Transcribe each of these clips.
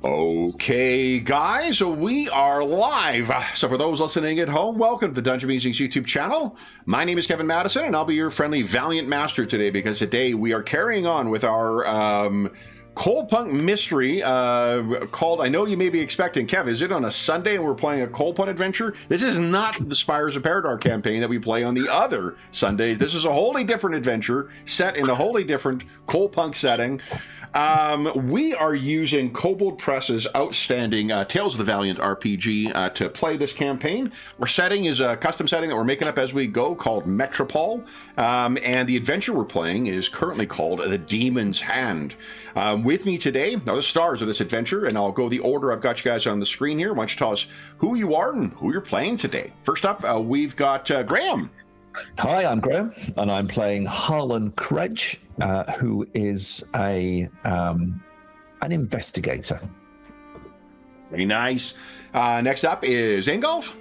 Okay, guys, so we are live. So for those listening at home, welcome to the Dungeon Musings YouTube channel. My name is Kevin Madison, and I'll be your friendly Valiant Master today, because today we are carrying on with our Coldpunk mystery called, I know you may be expecting, Kev, is it on a Sunday and we're playing a Coldpunk adventure? This is not the Spires of Paradar campaign that we play on the other Sundays. This is a wholly different adventure set in a wholly different Coldpunk setting. We are using Kobold Press's outstanding Tales of the Valiant RPG to play this campaign. Our setting is a custom setting that we're making up as we go called Metropole, and the adventure we're playing is currently called The Demon's Hand. With me today are the stars of this adventure, and I'll go the order I've got you guys on the screen here. Why don't you tell us who you are and who you're playing today? First up, we've got Graham. Hi, I'm Graham, and I'm playing Harlan Kretsch, who is an investigator. Very nice. Next up is Ingolf.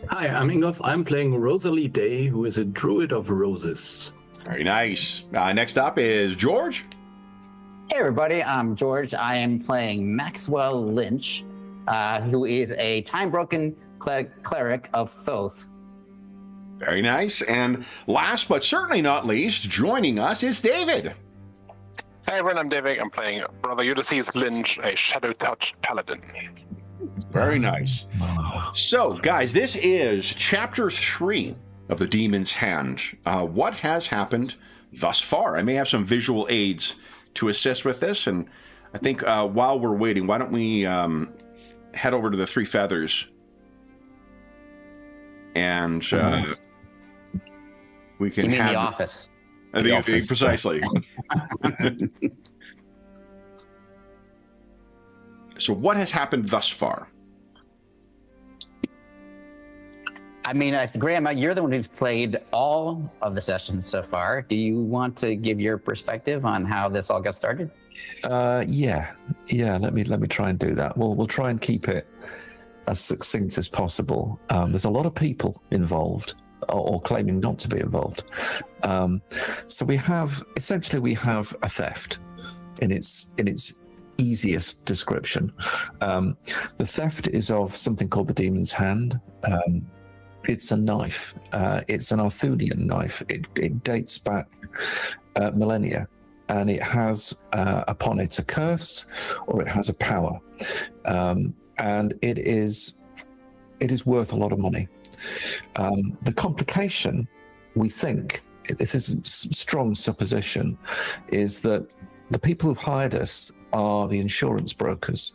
Hi, I'm Ingolf. I'm playing Rosalie Day, who is a druid of roses. Very nice. Next up is George. Hey everybody, I'm George. I am playing Maxwell Lynch, who is a time-broken cleric of Thoth. Very nice. And last but certainly not least, joining us is David. Hey everyone, I'm David. I'm playing Brother Ulysses Lynch, a Shadow Touch Paladin. Very nice. So, guys, this is Chapter 3 of The Demon's Hand. What has happened thus far? I may have some visual aids to assist with this, and I think while we're waiting, why don't we head over to the Three Feathers and we can You mean have the office? The office. Precisely. So what has happened thus far? I mean, Graham, you're the one who's played all of the sessions so far. Do you want to give your perspective on how this all got started? Yeah. Let me try and do that. We'll try and keep it as succinct as possible. There's a lot of people involved, or claiming not to be involved. So we have a theft in its easiest description. The theft is of something called the Demon's Hand. It's a knife. It's an Arthurian knife. It dates back millennia, and it has upon it a curse, or it has a power, and it is worth a lot of money. The complication, we think, this is a strong supposition, is that the people who've hired us are the insurance brokers.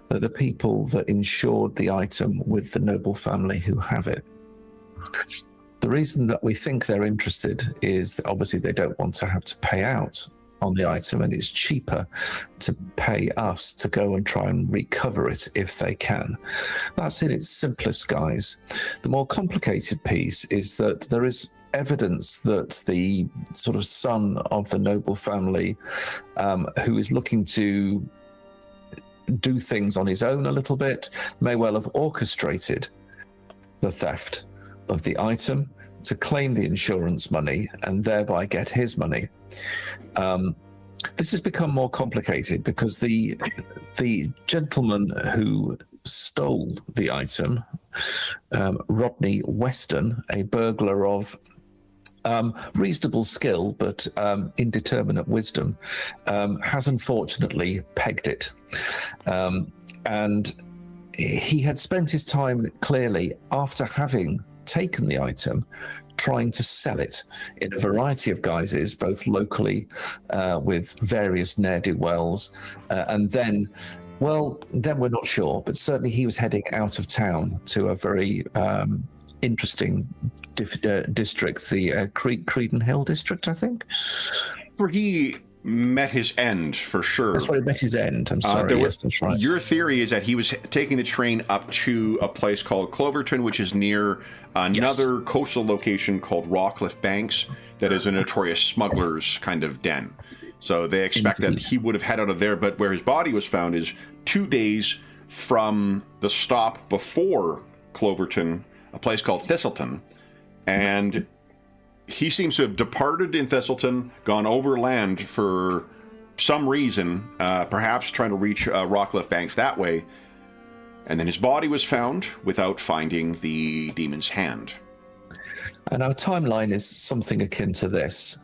They're the people that insured the item with the noble family who have it. The reason that we think they're interested is that obviously they don't want to have to pay out on the item, and it's cheaper to pay us to go and try and recover it if they can. That's in its simplest guise. The more complicated piece is that there is evidence that the sort of son of the noble family, who is looking to do things on his own a little bit, may well have orchestrated the theft of the item to claim the insurance money and thereby get his money. This has become more complicated because the gentleman who stole the item, Rodney Weston, a burglar of reasonable skill but indeterminate wisdom, has unfortunately pegged it. And he had spent his time, clearly, after having taken the item, trying to sell it in a variety of guises, both locally with various ne'er-do-wells, and then we're not sure, but certainly he was heading out of town to a very interesting district, the Creedon Hill district, I think. Where he met his end, for sure. That's where he met his end. I'm sorry. Yes, that's right. Your theory is that he was taking the train up to a place called Cloverton, which is near another coastal location called Rawcliffe Banks, that is a notorious smuggler's kind of den. So they expect that he would have headed out of there, but where his body was found is 2 days from the stop before Cloverton, a place called Thistleton. And he seems to have departed in Thistleton, gone overland for some reason, perhaps trying to reach Rockcliffe Banks that way. And then his body was found without finding the demon's hand. And our timeline is something akin to this.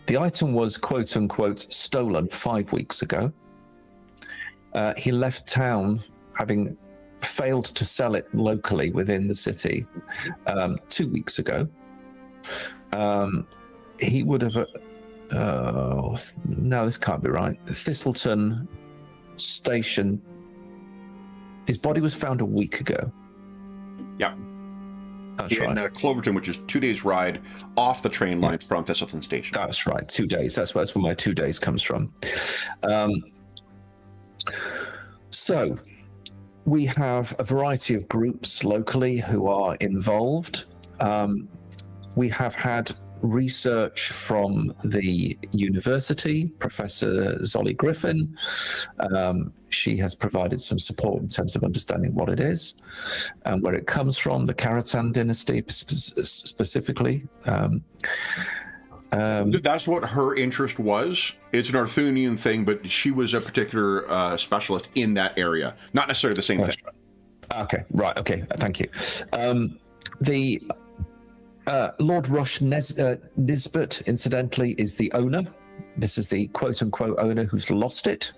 The item was quote-unquote stolen 5 weeks ago. He left town having failed to sell it locally within the city 2 weeks ago. He would have... no, this can't be right. Thistleton Station. His body was found a week ago. Yeah. That's right. In Cloverton, which is 2 days' ride off the train line from Thistleton Station. That's right, 2 days. That's where my 2 days comes from. So we have a variety of groups locally who are involved. We have had research from the university, Professor Zolly Griffin. She has provided some support in terms of understanding what it is and where it comes from, the Karatan dynasty specifically. That's what her interest was. It's an Arthurian thing, but she was a particular specialist in that area. Not necessarily the same thing. Okay, right, okay, thank you. The Lord Rush Nisbet, incidentally, is the owner. This is the quote-unquote owner who's lost it.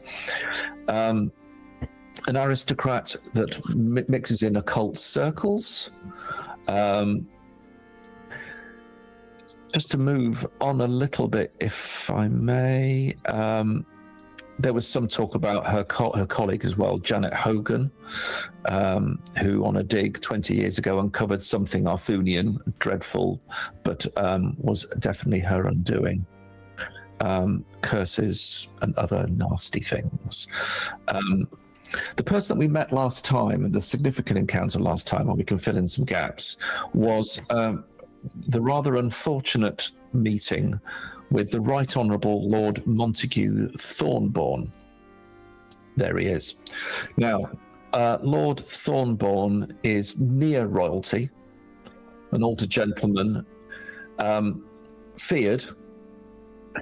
An aristocrat that mixes in occult circles. Just to move on a little bit, if I may, there was some talk about her colleague as well, Janet Hogan, who on a dig 20 years ago uncovered something Arthurian, dreadful, but was definitely her undoing. Curses and other nasty things. The person that we met last time, and the significant encounter last time, and we can fill in some gaps, was the rather unfortunate meeting with the Right Honourable Lord Montague Thornborn. There he is. Now, Lord Thornborn is near royalty, an older gentleman, feared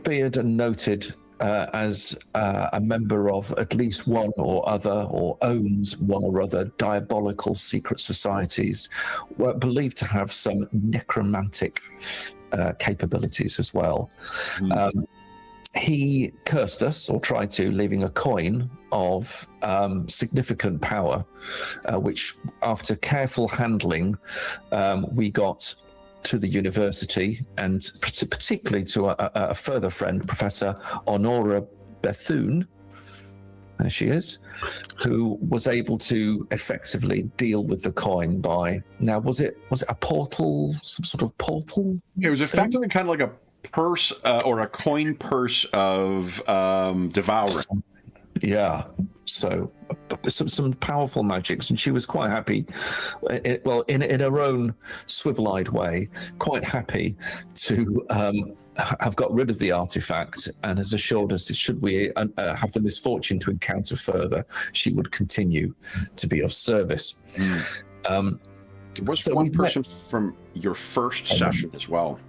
and noted as a member of at least one or other, or owns one or other diabolical secret societies, were believed to have some necromantic capabilities as well. He cursed us, or tried to, leaving a coin of significant power, which after careful handling, we got to the university, and particularly to a further friend, Professor Honora Bethune, there she is, who was able to effectively deal with the coin by, now was it a portal, some sort of portal? It was effectively kind of like a purse or a coin purse of devouring. Yeah, so some powerful magics, and she was quite happy, in her own swivel-eyed way, quite happy to have got rid of the artifact, and has assured us that should we have the misfortune to encounter further, she would continue to be of service. Was one person from your first session as well?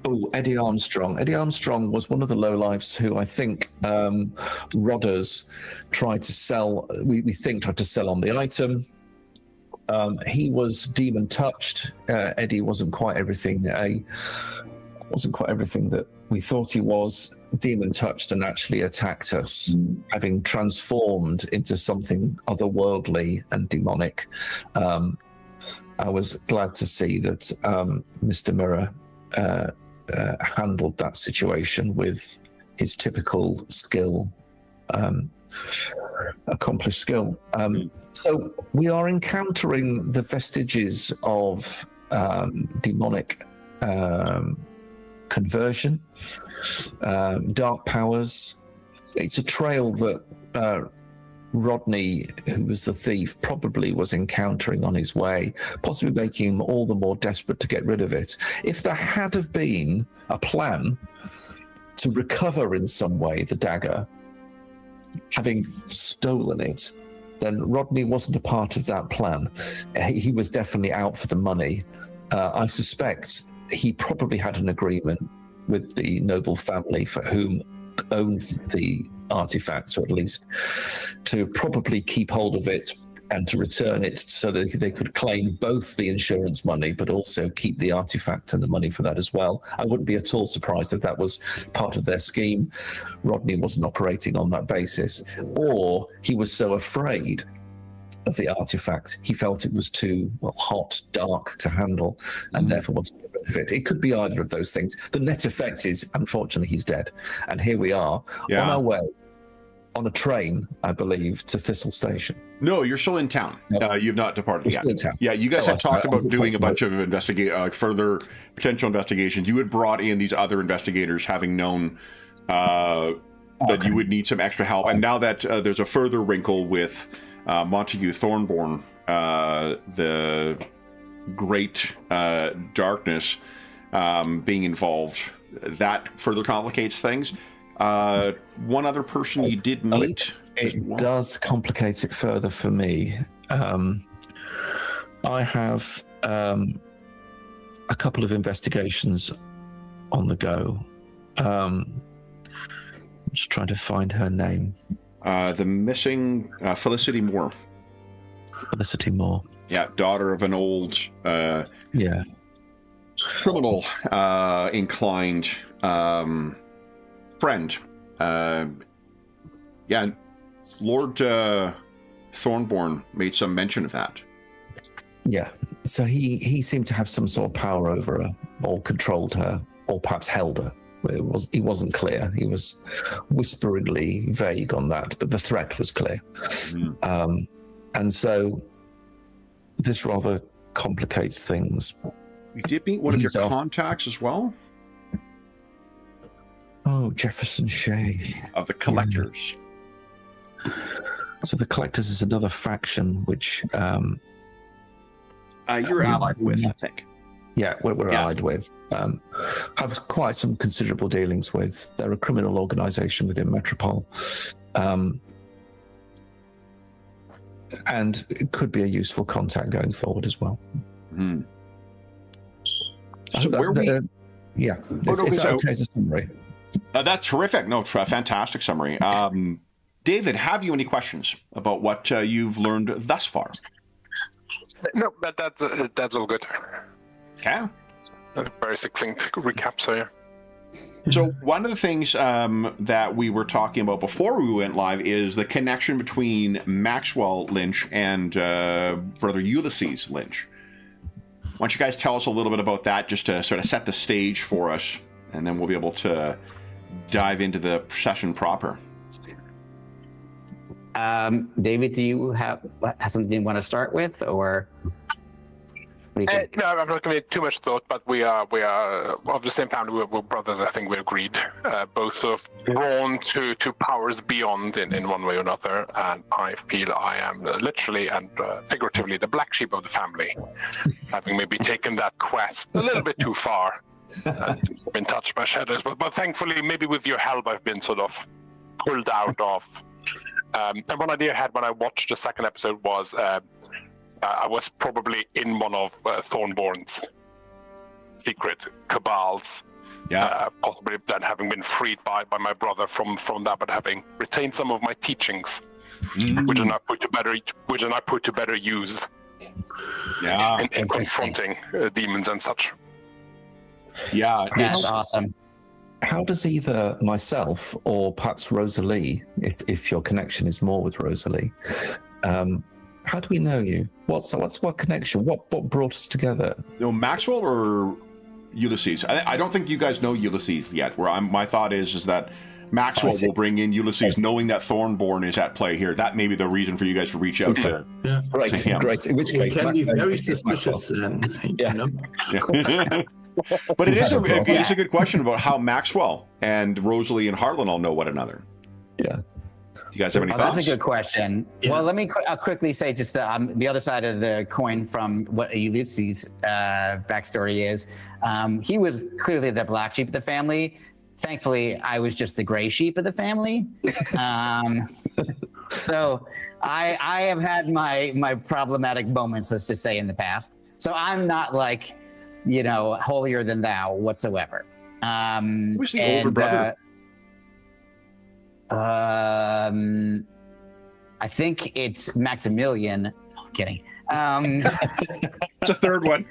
Oh, Eddie Armstrong. Eddie Armstrong was one of the lowlifes who I think Rodders tried to sell. We think tried to sell on the item. He was demon touched. Eddie wasn't quite everything that we thought he was. Demon touched and actually attacked us, having transformed into something otherworldly and demonic. I was glad to see that Mr. Mirror handled that situation with his typical skill, accomplished skill. So we are encountering the vestiges of demonic conversion, dark powers. It's a trail that Rodney, who was the thief, probably was encountering on his way, possibly making him all the more desperate to get rid of it. If there had have been a plan to recover in some way the dagger, having stolen it, then Rodney wasn't a part of that plan. He was definitely out for the money. I suspect he probably had an agreement with the noble family for whom owned the artifact, or at least to probably keep hold of it and to return it so that they could claim both the insurance money, but also keep the artifact and the money for that as well. I wouldn't be at all surprised if that was part of their scheme. Rodney wasn't operating on that basis, or he was so afraid of the artifact, he felt it was too hot, dark to handle, and therefore wanted to get rid of it. It could be either of those things. The net effect is, unfortunately, he's dead. And here we are on our way on a train, I believe, to Thistle Station. No, you're still in town. You've not departed yet. Still in town. Yeah, you guys had talked about doing a bunch of further potential investigations. You had brought in these other investigators, having known that you would need some extra help. And now that there's a further wrinkle with Montague Thornborn, the Great Darkness being involved, that further complicates things. One other person you did meet. It does complicate it further for me. I have a couple of investigations on the go. I'm just trying to find her name. The missing Felicity Moore. Felicity Moore. Yeah, daughter of an old criminal inclined friend. Lord Thornborn made some mention of that. Yeah, so he seemed to have some sort of power over her, or controlled her, or perhaps held her. He wasn't clear. He was whisperingly vague on that, but the threat was clear. And so this rather complicates things. You did meet one of your contacts as well? Oh, Jefferson Shea. Of the Collectors. Yeah. So the Collectors is another faction which... you're allied with, I think. Yeah, we're allied with. Have quite some considerable dealings with. They're a criminal organization within Metropole. And it could be a useful contact going forward as well. So where we... It's okay as a summary. That's terrific. No, fantastic summary. David, have you any questions about what you've learned thus far? No, that's all good. Okay. A very succinct recap, so yeah. So one of the things that we were talking about before we went live is the connection between Maxwell Lynch and brother Ulysses Lynch. Why don't you guys tell us a little bit about that, just to sort of set the stage for us, and then we'll be able to dive into the session proper. David, do you have something you want to start with, or what do you think? No, I'm not going to give too much thought, but we are of the same family. We're brothers. I think we agreed. Both sort of drawn to powers beyond in one way or another, and I feel I am literally and figuratively the black sheep of the family, having maybe taken that quest a little bit too far. Been touched by shadows, but thankfully, maybe with your help, I've been sort of pulled out of. And one idea I had when I watched the second episode was I was probably in one of Thornborn's secret cabals. Possibly then having been freed by my brother from that, but having retained some of my teachings, which are not put to better use. In confronting demons and such. Yeah, that's awesome. How does either myself or perhaps Rosalie, if your connection is more with Rosalie, how do we know you? What connection? What brought us together? No, Maxwell or Ulysses? I don't think you guys know Ulysses yet. My thought is that Maxwell will bring in Ulysses, knowing that Thornborn is at play here. That may be the reason for you guys to reach out to him. Great. In which case, it can be very suspicious. But it is a good question about how Maxwell and Rosalie and Harlan all know one another. Yeah. Do you guys have any thoughts? That's a good question. Yeah. Well, let me quickly say just the other side of the coin from what Ulysses' backstory is. He was clearly the black sheep of the family. Thankfully, I was just the gray sheep of the family. So I have had my problematic moments, let's just say, in the past. So I'm not like, holier than thou whatsoever. Who's the older brother? I think it's Maximilian. No, I'm kidding. It's a third one.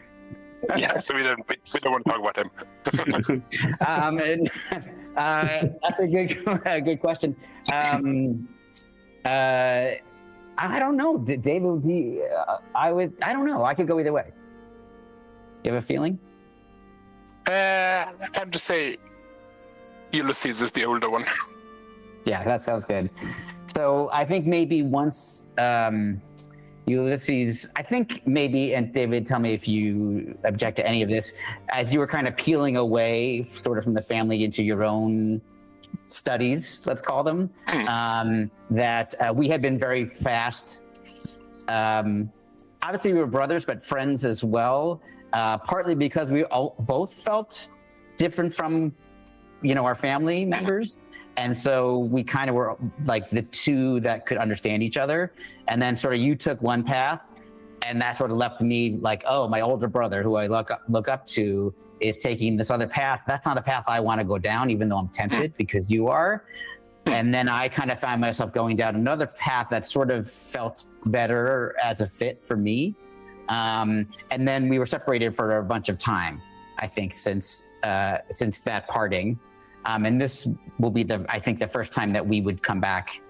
Yeah, so we don't want to talk about him. That's a good question. I don't know, David. I don't know. I could go either way. You have a feeling? Time to say Ulysses is the older one. Yeah, that sounds good. So I think maybe once Ulysses, I think maybe, and David, tell me if you object to any of this, as you were kind of peeling away sort of from the family into your own studies, let's call them, that we had been very fast. Obviously, we were brothers, but friends as well, partly because we both felt different from, our family members. And so we kind of were like the two that could understand each other. And then sort of you took one path, and that sort of left me like, oh, my older brother, who I look up to, is taking this other path. That's not a path I want to go down, even though I'm tempted because you are. And then I kind of found myself going down another path that sort of felt better as a fit for me. And then we were separated for a bunch of time, I think, since that parting. And this will be the first time that we would come back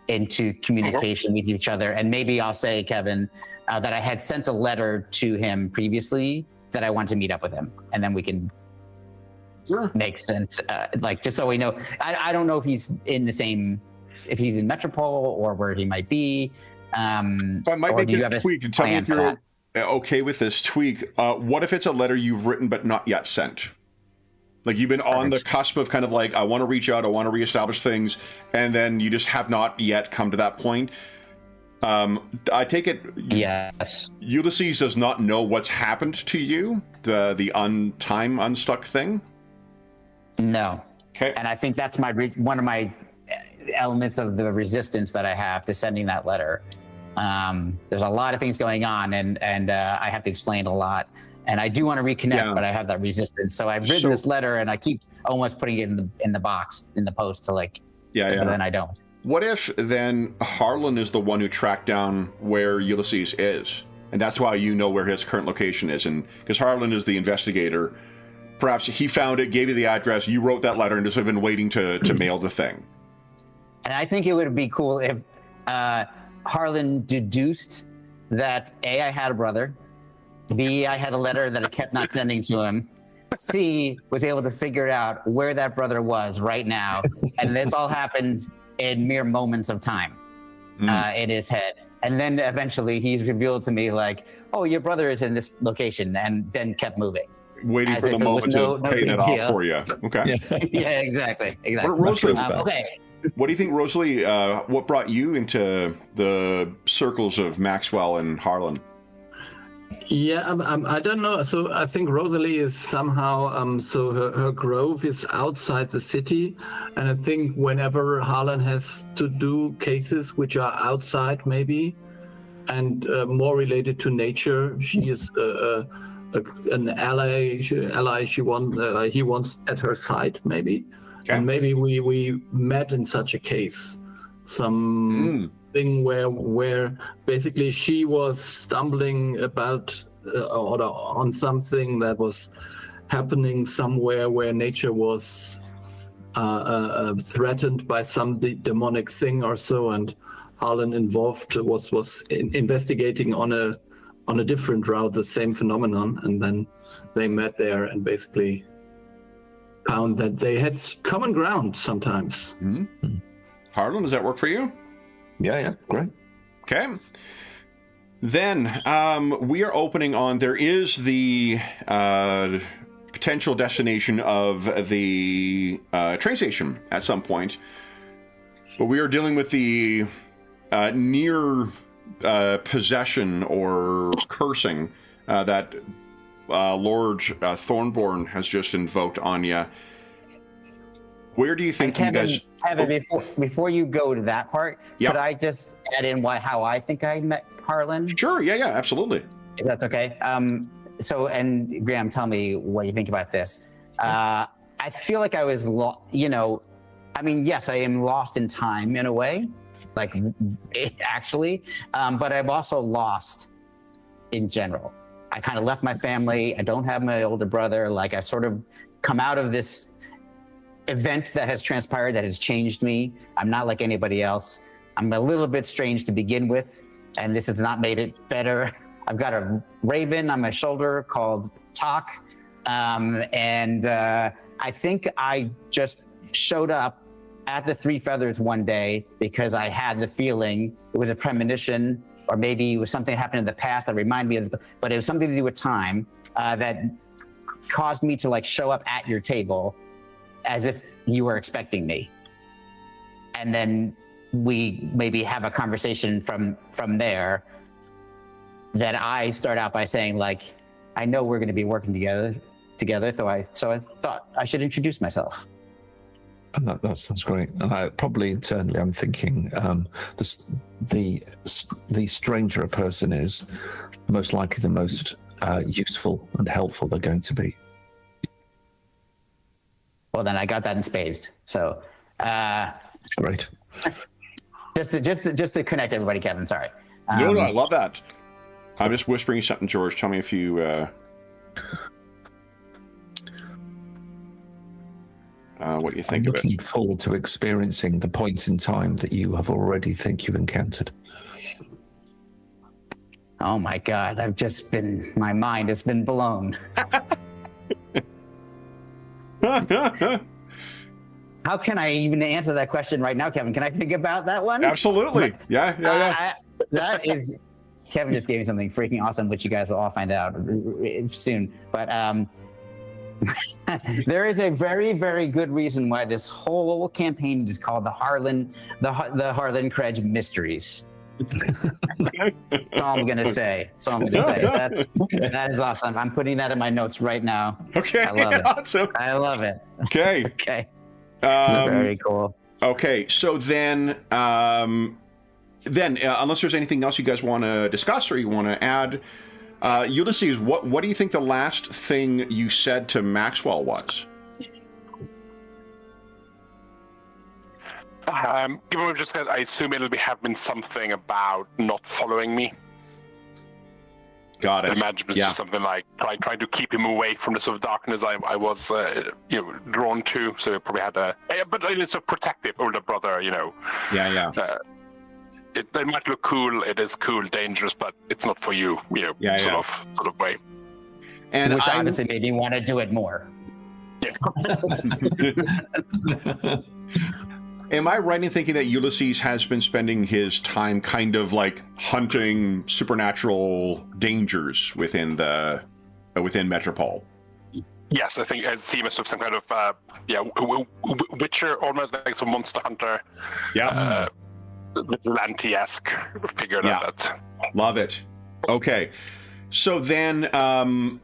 into communication with each other. And maybe I'll say, Kevin, that I had sent a letter to him previously that I want to meet up with him, and then we can make sense. Just so we know, I don't know if he's in if he's in Metropole or where he might be. So I might make a tweak and tell me if you're okay with this tweak. What if it's a letter you've written but not yet sent? Like you've been on the cusp of kind of like, I want to reach out, I want to reestablish things, and then you just have not yet come to that point. I take it. Yes. Ulysses does not know what's happened to you, the time unstuck thing. No. Okay. And I think that's one of my elements of the resistance that I have to sending that letter. There's a lot of things going on, and I have to explain a lot. And I do want to reconnect, but I have that resistance. So I've written this letter, and I keep almost putting it in the box, in the post to but then I don't. What if then Harlan is the one who tracked down where Ulysses is, and that's why you know where his current location is, and because Harlan is the investigator, perhaps he found it, gave you the address, you wrote that letter, and just have been waiting to mail the thing. And I think it would be cool if Harlan deduced that A, I had a brother. B, I had a letter that I kept not sending to him. C, was able to figure out where that brother was right now. And this all happened in mere moments of time in his head. And then eventually he's revealed to me like, oh, your brother is in this location, and then kept moving. Waiting for the moment to pay that off for you. Okay. Yeah, exactly. Rosalie, okay. What do you think, Rosalie, what brought you into the circles of Maxwell and Harlan? Yeah, I don't know. So I think Rosalie is somehow, so her grove is outside the city. And I think whenever Harlan has to do cases which are outside maybe, and more related to nature, she is an ally. He wants at her side maybe. Okay. And maybe we met in such a case. Some thing where basically she was stumbling about on something that was happening somewhere where nature was threatened by some demonic thing or so, and Harlan involved was investigating on a different route the same phenomenon, and then they met there and basically found that they had common ground sometimes. Harlan, does that work for you? Yeah, great. Okay. Then we are opening on, there is the potential destination of the train station at some point, but we are dealing with the near possession or cursing that Lord Thornborn has just invoked on you. Where do you think you guys... Kevin, before you go to that part, could I just add in how I think I met Harlan? Sure, yeah, absolutely. If that's okay. So, and Graham, tell me what you think about this. I feel like I was, I I mean, yes, I am lost in time in a way, like actually, but I'm also lost in general. I kind of left my family. I don't have my older brother. Like I sort of come out of this event that has transpired that has changed me. I'm not like anybody else. I'm a little bit strange to begin with, and this has not made it better. I've got a raven on my shoulder called Talk, and I think I just showed up at the Three Feathers one day because I had the feeling it was a premonition, or maybe it was something that happened in the past that reminded me of, but it was something to do with time that caused me to like show up at your table as if you were expecting me. And then we maybe have a conversation from there that I start out by saying like, I know we're gonna be working together, so I thought I should introduce myself. And that sounds great. And probably internally, I'm thinking the stranger a person is, most likely the most useful and helpful they're going to be. Well, then I got that in spades. So, great. Just to connect everybody, Kevin. Sorry. No, I love that. I'm just whispering something, George. Tell me if you. What you think of it. I'm looking forward to experiencing the points in time that you have already think you've encountered. Oh my God, my mind has been blown. How can I even answer that question right now, Kevin? Can I think about that one? Absolutely. Yeah. That is, Kevin just gave me something freaking awesome, which you guys will all find out soon. But there is a very, very good reason why this whole campaign is called the Harlan Kredge Mysteries. That's all I'm gonna say. That is awesome. I'm putting that in my notes right now. Okay. I love it. Awesome. I love it. Okay. Okay. Very cool. Okay. So then, unless there's anything else you guys want to discuss or you want to add, Ulysses, what do you think the last thing you said to Maxwell was? Given we've just said, I assume it'll have been something about not following me. Got it. I imagine it's just something like trying to keep him away from the sort of darkness I was, drawn to. So it probably had but it's a protective older brother, Yeah. It might look cool. It is cool, dangerous, but it's not for you. Sort of way. And which obviously made me want to do it more. Yeah. Am I right in thinking that Ulysses has been spending his time kind of like hunting supernatural dangers within Metropole? Yes, I think it's seen as some kind of Witcher, almost like some monster hunter. Yeah. Vigilante-esque figure like that. Love it. Okay. So then, I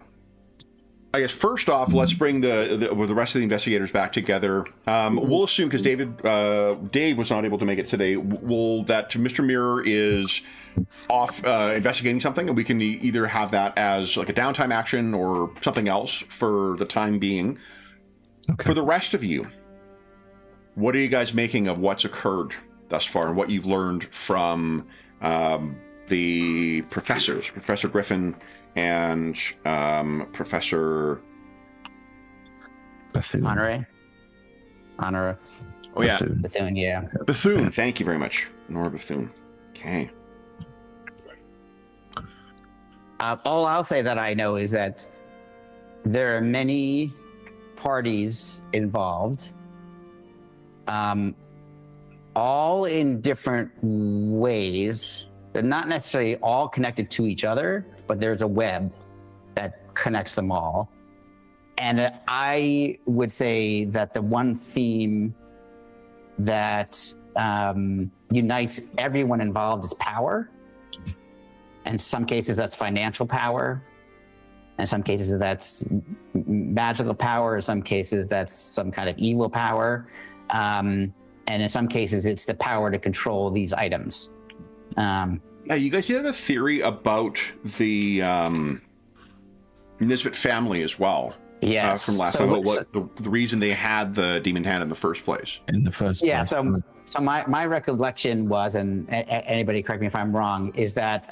guess first off, let's bring the rest of the investigators back together. We'll assume, because Dave was not able to make it today, that Mr. Mirror is off investigating something, and we can either have that as like a downtime action or something else for the time being. Okay. For the rest of you, what are you guys making of what's occurred thus far and what you've learned from the professors, Professor Griffin and Professor Bethune. Honor. Oh yeah, Bethune. Yeah. Bethune. Thank you very much, Nora Bethune. Okay. All I'll say that I know is that there are many parties involved, all in different ways. They're not necessarily all connected to each other, but there's a web that connects them all. And I would say that the one theme that unites everyone involved is power. In some cases, that's financial power. In some cases, that's magical power. In some cases, that's some kind of evil power. And in some cases, it's the power to control these items. You guys have a theory about the Nisbet family as well. Yes. From last time, what the reason they had the demon hand in the first place. Yeah. So my recollection was, and anybody correct me if I'm wrong, is that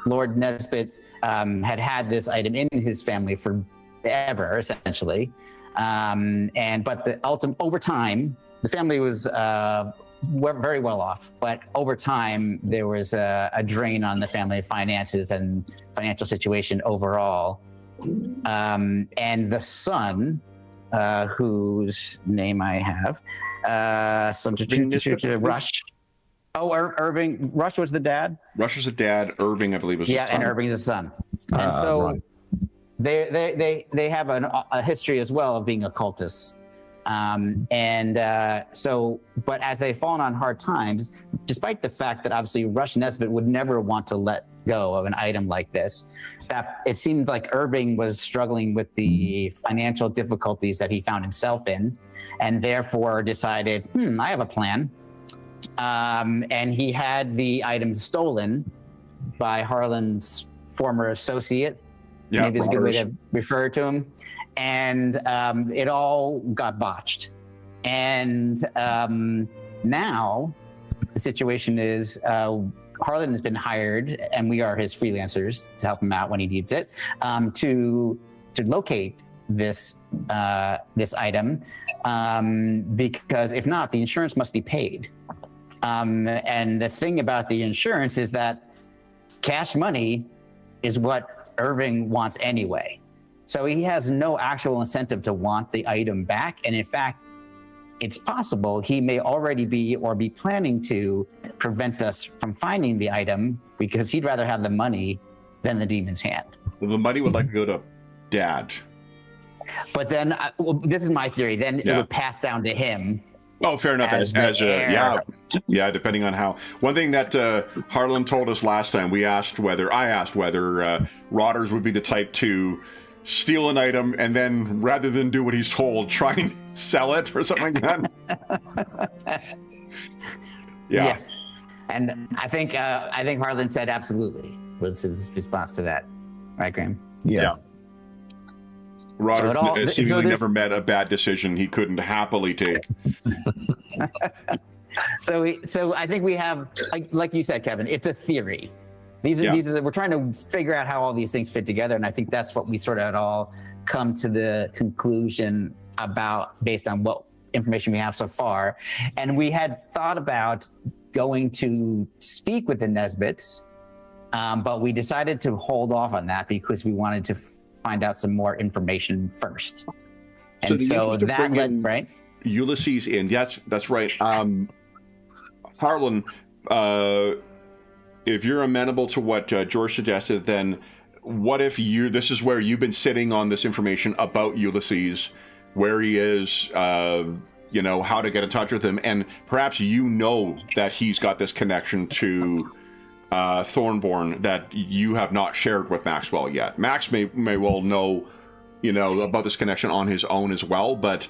Lord Nesbitt had this item in his family forever, essentially, but over time, the family was very well off, but over time there was a drain on the family finances and financial situation overall. And the son, whose name I have, Rush. Oh, Irving. Rush was the dad. Rush was the dad. Irving, I believe, was the son. Yeah, and Irving is the son. And so right. they have a history as well of being occultists. But as they've fallen on hard times, despite the fact that obviously Rush Nesbitt would never want to let go of an item like this, that it seemed like Irving was struggling with the financial difficulties that he found himself in, and therefore decided, I have a plan. And he had the item stolen by Harlan's former associate. Yeah, maybe it's a good way to refer to him. And it all got botched. And now the situation is Harlan has been hired, and we are his freelancers to help him out when he needs it, to locate this item, because if not, the insurance must be paid. And the thing about the insurance is that cash money is what Irving wants anyway. So he has no actual incentive to want the item back. And in fact, it's possible he may already be planning to prevent us from finding the item because he'd rather have the money than the demon's hand. Well, the money would like to go to Dad. But then, this is my theory, then it would pass down to him. Oh, fair enough. Yeah, depending on how. One thing that Harlan told us last time, I asked whether Rodders would be the type to steal an item and then, rather than do what he's told, try and sell it or something like that. Yeah. And I think Harlan said absolutely was his response to that. Right, Graham? Yeah. Rodders seemingly never met a bad decision he couldn't happily take. So I think we have, like you said, Kevin, it's a theory. These are we're trying to figure out how all these things fit together, and I think that's what we sort of all come to the conclusion about based on what information we have so far. And we had thought about going to speak with the Nesbitts, but we decided to hold off on that because we wanted to find out some more information first. And so that led, right? Ulysses in. Yes, that's right. Harlan, if you're amenable to what George suggested, then what if this is where you've been sitting on this information about Ulysses, where he is, how to get in touch with him, and perhaps that he's got this connection to Thornborn that you have not shared with Maxwell yet. Max may well know, about this connection on his own as well, but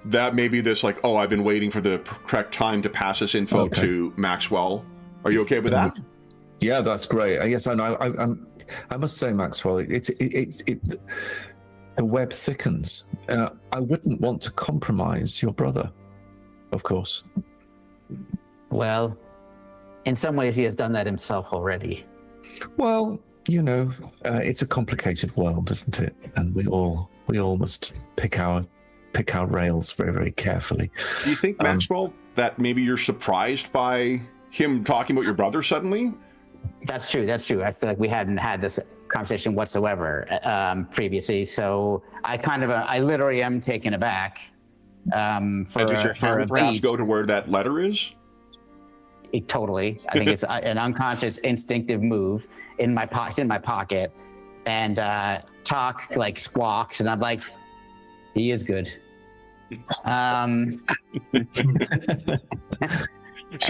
that may be this I've been waiting for the correct time to pass this info to Maxwell. Are you okay with that? Yeah, that's great. Yes, I know. I must say, Maxwell, the web thickens. I wouldn't want to compromise your brother, of course. Well, in some ways, he has done that himself already. Well, it's a complicated world, isn't it? And we all must pick our rails very, very carefully. Do you think, Maxwell, that maybe you're surprised by him talking about your brother suddenly? That's true. I feel like we hadn't had this conversation whatsoever previously, so I literally am taken aback. Does your hand perhaps go to where that letter is? Totally. I think it's an unconscious, instinctive move in my pocket, and Talk squawks, and I'm like, he is good. It's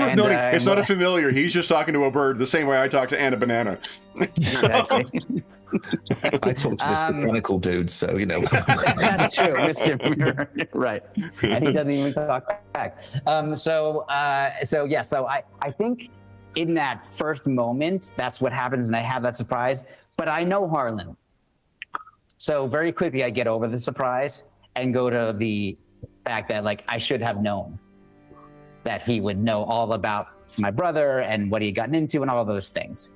not a familiar. He's just talking to a bird the same way I talk to Anna Banana. Exactly. I talk to this mechanical dude, so That's true, Mr. Right, and he doesn't even talk back. So I think in that first moment, that's what happens, and I have that surprise. But I know Harlan, So very quickly, I get over the surprise and go to the fact that, like, I should have known that he would know all about my brother and what he had gotten into and all those things.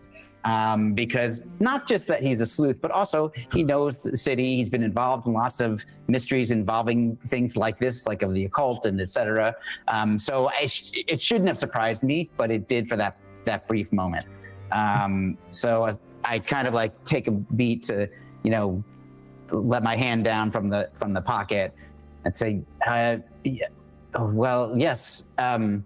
Because not just that he's a sleuth, but also he knows the city. He's been involved in lots of mysteries involving things like this, like of the occult and etc. So it shouldn't have surprised me, but it did for that brief moment. So I kind of like take a beat to, let my hand down from the pocket and say, well, yes. And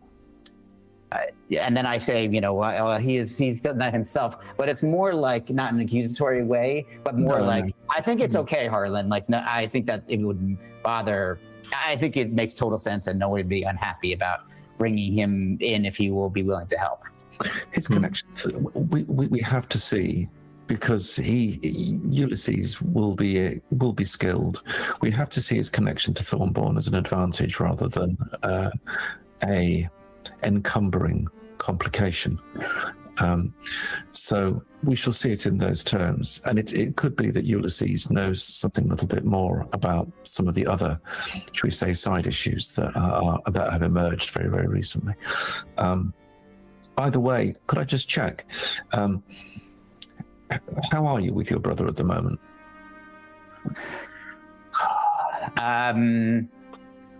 then I say, he's done that himself, but it's more like not in an accusatory way, but more I think it's okay, Harlan. Like, no, I think that it wouldn't bother. I think it makes total sense, and no one would be unhappy about bringing him in if he will be willing to help. His connections, we have to see, because Ulysses will be skilled. We have to see his connection to Thornborn as an advantage rather than a encumbering complication. So we shall see it in those terms, and it could be that Ulysses knows something a little bit more about some of the other, should we say, side issues that have emerged very, very recently. By the way, could I just check, how are you with your brother at the moment?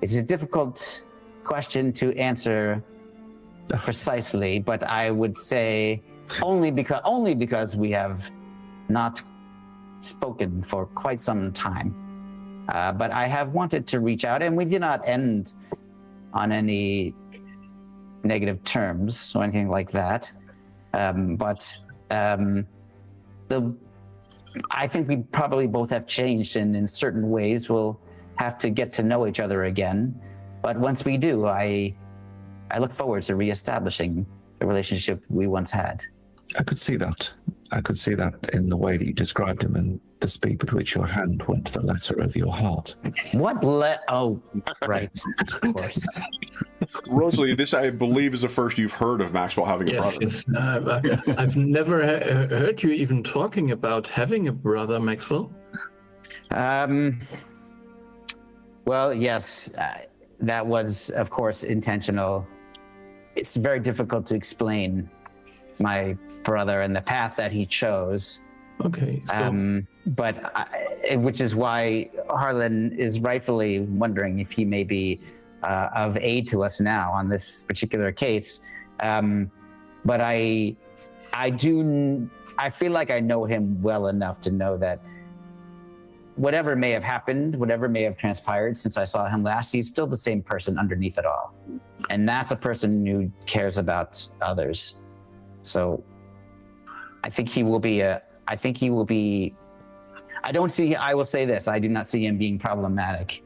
It's a difficult question to answer precisely, but I would say only because we have not spoken for quite some time. But I have wanted to reach out, and we did not end on any negative terms or anything like that. I think we probably both have changed, and in certain ways we'll have to get to know each other again. But once we do, I look forward to reestablishing the relationship we once had. I could see that. I could see that in the way that you described him and the speed with which your hand went to the letter over your heart. What Oh, right. Of course. Rosalie, this, I believe, is the first you've heard of Maxwell having a brother. Yes. I've never heard you even talking about having a brother, Maxwell. Well, yes, that was, of course, intentional. It's very difficult to explain my brother and the path that he chose. Okay. So... which is why Harlan is rightfully wondering if he may be of aid to us now on this particular case. But I feel like I know him well enough to know that whatever may have happened, whatever may have transpired since I saw him last, he's still the same person underneath it all. And that's a person who cares about others. So I think he will be I will say this, I do not see him being problematic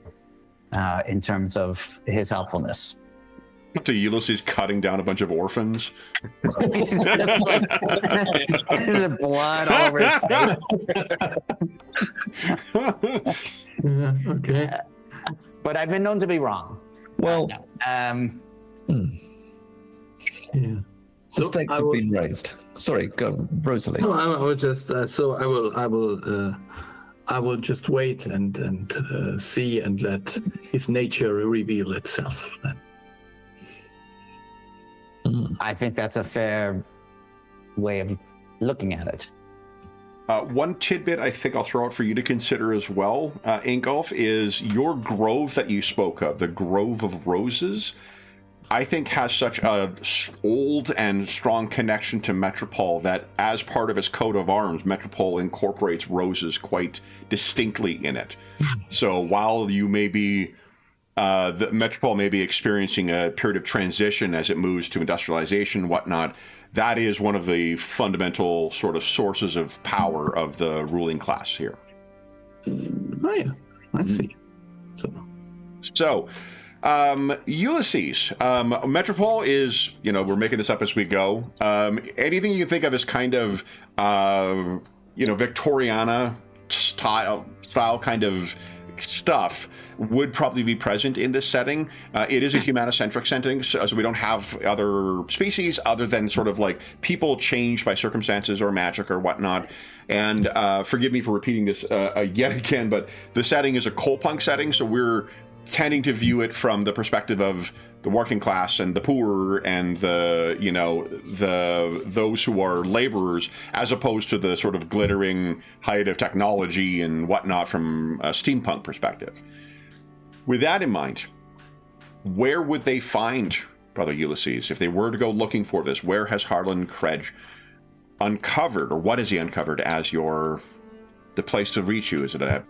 in terms of his helpfulness. To Ulysses cutting down a bunch of orphans. There's blood all over his face. Okay. But I've been known to be wrong. Well, Yeah. the stakes have been raised. Sorry, go, Rosalie. No, I will just. I will just wait and see and let his nature reveal itself. Then. I think that's a fair way of looking at it. One tidbit I think I'll throw out for you to consider as well, Ingolf, is your grove that you spoke of, the Grove of Roses, I think has such a old and strong connection to Metropole that as part of its coat of arms, Metropole incorporates roses quite distinctly in it. So while you may be the Metropole may be experiencing a period of transition as it moves to industrialization and whatnot, that is one of the fundamental sort of sources of power of the ruling class here. Oh yeah, I see. So Ulysses, Metropole is, we're making this up as we go. Anything you can think of as kind of, Victoriana style kind of stuff would probably be present in this setting. It is a humanocentric setting, so we don't have other species other than sort of like people changed by circumstances or magic or whatnot. And forgive me for repeating this yet again, but the setting is a coal punk setting, so we're tending to view it from the perspective of the working class and the poor and the those who are laborers, as opposed to the sort of glittering height of technology and whatnot from a steampunk perspective. With that in mind, where would they find Brother Ulysses if they were to go looking for this? Where has Harlan Kredge uncovered, or what has he uncovered as the place to reach you? Is it a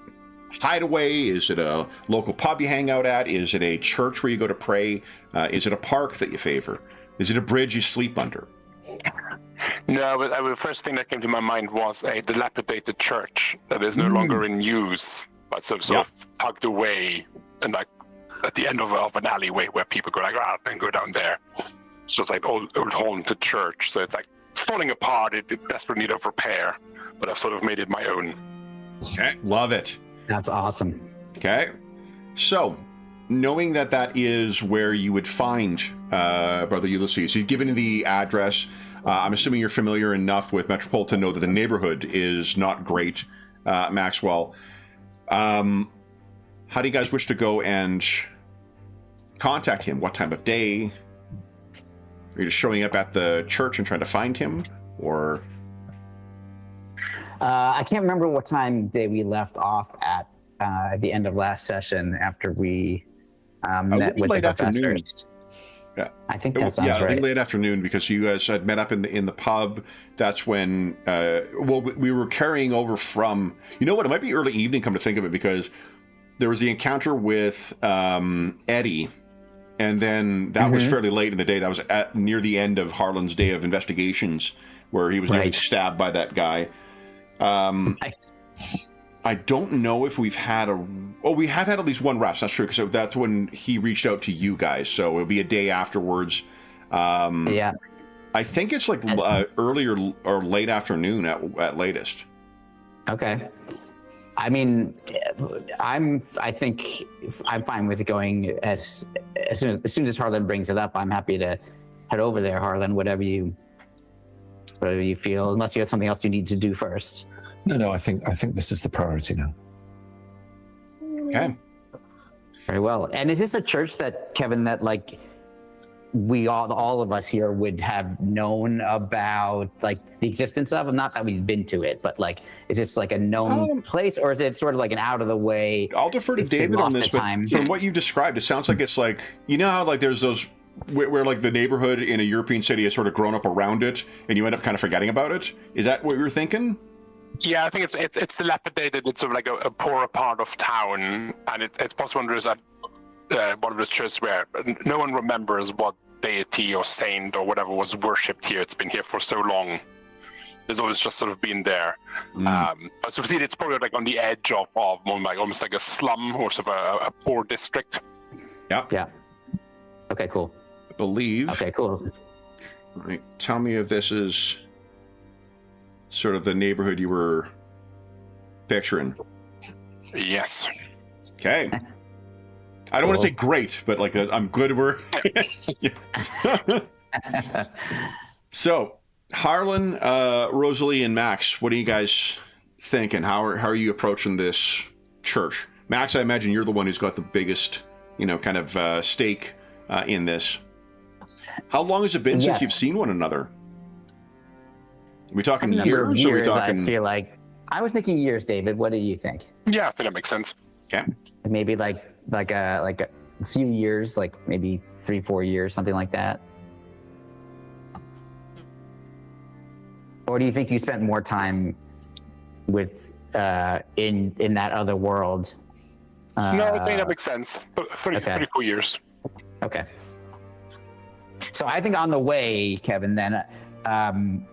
hideaway? Is it a local pub you hang out at? Is it a church where you go to pray? Is it a park that you favor? Is it a bridge you sleep under? No, but the first thing that came to my mind was a dilapidated church that is no longer in use, but sort of tucked away, and like at the end of an alleyway where people go like, and go down there. It's just like old haunted church, so it's like falling apart. It's desperate need of repair, but I've sort of made it my own. Okay, love it. That's awesome. Okay, so knowing that is where you would find Brother Ulysses, you've given the address. I'm assuming you're familiar enough with Metropole to know that the neighborhood is not great, Maxwell. How do you guys wish to go and contact him? What time of day? Are you just showing up at the church and trying to find him, or? I can't remember what time day we left off at the end of last session after we met with the professors. Yeah, I think that sounds right. I think late afternoon, because you guys had met up in the pub. That's when we were carrying over from. You know what? It might be early evening. Come to think of it, because there was the encounter with Eddie, and then that was fairly late in the day. That was near the end of Harlan's day of investigations, where he was nearly stabbed by that guy. I don't know if we've had we have had at least one rest. That's true, because that's when he reached out to you guys. So it'll be a day afterwards. I think it's like early or late afternoon at latest. Okay. I mean, I think I'm fine with going as soon as Harlan brings it up. I'm happy to head over there, Harlan. Whatever you feel, unless you have something else you need to do first. No, I think this is the priority now. Okay. Very well. And is this a church that, Kevin, that like we all of us here would have known about, like the existence of? Not that we've been to it, but like, is this like a known place, or is it sort of like an out of the way? I'll defer to David on this, but from what you've described, it sounds like it's like, you know how like there's those where like the neighborhood in a European city has sort of grown up around it, and you end up kind of forgetting about it. Is that what you're thinking? Yeah, I think it's dilapidated. It's sort of like a poorer part of town, and it's possible there's one of those churches where no one remembers what deity or saint or whatever was worshipped here. It's been here for so long. There's always just sort of been there. So we see it's probably like on the edge of almost like a slum or sort of a poor district. Yeah. Okay, cool. I believe. Okay, cool. Right. Tell me if this is sort of the neighborhood you were picturing. Yes. Okay. I don't want to say great, but like I'm good. So, Harlan, Rosalie, and Max, what are you guys thinking? How are you approaching this church? Max, I imagine you're the one who's got the biggest, kind of stake in this. How long has it been since you've seen one another? Are we talking years? Or are we talking? I feel like I was thinking years, David. What do you think? Yeah, I think that makes sense. Okay. Maybe like a few years, like maybe 3-4 years, something like that. Or do you think you spent more time with in that other world? No, I think that makes sense. 34 years. Okay. So I think on the way, Kevin, then I'm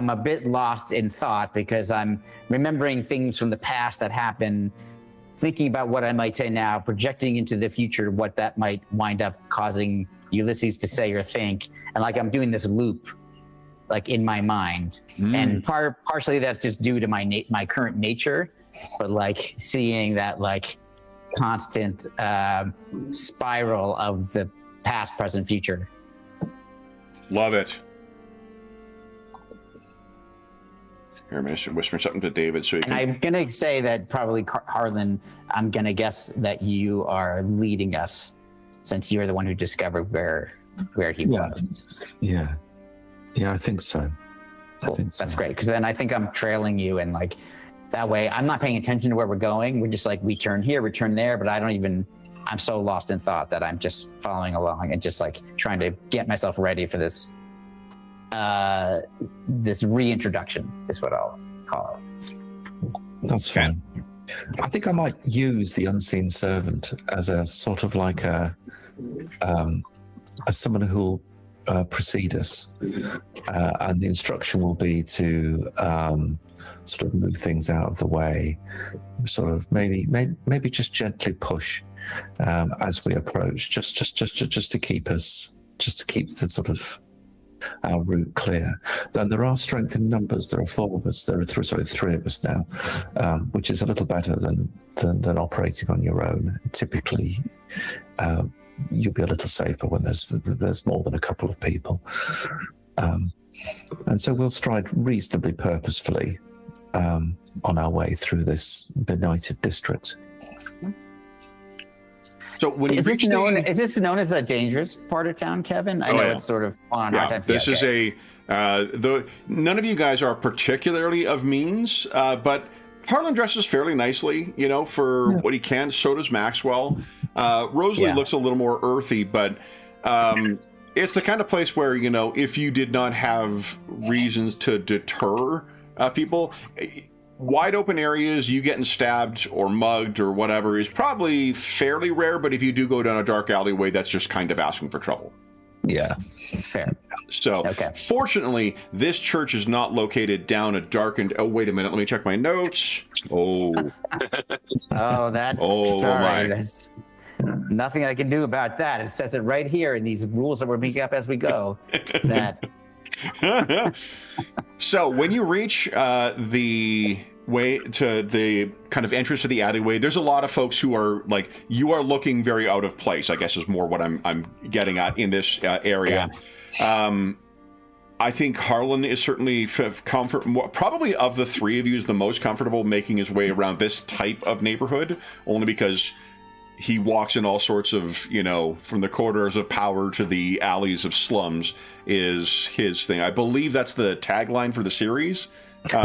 a bit lost in thought, because I'm remembering things from the past that happened, thinking about what I might say now, projecting into the future what that might wind up causing Ulysses to say or think, and like I'm doing this loop, like in my mind. And partially that's just due to my current nature, but like seeing that like constant spiral of the past, present, future. Love it. Here, I'm going to whisper something to David so he can... I'm going to say that probably, Harlan, I'm going to guess that you are leading us since you're the one who discovered where he was. Yeah, I think so. Cool. That's great, because then I think I'm trailing you, and like that way I'm not paying attention to where we're going. We're just like, we turn here, we turn there, but I'm so lost in thought that I'm just following along and just like trying to get myself ready for this this reintroduction is what I'll call it. That's fine. I think I might use the unseen servant as a sort of like as someone who'll precede us, and the instruction will be to sort of move things out of the way, sort of maybe just gently push as we approach, just to keep the sort of our route clear. Then there are strength in numbers. There are 4 of us. There are three of us now, which is a little better than operating on your own. Typically, you'll be a little safer when there's more than a couple of people, and so we'll stride reasonably purposefully on our way through this benighted district. So when is this known as a dangerous part of town, Kevin? I know it's sort of on our time. This is none of you guys are particularly of means, but Harlan dresses fairly nicely, for what he can. So does Maxwell. Rosalie looks a little more earthy, but it's the kind of place where, if you did not have reasons to deter people, wide open areas, you getting stabbed or mugged or whatever is probably fairly rare, but if you do go down a dark alleyway, that's just kind of asking for trouble. Yeah, fair. So, fortunately, this church is not located down a darkened... Oh, wait a minute. Let me check my notes. Oh. Sorry. That's nothing I can do about that. It says it right here in these rules that we're making up as we go. That... So, when you reach the way to the kind of entrance to the alleyway, there's a lot of folks who are like, you are looking very out of place, I guess is more what I'm getting at in this area. I think Harlan is certainly probably of the 3 of you is the most comfortable making his way around this type of neighborhood, only because he walks in all sorts of, from the corridors of power to the alleys of slums is his thing. I believe that's the tagline for the series. It's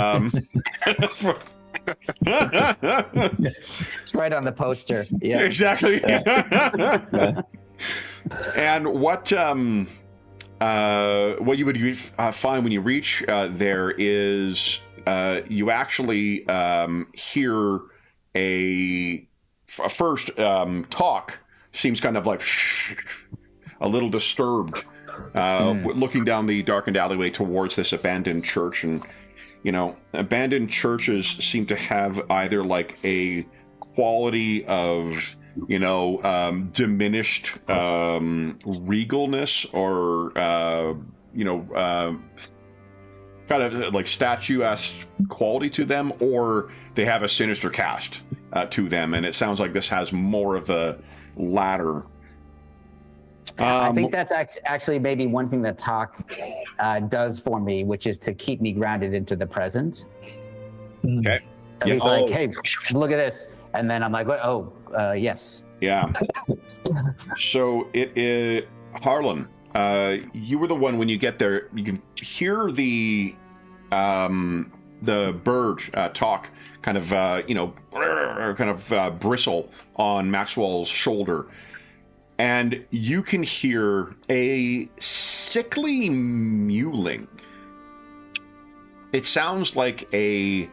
right on the poster. Yeah, exactly. And what you would find when you reach there is you actually hear a first talk seems kind of like a little disturbed, looking down the darkened alleyway towards this abandoned church. And abandoned churches seem to have either like a quality of diminished regalness or kind of like statuesque quality to them, or they have a sinister cast to them, and it sounds like this has more of the latter. I think that's actually maybe one thing that talk does for me, which is to keep me grounded into the present. Okay. He's like, hey, look at this. And then I'm like, oh, yes. Yeah. So it is Harlan. You were the one when you get there. You can hear the bird talk, kind of bristle on Maxwell's shoulder, and you can hear a sickly mewling. It sounds like a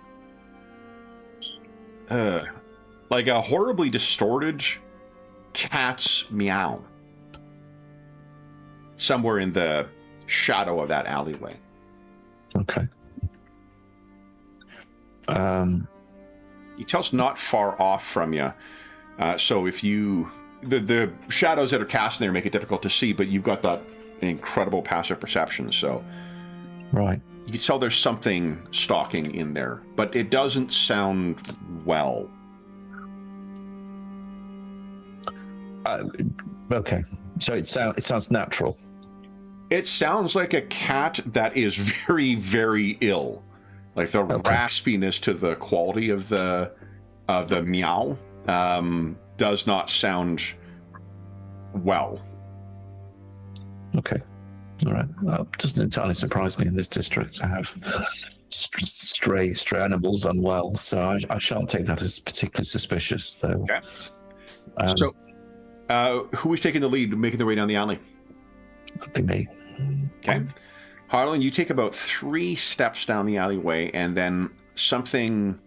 horribly distorted cat's meow somewhere in the shadow of that alleyway. Okay. You tell it's not far off from you. So if you... The shadows that are cast in there make it difficult to see, but you've got that incredible passive perception, so... Right. You can tell there's something stalking in there, but it doesn't sound well. Okay, so it sounds natural. It sounds like a cat that is very, very ill. Like the raspiness to the quality of the meow does not sound well. Okay, all right. Well, it doesn't entirely surprise me in this district to have stray animals unwell, so I shan't take that as particularly suspicious, though. Okay. So, who is taking the lead, making their way down the alley? That'd be me. Okay. Harlan, you take about 3 steps down the alleyway, and then something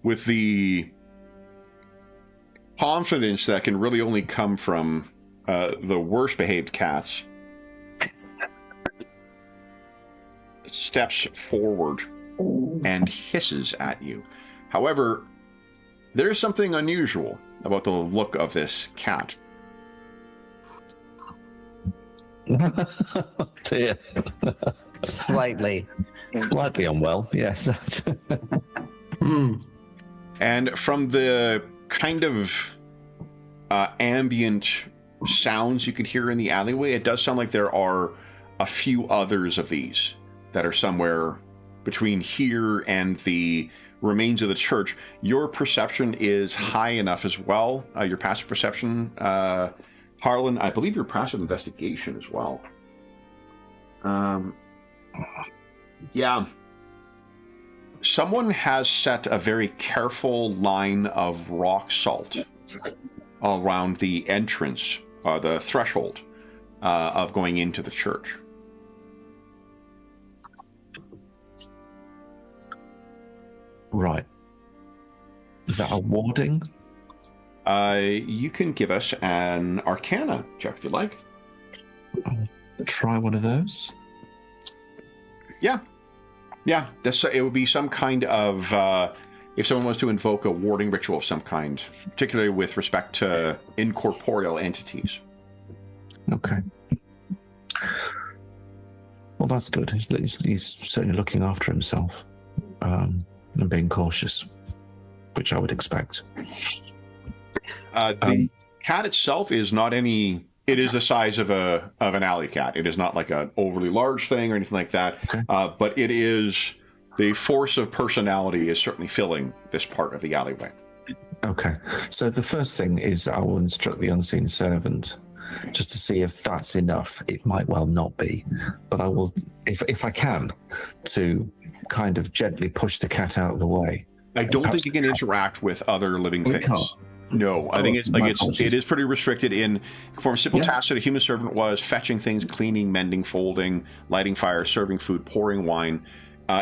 with the confidence that can really only come from the worst behaved cats steps forward and hisses at you. However, there's something unusual about the look of this cat. Dear. Slightly unwell, yes. And from the kind of ambient sounds you can hear in the alleyway, it does sound like there are a few others of these that are somewhere between here and the remains of the church. Your perception is high enough as well. Your passive perception, Harlan, I believe your passive investigation as well. Yeah. Someone has set a very careful line of rock salt around the entrance, the threshold of going into the church. Right. Is that a warding? You can give us an Arcana check if you like. I'll try one of those. Yeah. It would be some kind of if someone was to invoke a warding ritual of some kind, particularly with respect to incorporeal entities. Okay. Well, that's good. He's certainly looking after himself and being cautious, which I would expect. The cat itself is not any. It is the size of an alley cat. It is not like an overly large thing or anything like that. Okay. But it is the force of personality is certainly filling this part of the alleyway. Okay. So the first thing is I will instruct the unseen servant just to see if that's enough. It might well not be, but I will, if I can, to kind of gently push the cat out of the way. I don't think you can interact with other living things. Can't. No, I think it is pretty restricted in perform simple tasks that a human servant was fetching things, cleaning, mending, folding, lighting fire, serving food, pouring wine.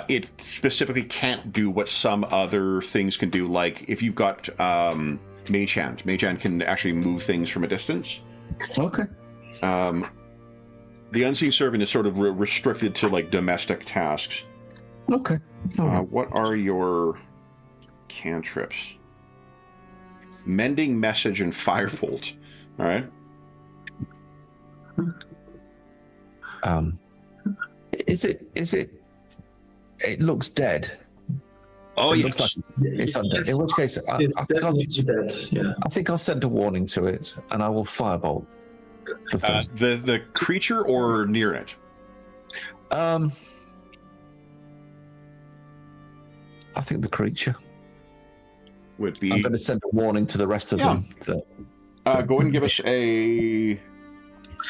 It specifically can't do what some other things can do, like if you've got Mage Hand. Mage Hand can actually move things from a distance. Okay. The unseen servant is sort of restricted to like domestic tasks. Okay. What are your cantrips? Mending, message, and firebolt. All right. Is it? It looks dead. Oh, it yes. looks like it's undead. In which case, I think I'll send a warning to it, and I will firebolt the thing. The creature or near it? I think the creature Would be. I'm going to send a warning to the rest of them. Go ahead and give us a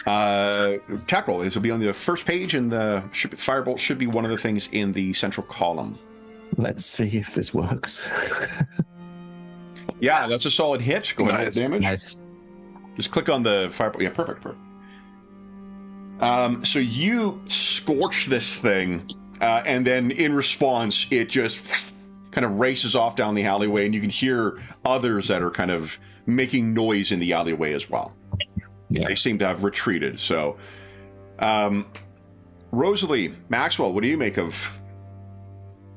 attack roll. This will be on the first page, and the firebolt should be one of the things in the central column. Let's see if this works. Yeah, that's a solid hit. Go ahead and roll damage. Nice. Just click on the firebolt. Yeah, perfect. So you scorch this thing, and then in response, it just kind of races off down the alleyway, and you can hear others that are kind of making noise in the alleyway as well. Yeah. They seem to have retreated. So, Rosalie, Maxwell, what do you make of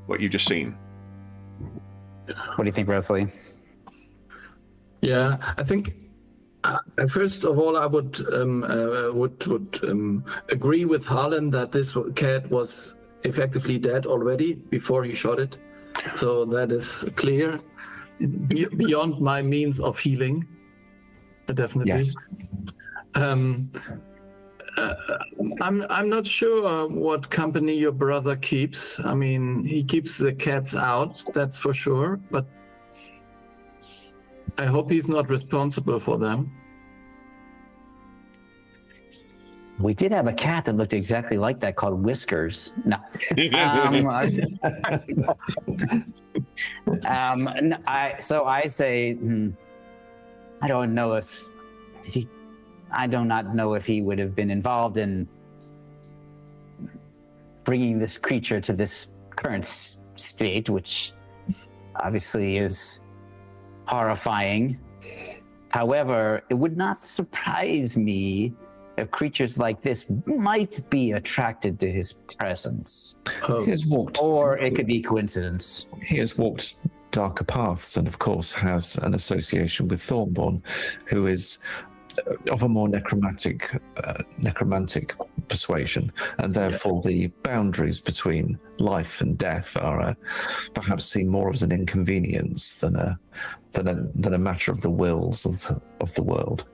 what you've just seen? What do you think, Rosalie? Yeah, I think first of all, I would agree with Harlan that this cat was effectively dead already before he shot it. So that is clear. beyond my means of healing. Definitely. Yes. I'm not sure what company your brother keeps. I mean, he keeps the cats out, that's for sure, but I hope he's not responsible for them. We did have a cat that looked exactly like that called Whiskers. No. I say, I don't know if I do not know if he would have been involved in bringing this creature to this current state, which obviously is horrifying. However, it would not surprise me if creatures like this might be attracted to his presence. He has walked, or it could be coincidence. He has walked darker paths, and of course has an association with Thornborn, who is of a more necromantic persuasion, and therefore the boundaries between life and death are perhaps seen more as an inconvenience than a matter of the wills of the world.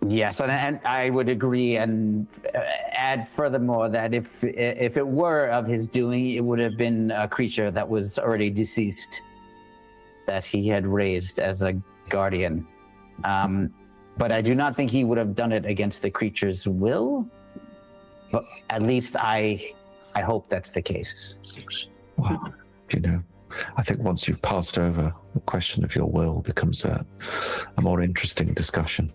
Yes, and I would agree, and add furthermore that if it were of his doing, it would have been a creature that was already deceased, that he had raised as a guardian. But I do not think he would have done it against the creature's will. But at least I hope that's the case. Well, I think once you've passed over, the question of your will becomes a more interesting discussion.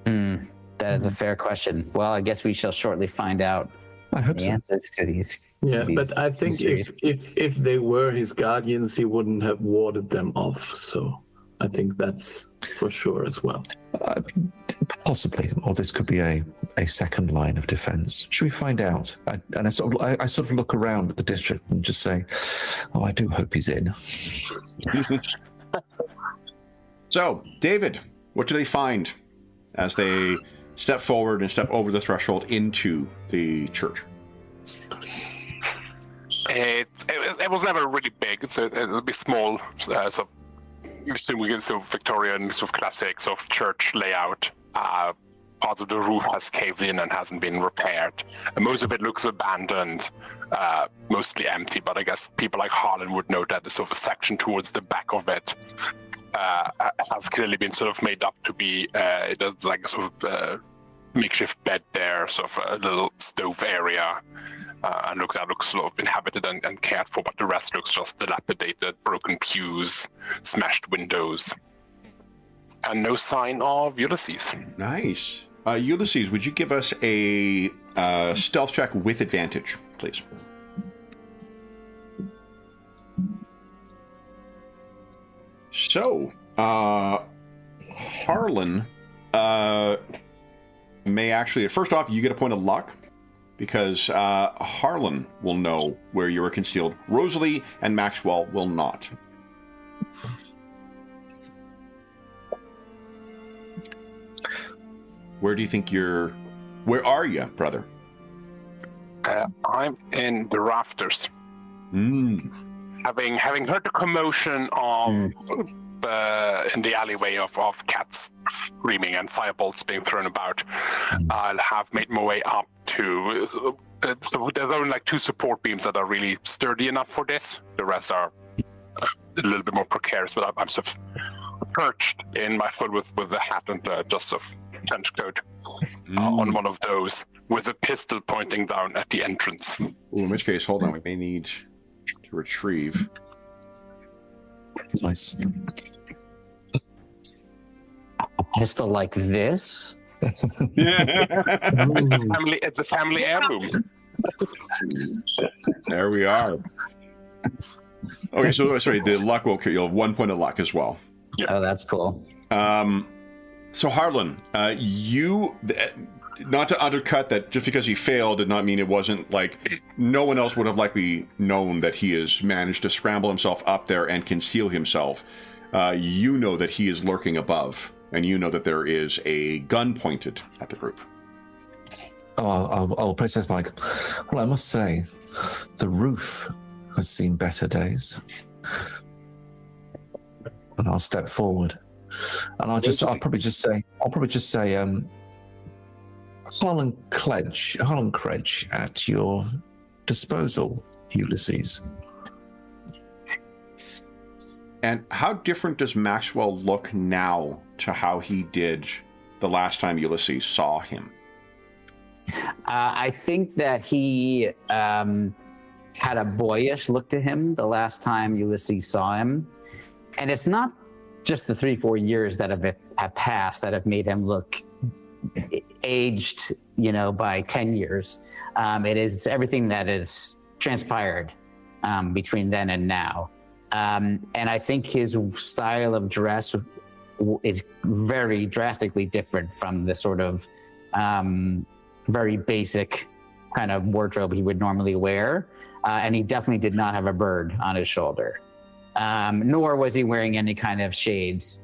That is a fair question. Well, I guess we shall shortly find out I hope the so. answers to these. Yeah, but I think if they were his guardians, he wouldn't have warded them off. So I think that's for sure as well. Possibly, or this could be a second line of defense. Should we find out? I sort of look around at the district and just say, "Oh, I do hope he's in." So, David, what do they find as they step forward and step over the threshold into the church? It was never really big, so it'll be small. So we get sort of Victorian, sort of classic sort of church layout. Part of the roof has caved in and hasn't been repaired. And most of it looks abandoned, mostly empty. But I guess people like Harlan would know that the sort of section towards the back of it has clearly been sort of made up to be there's like a sort of makeshift bed there, sort of a little stove area, and that looks sort of inhabited and cared for, but the rest looks just dilapidated, broken pews, smashed windows, and no sign of Ulysses. Nice. Ulysses, would you give us a stealth check with advantage, please? So, Harlan may actually, first off, you get a point of luck, because Harlan will know where you are concealed. Rosalie and Maxwell will not. Where do you think where are you, brother? I'm in the rafters. Having heard the commotion of in the alleyway of cats screaming and firebolts being thrown about, I'll have made my way up to. So there's only like 2 support beams that are really sturdy enough for this. The rest are a little bit more precarious, but I'm sort of perched in my foot with the hat and just sort of trench coat on one of those with a pistol pointing down at the entrance. Ooh, in which case, hold on, we may need to retrieve. Nice. A pistol like this? It's a family heirloom. There we are. Okay, so sorry, the luck will you'll have 1 point of luck as well. Oh, that's cool. So Harlan, you, not to undercut that, just because he failed did not mean it wasn't like no one else would have likely known that he has managed to scramble himself up there and conceal himself. You know that he is lurking above, and you know that there is a gun pointed at the group. Oh, I'll process Mike. Well, I must say, the roof has seen better days. and I'll step forward, and I'll probably just say, Harlan Kredge at your disposal, Ulysses. And how different does Maxwell look now to how he did the last time Ulysses saw him? I think that he had a boyish look to him the last time Ulysses saw him. And it's not just the 3-4 years that have passed that have made him look aged, by 10 years. It is everything that is transpired between then and now. And I think his style of dress is very drastically different from the sort of very basic kind of wardrobe he would normally wear. And he definitely did not have a bird on his shoulder, nor was he wearing any kind of shades.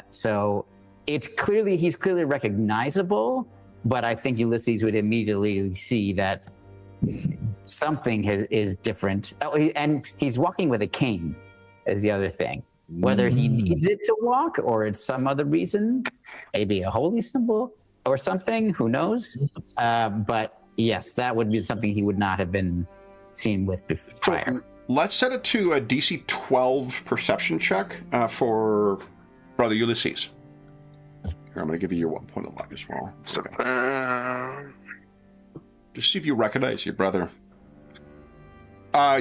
So he's clearly recognizable, but I think Ulysses would immediately see that something is different. Oh, and he's walking with a cane is the other thing. Whether he needs it to walk or it's some other reason, maybe a holy symbol or something, who knows? But yes, that would be something he would not have been seen with prior. So let's set it to a DC 12 perception check for Brother Ulysses. Here, I'm going to give you your 1 point of luck as well. So, Just see if you recognize your brother.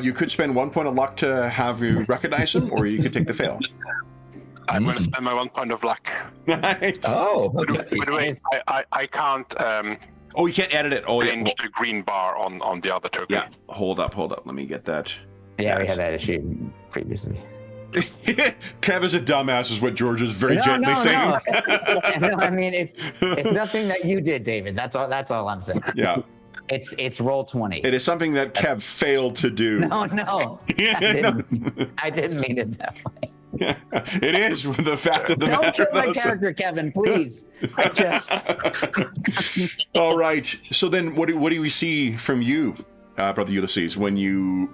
You could spend 1 point of luck to have you recognize him, or you could take the fail. I'm going to spend my 1 point of luck. Nice. Oh, By the way, I can't Oh, you can't edit it. Oh, change the green bar on the other token. Yeah, hold up. Let me get that. Yeah, we had that issue previously. Kev is a dumbass is what George is very gently saying. No, I mean, it's nothing that you did, David. That's all I'm saying. Yeah. It's roll 20. It is something that Kev failed to do. No. I didn't mean it that way. It is the fact of the matter. Don't kill my character, Kevin, please. I just. All right. So then, what do we see from you, Brother Ulysses, when you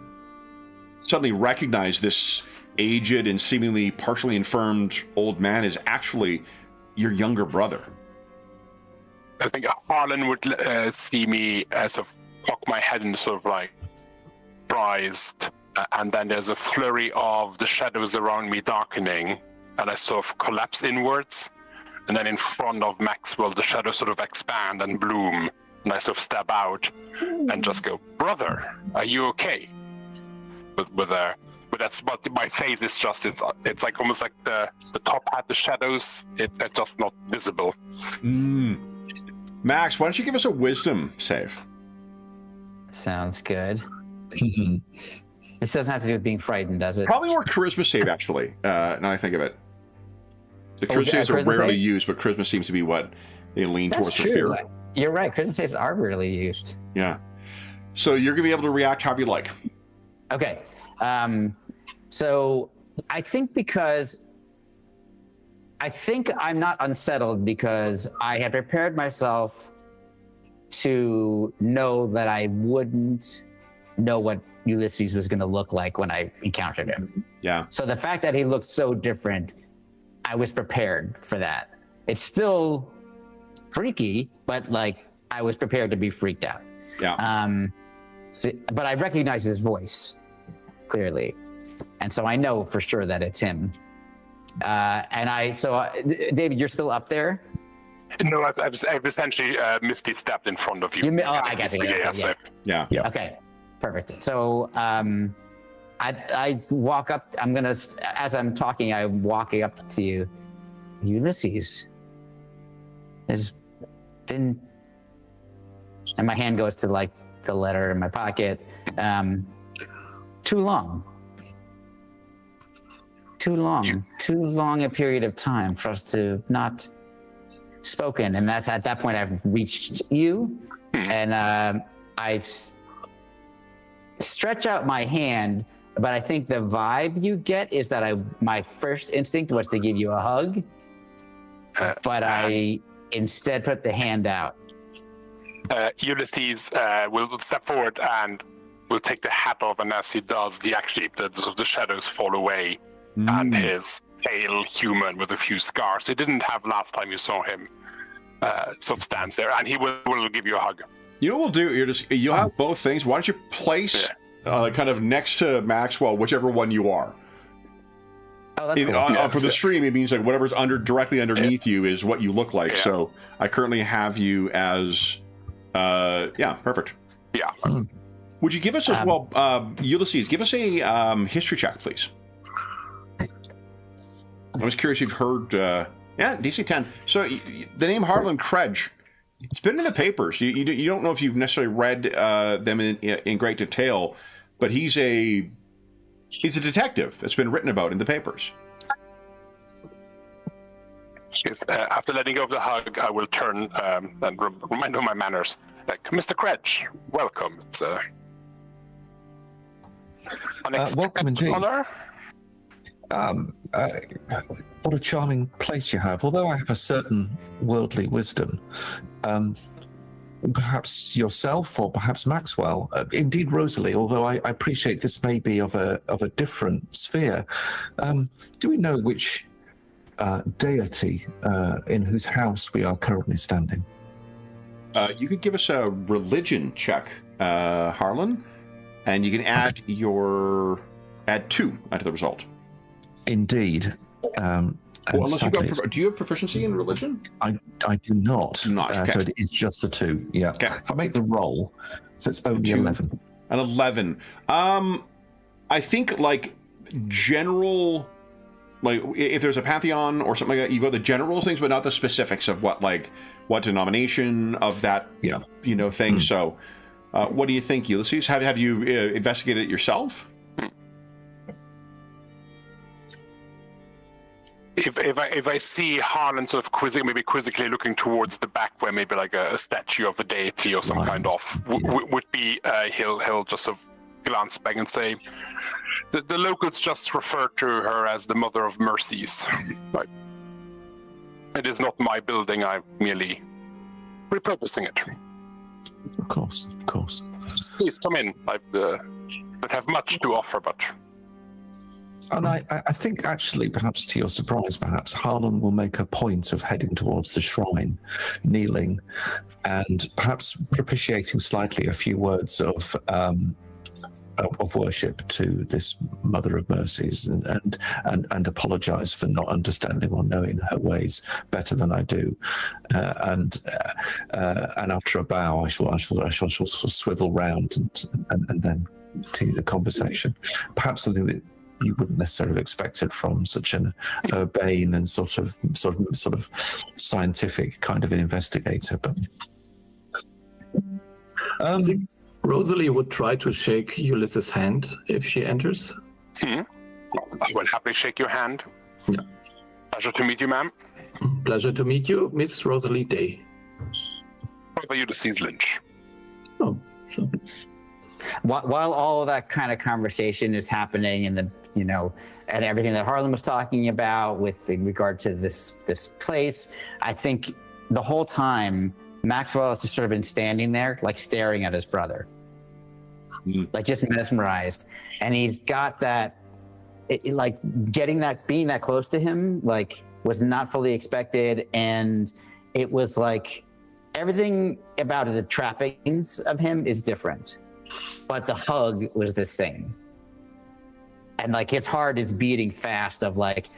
suddenly recognize this aged and seemingly partially infirmed old man is actually your younger brother? I think Harlan would see me as a poke my head and sort of like surprised, and then there's a flurry of the shadows around me darkening, and I sort of collapse inwards, and then in front of Maxwell the shadows sort of expand and bloom, and I sort of step out and just go, "Brother, are you okay?" But that's what my face is just. It's like almost like the top hat, the shadows. It's just not visible. Max, why don't you give us a wisdom save? Sounds good. This doesn't have to do with being frightened, does it? Probably more charisma save, actually. Now I think of it. The charisma saves are rarely used, but charisma seems to be what they lean towards for fear. You're right. Charisma saves are rarely used. Yeah. So you're going to be able to react however you like. Okay. So I think I'm not unsettled because I had prepared myself to know that I wouldn't know what Ulysses was going to look like when I encountered him. Yeah. So the fact that he looked so different, I was prepared for that. It's still freaky, but like I was prepared to be freaked out. Yeah. But I recognize his voice clearly, and so I know for sure that it's him. David, you're still up there? No, I've essentially misty stepped in front of you. I got you. Yeah. Okay, perfect. So I walk up. As I'm talking, I'm walking up to you. Ulysses has been, and my hand goes to like the letter in my pocket. Too long a period of time for us to not spoken. And that's at that point I've reached you, and I stretch out my hand, but I think the vibe you get is that my first instinct was to give you a hug, but I instead put the hand out. Ulysses will step forward and will take the hat off, and as he does, the shadows fall away, and his pale human with a few scars. He didn't have last time you saw him. Sort of stands there, and he will give you a hug. You know what we'll do? You'll have both things. Why don't you place kind of next to Maxwell, whichever one you are. Oh, that's cool. For the stream, it means like whatever's directly underneath you is what you look like. So I currently have you as, perfect. Yeah. Would you give us as well, Ulysses? Give us a history check, please. I was curious if you've heard. DC 10. So the name Harlan Kredge, it's been in the papers. You don't know if you've necessarily read them in great detail, but he's a detective that's been written about in the papers. Yes, after letting go of the hug, I will turn and remind of my manners. Like, Mr. Kredge, welcome. It's welcome indeed. Honor. What a charming place you have. Although I have a certain worldly wisdom, perhaps yourself or perhaps Maxwell, indeed Rosalie, although I appreciate this may be of a different sphere. Do we know which deity in whose house we are currently standing? You could give us a religion check, Harlan, and you can add 2 to the result. Indeed. Unless do you have proficiency in religion? I do not. Okay. So it is just the 2. Yeah. Okay. If I make the roll, so it's only 11. An 11. I think like general, like if there's a pantheon or something like that, you go the general things, but not the specifics of what denomination of that thing. So, what do you think, Ulysses? Have you investigated it yourself? If I see Harlan sort of quizzically looking towards the back where maybe like a statue of a deity or some kind of would be, he'll just sort of glance back and say, the locals just refer to her as the Mother of Mercies. Like, it is not my building. I'm merely repurposing it. Of course. Please come in. I don't have much to offer, but. And I think actually, perhaps to your surprise, perhaps Harlan will make a point of heading towards the shrine, kneeling, and perhaps propitiating slightly a few words of worship to this Mother of Mercies, and apologize for not understanding or knowing her ways better than I do. And after a bow, I shall swivel round and then continue the conversation. Perhaps something that you wouldn't necessarily have expected from such an urbane and sort of scientific kind of an investigator. But I think Rosalie would try to shake Ulysses' hand if she enters. I will happily shake your hand. Yeah. Pleasure to meet you, ma'am. Pleasure to meet you, Miss Rosalie Day. Brother Ulysses Lynch. Oh, so. While all of that kind of conversation is happening and and everything that Harlan was talking about with regard to this place, I think the whole time Maxwell has just sort of been standing there, like staring at his brother, like just mesmerized. And he's got that, being that close to him, like was not fully expected. And it was like everything about the trappings of him is different, but the hug was the same. And like his heart is beating fast of like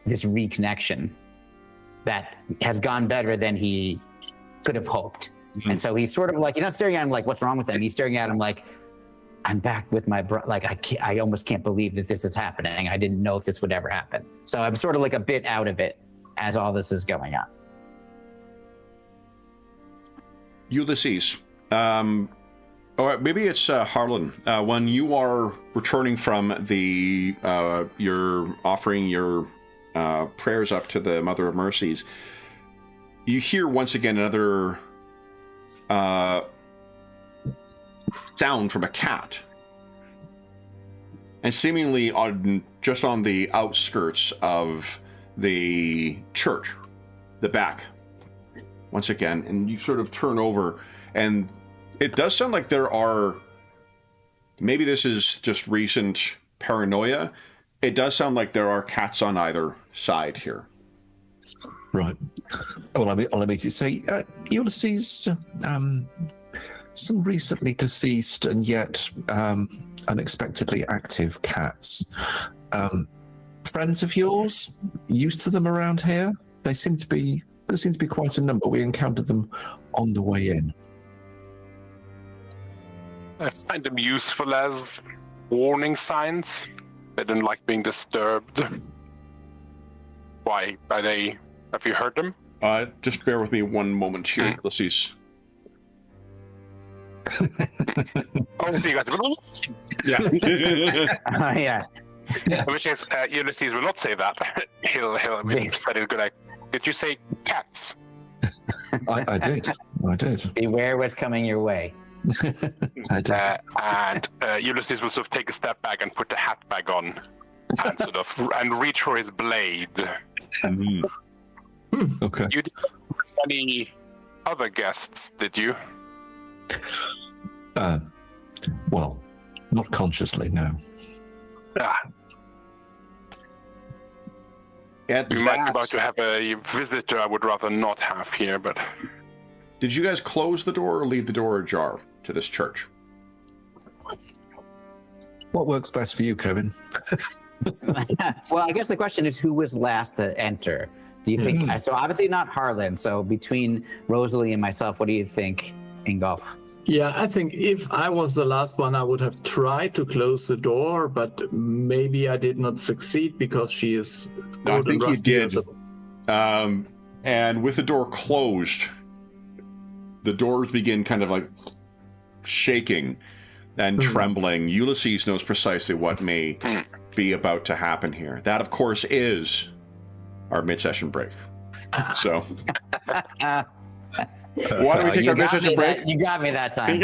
this reconnection that has gone better than he could have hoped. Mm-hmm. And so he's sort of like, he's not staring at him like, what's wrong with him? He's staring at him like, I'm back with my brother. Like, I almost can't believe that this is happening. I didn't know if this would ever happen. So I'm sort of like a bit out of it as all this is going on. Ulysses, or maybe it's Harlan. When you are returning from the, you're offering your prayers up to the Mother of Mercies, you hear once again another sound from a cat, and seemingly just on the outskirts of the church, the back. Once again, and you sort of turn over, and it does sound like there are, maybe this is just recent paranoia, it does sound like there are cats on either side here. Right. Well, I mean to say, Ulysses, some recently deceased and yet unexpectedly active cats. Friends of yours, used to them around here? There seem to be quite a number. We encountered them on the way in. I find them useful as warning signs. They don't like being disturbed. Why? Have you heard them? Just bear with me one moment here, Ulysses. Oh, so you got Yeah. Yeah. Which is, Ulysses will not say that. He'll said he'll go like, did you say cats? I did. Beware what's coming your way. I did. And Ulysses will sort of take a step back and put the hat back on, and sort of and reach for his blade. Okay. You didn't have any other guests, did you? Well, not consciously, no. You might be about to have a visitor I would rather not have here, but... Did you guys close the door or leave the door ajar to this church? What works best for you, Kevin? Well, I guess the question is who was last to enter? Do you think, so obviously not Harlan, so between Rosalie and myself, what do you think, Ingolf? Yeah, I think if I was the last one, I would have tried to close the door, but maybe I did not succeed because she is. No, I think you did. And with the door closed, the doors begin kind of like shaking and trembling. Ulysses knows precisely what may be about to happen here. That, of course, is our mid-session break. So. Why don't we take our mid-session break? You got me that time.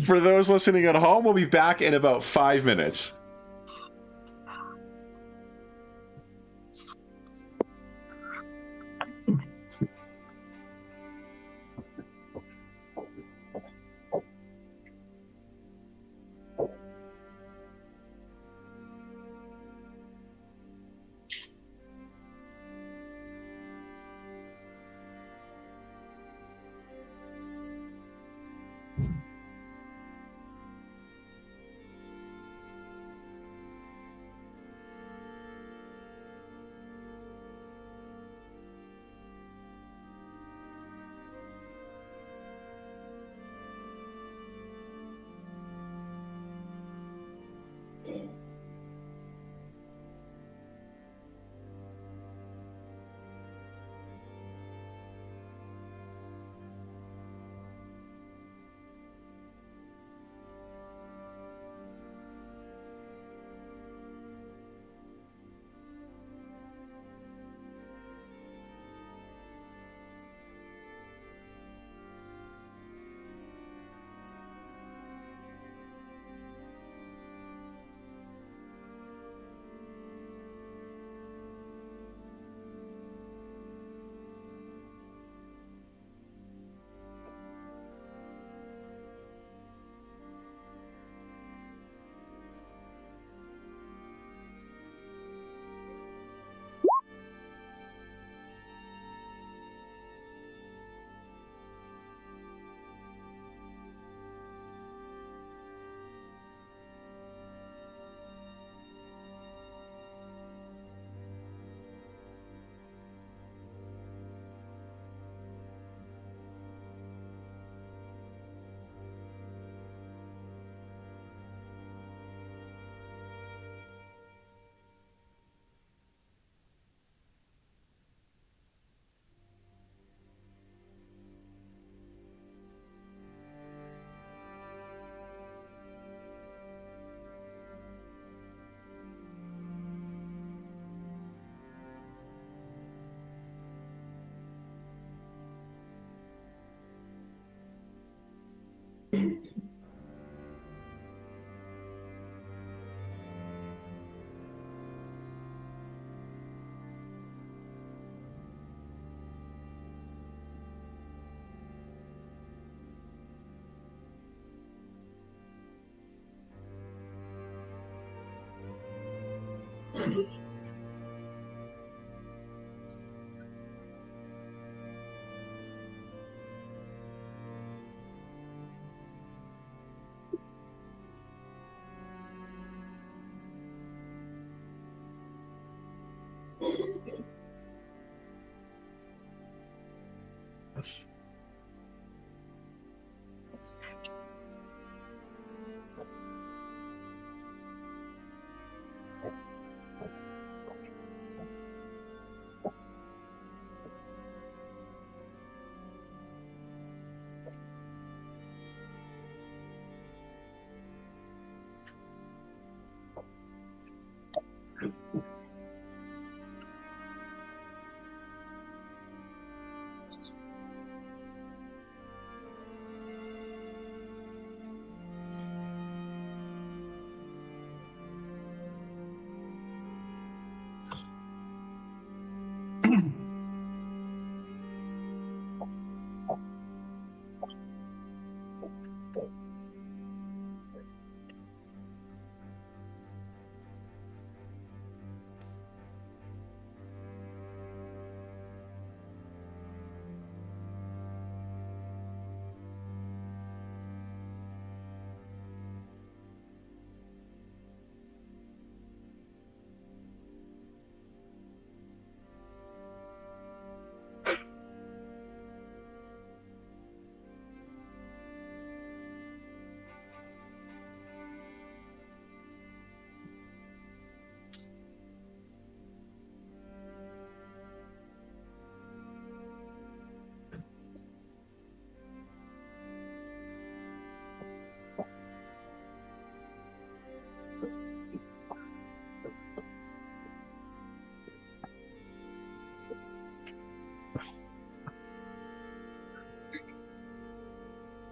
For those listening at home, we'll be back in about 5 minutes.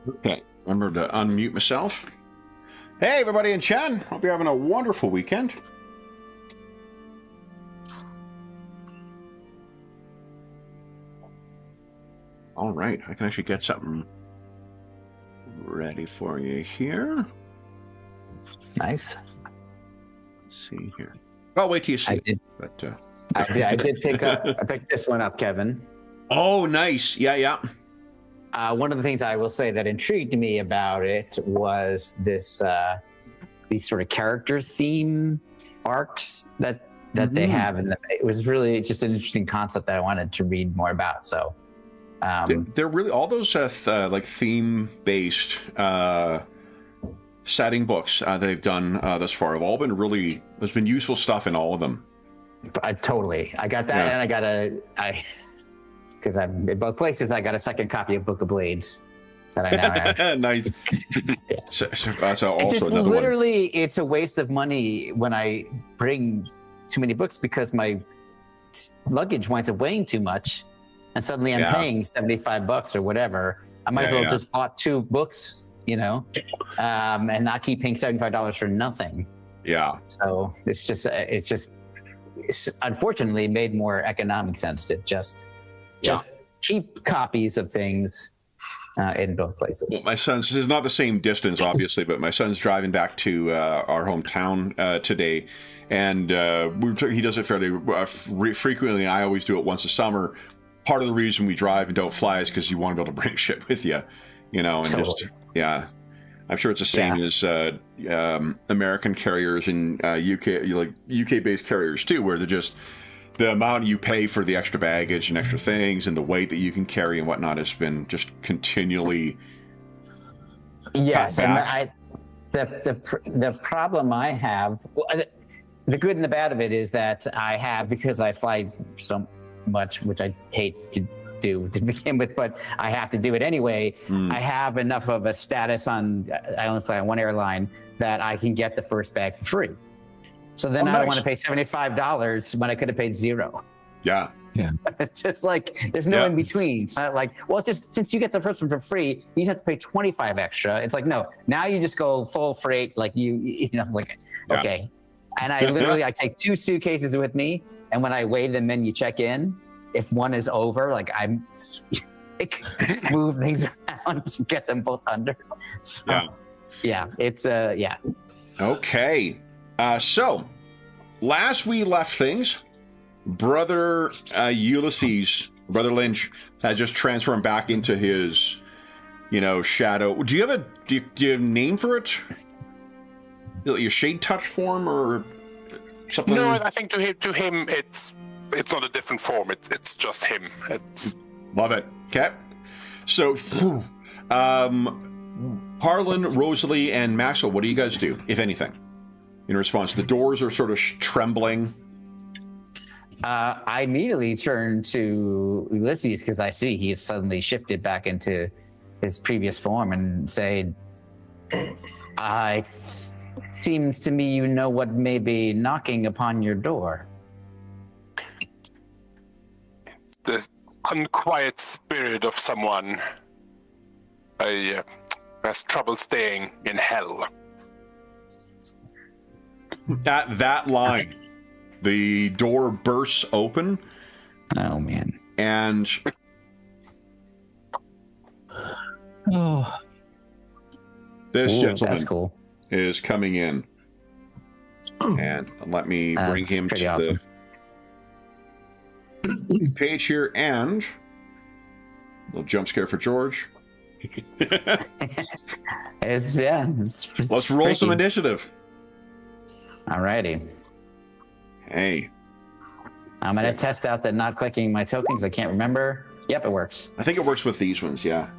Okay, remember to unmute myself. Hey, everybody in chat. Hope you're having a wonderful weekend. All right, I can actually get something ready for you here. Nice. Let's see here. I'll wait till you see I did. But, I did I picked this one up, Kevin. Oh, nice. Yeah, yeah. One of the things I will say that intrigued me about it was this these sort of character theme arcs that they have, and it was really just an interesting concept that I wanted to read more about. So they're really all those like theme-based setting books they've done thus far have all been really. There's been useful stuff in all of them. I got that, and because I'm in both places, I got a second copy of Book of Blades that I now have. Nice. Yeah. So that's also It's just another literally, it's a waste of money when I bring too many books because my luggage winds up weighing too much, and suddenly I'm paying $75 or whatever. I might as well just bought 2 books, and not keep paying $75 for nothing. Yeah. So it's unfortunately made more economic sense to just cheap copies of things in both places. Well, my son's, this is not the same distance, obviously, but my son's driving back to our hometown today, and he does it fairly frequently. I always do it once a summer. Part of the reason we drive and don't fly is because you want to be able to bring shit with you, and totally. I'm sure it's the same as American carriers and UK-based carriers too, where they're just the amount you pay for the extra baggage and extra things and the weight that you can carry and whatnot has been just continually. Yes, and the problem I have, the good and the bad of it is that I have, because I fly so much, which I hate to do to begin with, but I have to do it anyway. I have enough of a status on, I only fly on one airline, that I can get the first bag for free. So then I don't want to pay $75 when I could have paid $0. Yeah. It's just like, there's no in between. It's not like, well, it's just, since you get the first one for free, you just have to pay 25 extra. It's like, no, now you just go full freight. Like okay. And I take 2 suitcases with me. And when I weigh them in, you check in. If one is over, like I move things around to get them both under. So, it's Okay. So last we left things, Brother Ulysses, Brother Lynch, has just transformed back into his, shadow. Do you have a name for it? Your shade touch form or something? No, I think to him it's not a different form. It's just him. Love it. Okay. So, Harlan, Rosalie, and Maxwell, what do you guys do, if anything, in response? The doors are sort of trembling. I immediately turn to Ulysses because I see he has suddenly shifted back into his previous form and say, seems to me you know what may be knocking upon your door. It's the unquiet spirit of someone who has trouble staying in hell. At that line, the door bursts open. Oh, man. And... this gentleman is coming in. And let me bring him to awesome. The page here, and a little jump scare for George. Let's roll freaky. Some initiative. Alrighty. Hey. I'm going to test out that not clicking my tokens. I can't remember. Yep, it works. I think it works with these ones, yeah.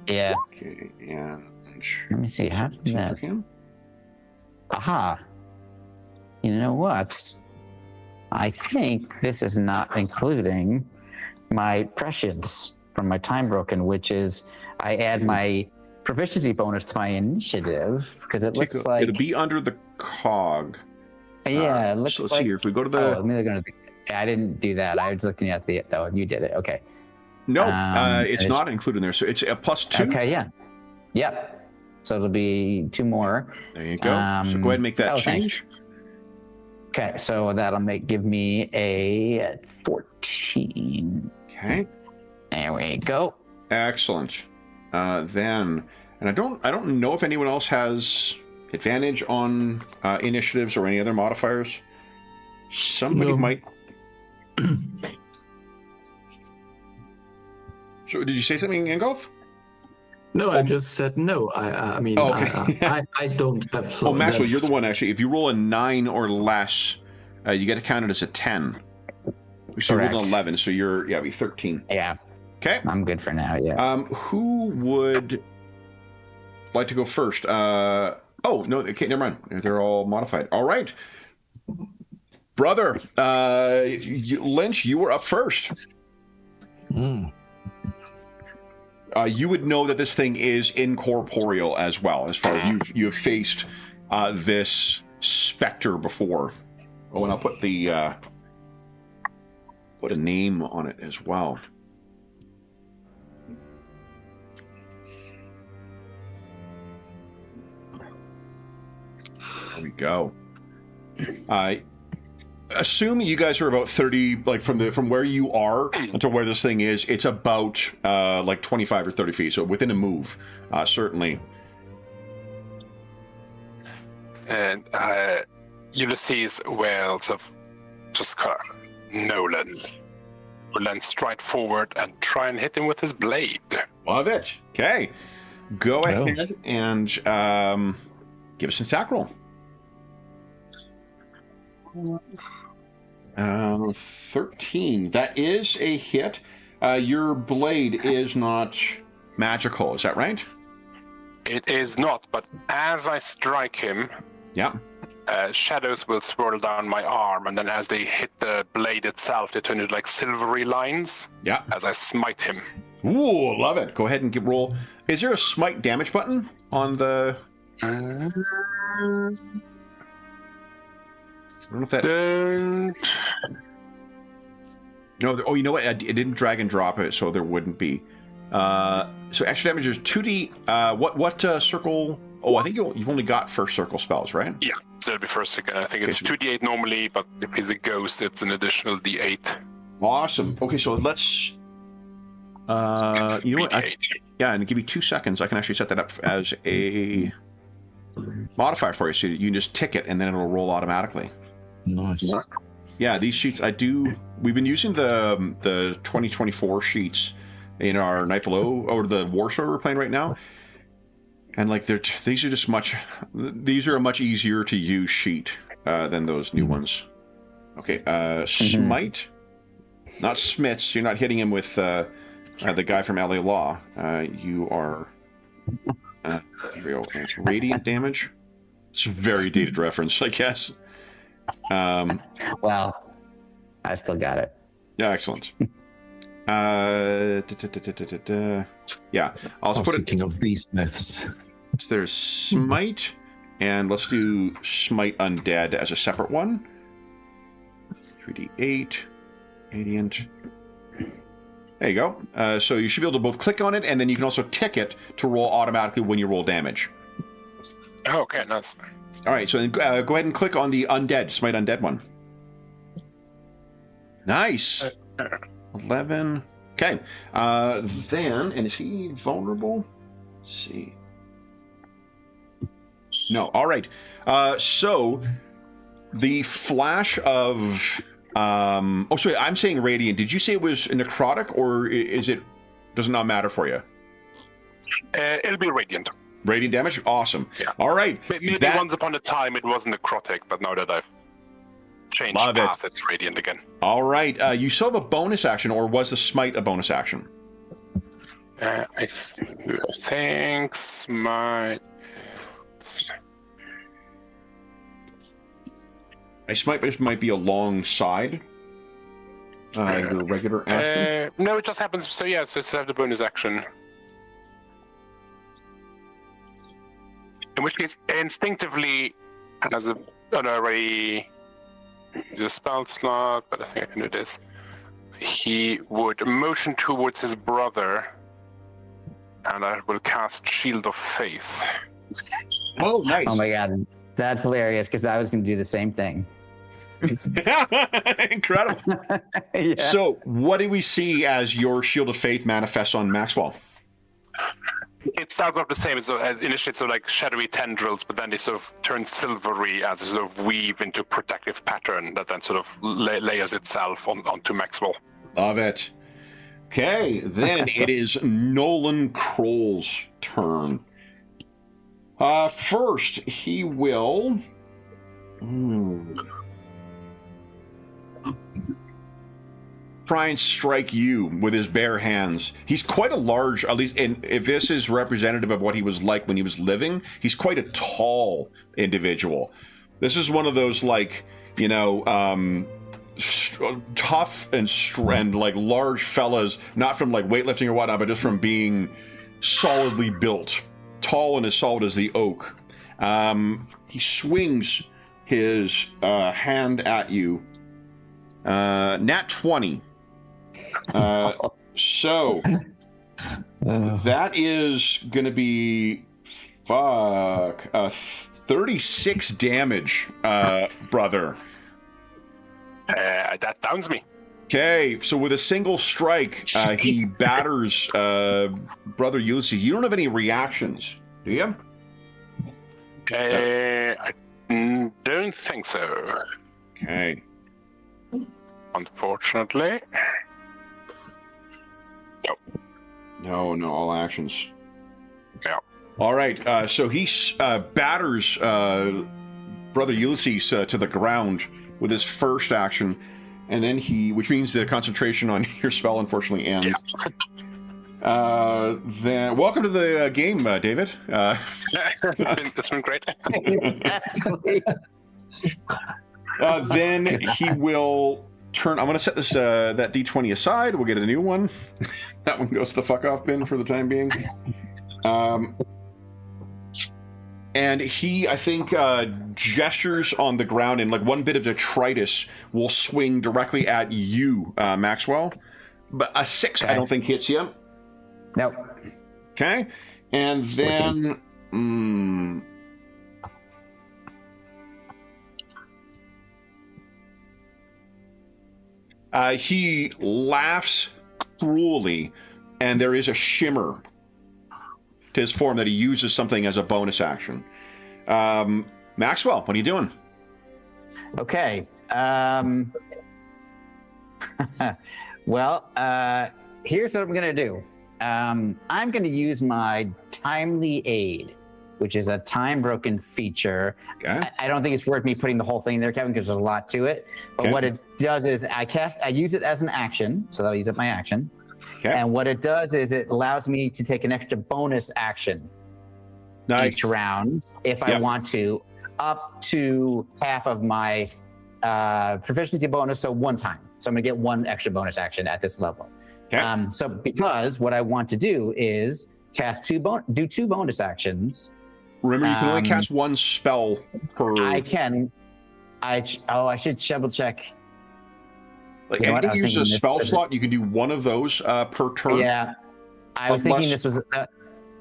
Yeah. Okay, yeah. Let me see. How did that... for him? Aha. You know what? I think this is not including my prescience from my time broken, which is I add my proficiency bonus to my initiative because it looks like it'll be under the cog. Yeah, it looks so let's like. See here. If we go to the, I didn't do that. I was looking at the. Oh, you did it. Okay. No, it's not included in there. So it's a +2. Okay. Yeah. Yep. So it'll be 2 more. There you go. So go ahead and make that change. Thanks. Okay, so that'll give me a 14. Okay. There we go. Excellent. Then, and I don't know if anyone else has advantage on initiatives or any other modifiers. Somebody might. So, did you say something, Ingolf? No, I just said no. I mean, okay. I don't have. So Maxwell, you're the one actually. If you roll a 9 or less, you get to count it as a 10. So you rolled an 11, so you're be 13. Yeah. Okay. I'm good for now. Yeah. Who would like to go first? Oh no. Okay, never mind. They're all modified. All right, brother. Lynch, you were up first. You would know that this thing is incorporeal as well, as far as you've faced this specter before. Oh, and I'll put the put a name on it as well. There we go. Assuming you guys are about 30, like from where you are until where this thing is, it's about like 25 or 30 feet, so within a move, certainly. And Ulysses will sort of just kind of Nolan will then stride forward and try and hit him with his blade. Love it. Okay, go ahead and give us an attack roll. 13. That is a hit. Your blade is not magical, is that right? It is not, but as I strike him, shadows will swirl down my arm, and then as they hit the blade itself, they turn into like silvery lines. Yeah. As I smite him. Ooh, love it. Go ahead and roll. Is there a smite damage button on the? I don't know if that. No. Oh, you know what? It didn't drag and drop it, so there wouldn't be. So extra damage is 2d. What circle? Oh, I think you've only got first circle spells, right? Yeah, so it'll be first second. I think it's 2d8 normally, but if he's a ghost, it's an additional d8. Awesome. Okay, so let's. You know what? And give me 2 seconds. I can actually set that up as a modifier for you, so you can just tick it, and then it'll roll automatically. Nice. Yeah, these sheets we've been using the 2024 sheets in our Night Below, or the War Story we're playing right now. And like these are a much easier to use sheet than those new ones. Okay, Smite, not Smiths. You're not hitting him with the guy from LA Law. You are. Here we go. It's radiant damage. It's a very dated reference, I guess. Well, I still got it. Yeah, excellent. Yeah, I was thinking of these Smiths. So there's Smite, and let's do Smite Undead as a separate one. 3d8, Radiant. There you go. So you should be able to both click on it, and then you can also tick it to roll automatically when you roll damage. Okay, nice. All right, so then go ahead and click on the Undead, Smite Undead one. Nice. 11. Okay. Then, and is he vulnerable? Let's see. No. All right. So the flash of sorry, I'm saying radiant. Did you say it was necrotic, or does it not matter for you? It'll be radiant. Radiant damage? Awesome. Yeah. All right. Maybe once upon a time it was necrotic, but now that I've changed path, it's radiant again. All right. You still have a bonus action, or was the smite a bonus action? I think smite. A smite might be alongside your regular action. No, it just happens. So yeah, so I still have the bonus action. In which case, instinctively, as an already the spell slot, but I think I can do this. He would motion towards his brother, and I will cast Shield of Faith. Oh, nice! Oh my god, that's hilarious, because I was going to do the same thing. Incredible. Yeah. So, what do we see as your Shield of Faith manifests on Maxwell? It starts off the same as initially, so like shadowy tendrils, but then they sort of turn silvery as they sort of weave into protective pattern that then sort of layers itself onto Maxwell. Love it. Okay, then it is Nolan Kroll's turn. First, he will. Try and strike you with his bare hands. He's quite a large, at least, and if this is representative of what he was like when he was living, he's quite a tall individual. This is one of those, like, you know, tough and like large fellas, not from like weightlifting or whatnot, but just from being solidly built, tall and as solid as the oak. He swings his hand at you. Nat 20. So that is going to be 36 damage, brother. That downs me. Okay, so with a single strike, he batters brother Ulysses. You don't have any reactions, do you? I don't think so. Okay. Unfortunately. No, all actions. Yeah. All right, so he batters brother Ulysses to the ground with his first action, and then which means the concentration on your spell unfortunately ends. Yeah. Then welcome to the game, David. It's been great. Exactly. Then he will turn. I'm going to set this that D20 aside. We'll get a new one. That one goes to the fuck off bin for the time being. And he, I think, gestures on the ground, and like one bit of detritus will swing directly at you, Maxwell. But a 6, okay. I don't think hits you. Nope. Okay, and then. He laughs cruelly, and there is a shimmer to his form that he uses something as a bonus action. Maxwell, what are you doing? Okay. Well, here's what I'm going to do. I'm going to use my Timely Aid, which is a time-broken feature. Okay. I don't think it's worth me putting the whole thing there, Kevin, because there's a lot to it. But Okay. what it does is I use it as an action, so that'll use up my action. Okay. And what it does is it allows me to take an extra bonus action each round if I want to, up to half of my proficiency bonus, so one time. So I'm gonna get one extra bonus action at this level. Okay. So because what I want to do is cast do two bonus actions. Remember, you can only cast one spell per. I can. I should double check. Like, anything you use a spell slot, you can do one of those per turn. Yeah, I was thinking this was.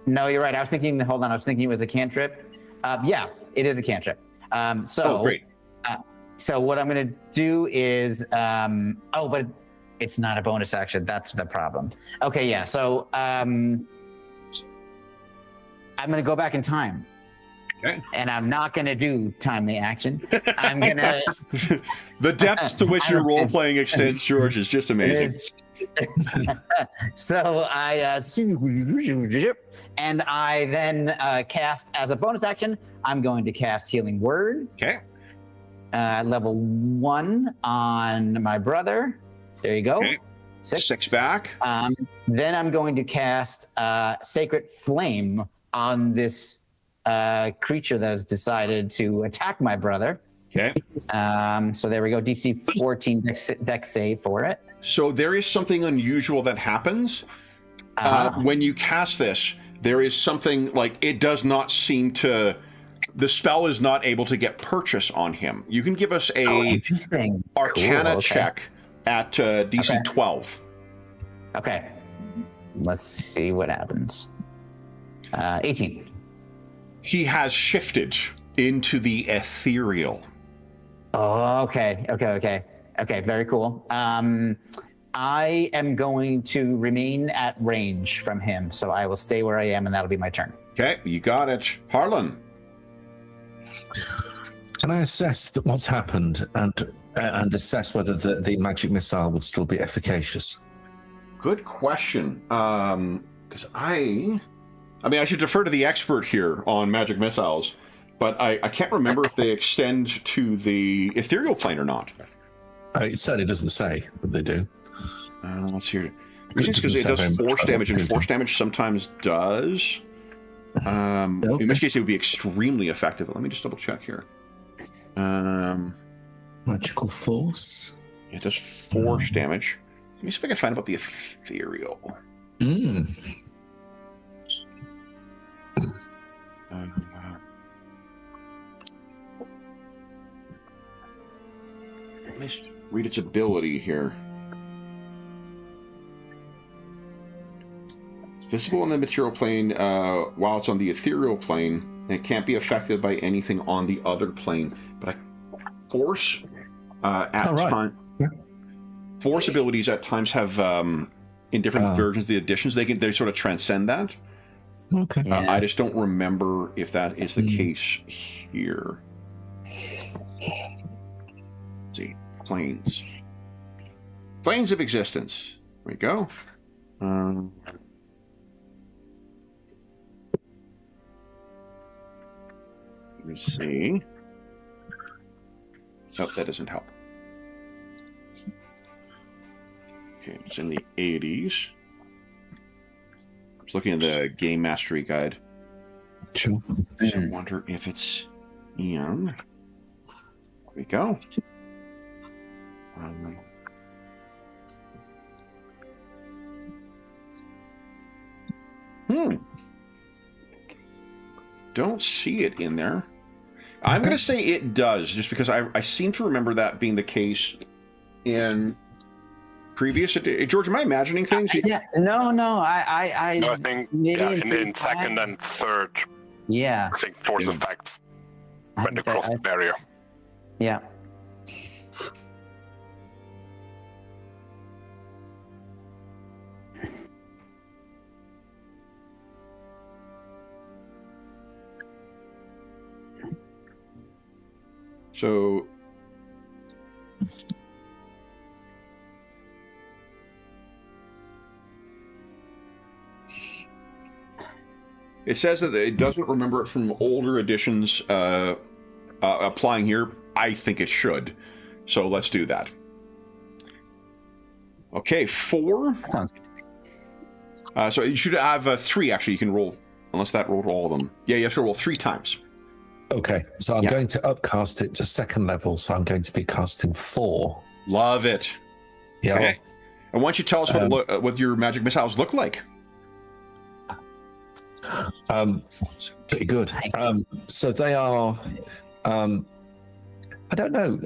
No, you're right. I was thinking. Hold on. I was thinking it was a cantrip. Yeah, it is a cantrip. Oh, great. So what I'm going to do is, but it's not a bonus action. That's the problem. Okay, yeah. So I'm going to go back in time. Okay. And I'm not going to do timely action. I'm going to... The depths to which your role-playing extends, George, is just amazing. So I... and I then cast, as a bonus action, I'm going to cast Healing Word. Okay. Level 1 on my brother. There you go. Okay. Six back. Then I'm going to cast Sacred Flame on this creature that has decided to attack my brother. Okay. So there we go. DC 14 dex save for it. So there is something unusual that happens when you cast this. There is something like it does not seem to. The spell is not able to get purchase on him. You can give us a Arcana check at DC 12. Okay. Let's see what happens. 18. He has shifted into the ethereal. Oh, okay. Very cool. I am going to remain at range from him, so I will stay where I am, and that'll be my turn. Okay, you got it. Harlan. Can I assess what's happened and assess whether the magic missile would still be efficacious? Good question. Because I mean, I should defer to the expert here on magic missiles, but I can't remember if they extend to the ethereal plane or not. It certainly doesn't say, but they do. Let's hear. Because it does force damage, and force damage sometimes does. In which case, it would be extremely effective. Let me just double check here. Magical force. It does force damage. Let me see if I can find out about the ethereal. Let's read its ability here. It's visible on the material plane while it's on the ethereal plane, and it can't be affected by anything on the other plane. But force time. Yeah. Force abilities at times have in different versions of the editions they sort of transcend that. Okay. I just don't remember if that is the case here. Let's see. Planes of existence. There we go. Let me see. Oh, that doesn't help. Okay, it's in the 80s. I was looking at the Game Mastery Guide. Sure. So I wonder if it's in. There we go. Don't see it in there. I'm going to say it does, just because I seem to remember that being the case in previous. George, am I imagining things? No. I think in second and third. Yeah. I think force effects when they cross the barrier. Yeah. So It says that it doesn't remember it from older editions applying here. I think it should. So let's do that. Okay, 4. Sounds good. So you should have 3, actually. You can roll, unless that rolled all of them. Yeah, you have to roll 3 times. Okay, so I'm going to upcast it to 2nd level, so I'm going to be casting 4. Love it. Yeah. Okay. And why don't you tell us what your magic missiles look like? Pretty good. So they are, I don't know,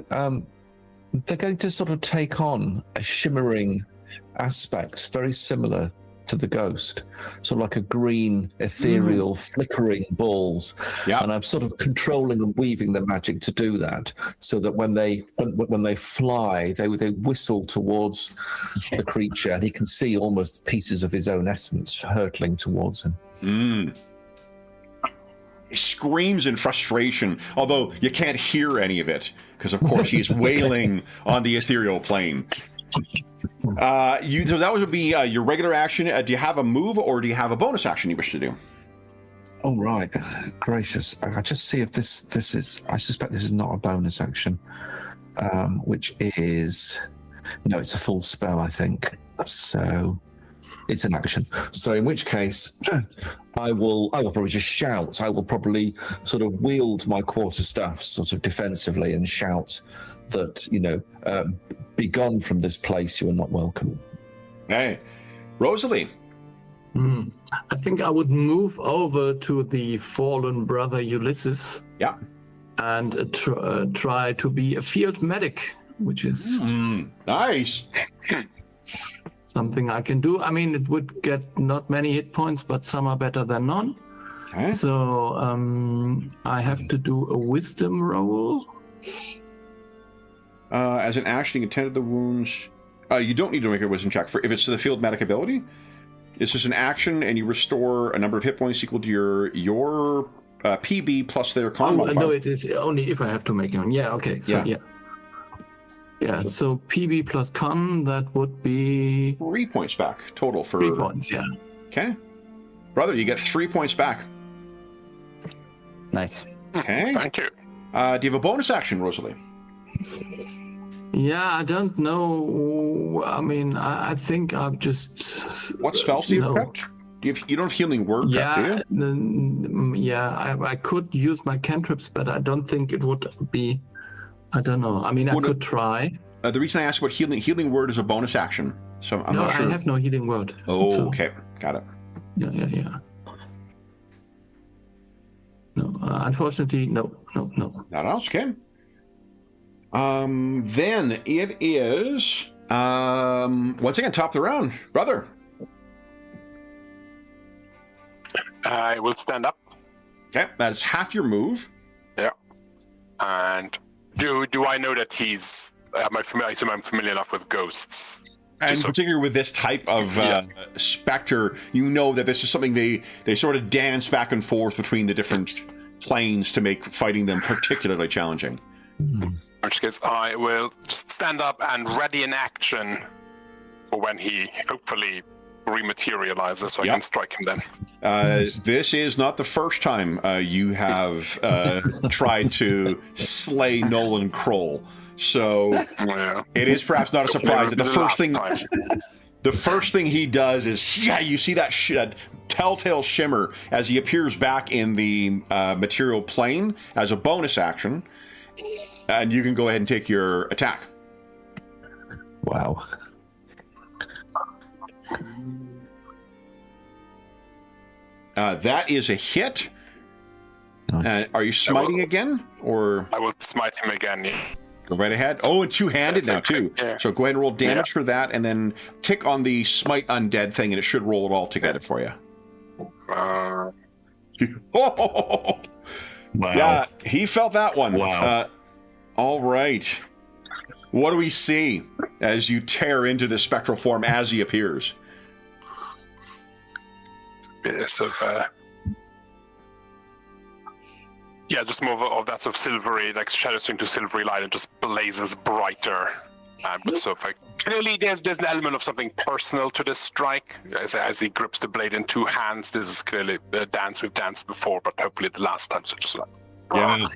they're going to sort of take on a shimmering aspect, very similar to the ghost, sort of like a green, ethereal, flickering balls. Yeah. And I'm sort of controlling and weaving the magic to do that, so that when they fly, they whistle towards the creature, and he can see almost pieces of his own essence hurtling towards him. He screams in frustration, although you can't hear any of it, because of course he's wailing on the ethereal plane. So that would be your regular action. Do you have a move, or do you have a bonus action you wish to do? Oh, right. Gracious. I just see if this is... I suspect this is not a bonus action, which is... No, it's a full spell, I think. So it's an action. So in which case, I will probably just shout. I will probably sort of wield my quarterstaff sort of defensively and shout that, be gone from this place, you are not welcome. Hey, Rosalie. I think I would move over to the fallen brother Ulysses. Yeah. And try to be a field medic, which is nice. Something I can do. I mean, it would get not many hit points, but some are better than none. Okay. So I have to do a wisdom roll. As an action, you can tend to the wounds. You don't need to make a wisdom check for if it's to the field medic ability. It's just an action, and you restore a number of hit points equal to your PB plus their con modifier. No, it is only if I have to make one. Yeah. Okay. So yeah. So PB plus con, that would be 3 points back total for 3 points. Yeah. Okay, brother, you get 3 points back. Nice. Okay. Thank you. Do you have a bonus action, Rosalie? Yeah, I don't know. I mean, I think I've just... What spells do you prep? You don't have healing word prep, do you? I could use my cantrips, but I don't think it would be... I don't know. I mean, I could try. The reason I asked about healing word is a bonus action, so I'm not sure. I have no healing word. Oh, so. Okay. Got it. Yeah. No, unfortunately, no. Not else, okay. Then it is once again top of the round, brother. I will stand up. Okay, that is half your move. Yeah. And do I know that he's? Am I familiar enough with ghosts? And particularly with this type of specter, you know that this is something they sort of dance back and forth between the different planes to make fighting them particularly challenging. In which case, I will just stand up and ready in action for when he hopefully rematerializes, so I can strike him then. This is not the first time you have tried to slay Nolan Kroll, so it is perhaps not a surprise that the first thing he does is you see that telltale shimmer as he appears back in the material plane as a bonus action. And you can go ahead and take your attack. Wow. That is a hit. Nice. Are you smiting again? Or I will smite him again, yeah. Go right ahead. Oh, and two-handed now, too. Yeah. So go ahead and roll damage for that, and then tick on the smite undead thing, and it should roll it all together for you. Wow. Yeah, he felt that one. Wow. All right. What do we see as you tear into the spectral form as he appears? So, just more of that sort of silvery, like shadow string to silvery light, and just blazes brighter But so clearly there's an element of something personal to this strike. As he grips the blade in two hands, this is clearly a dance we've danced before, but hopefully the last time, so just like... Yeah.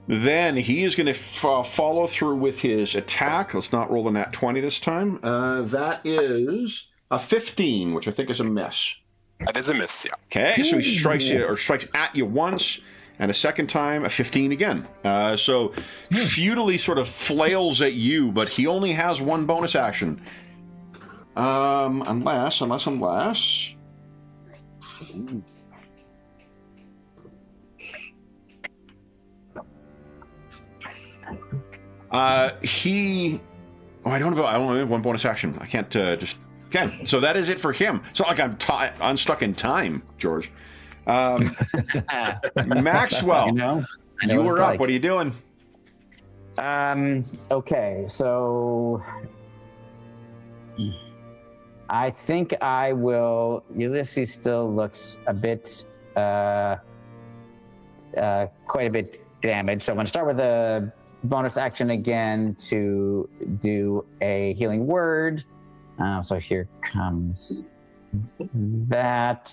Then he is going to follow through with his attack. Let's not roll a nat 20 this time. That is a 15, which I think is a miss. That is a miss, yeah. Okay, so he strikes you, or strikes at you once, and a second time, a 15 again. So futilely sort of flails at you, but he only has one bonus action. Unless... I don't have one bonus action. I can't just... Okay, so that is it for him. It's not like I'm unstuck in time, George. Maxwell, you were up. What are you doing? Okay, so I think I will. Ulysses still looks a bit, quite a bit damaged. So I'm going to start with a bonus action again to do a healing word. So here comes that.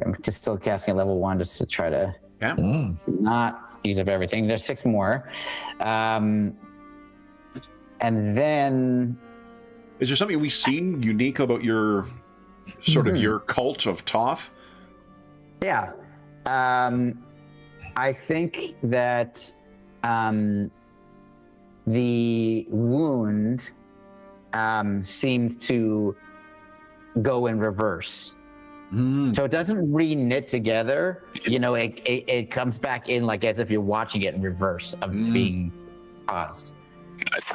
I'm just still casting at level 1 just to try to not use up everything. There's 6 more. And then... Is there something we see unique about your sort of your cult of Toth? Yeah. I think that the wound seems to go in reverse. So it doesn't re-knit together. You know, it comes back in like as if you're watching it in reverse of being paused. Nice.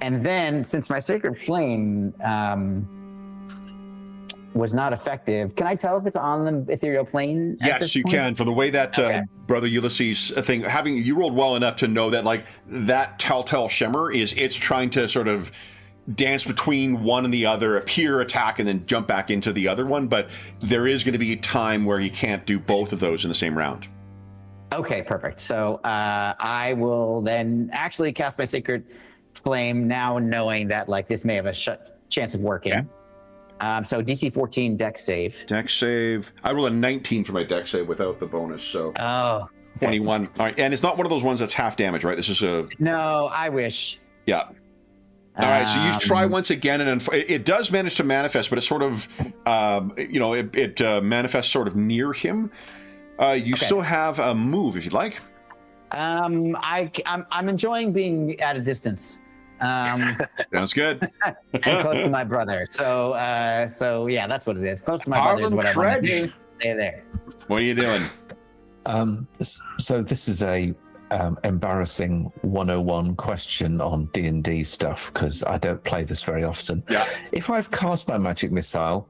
And then, since my Sacred Flame was not effective, can I tell if it's on the ethereal plane? Yes, you can. For the way that Brother Ulysses thing, you rolled well enough to know that like that telltale shimmer it's trying to sort of dance between one and the other, appear, attack, and then jump back into the other one. But there is going to be a time where you can't do both of those in the same round. Okay, perfect. So I will then actually cast my Sacred Flame now, knowing that like this may have a chance of working. Okay. So DC 14 Dex save. Dex save. I rolled a 19 for my Dex save without the bonus, so 21. All right, and it's not one of those ones that's half damage, right? This is a... No, I wish. Yeah. All right, so you try once again, and it does manage to manifest, but it's sort of, it manifests sort of near him. You still have a move if you'd like. I'm enjoying being at a distance. Sounds good. And close to my brother. So yeah, that's what it is. Close to my brother is what I want to do. Stay there. What are you doing? So this is a embarrassing 101 question on D&D stuff because I don't play this very often. Yeah. If I've cast my magic missile,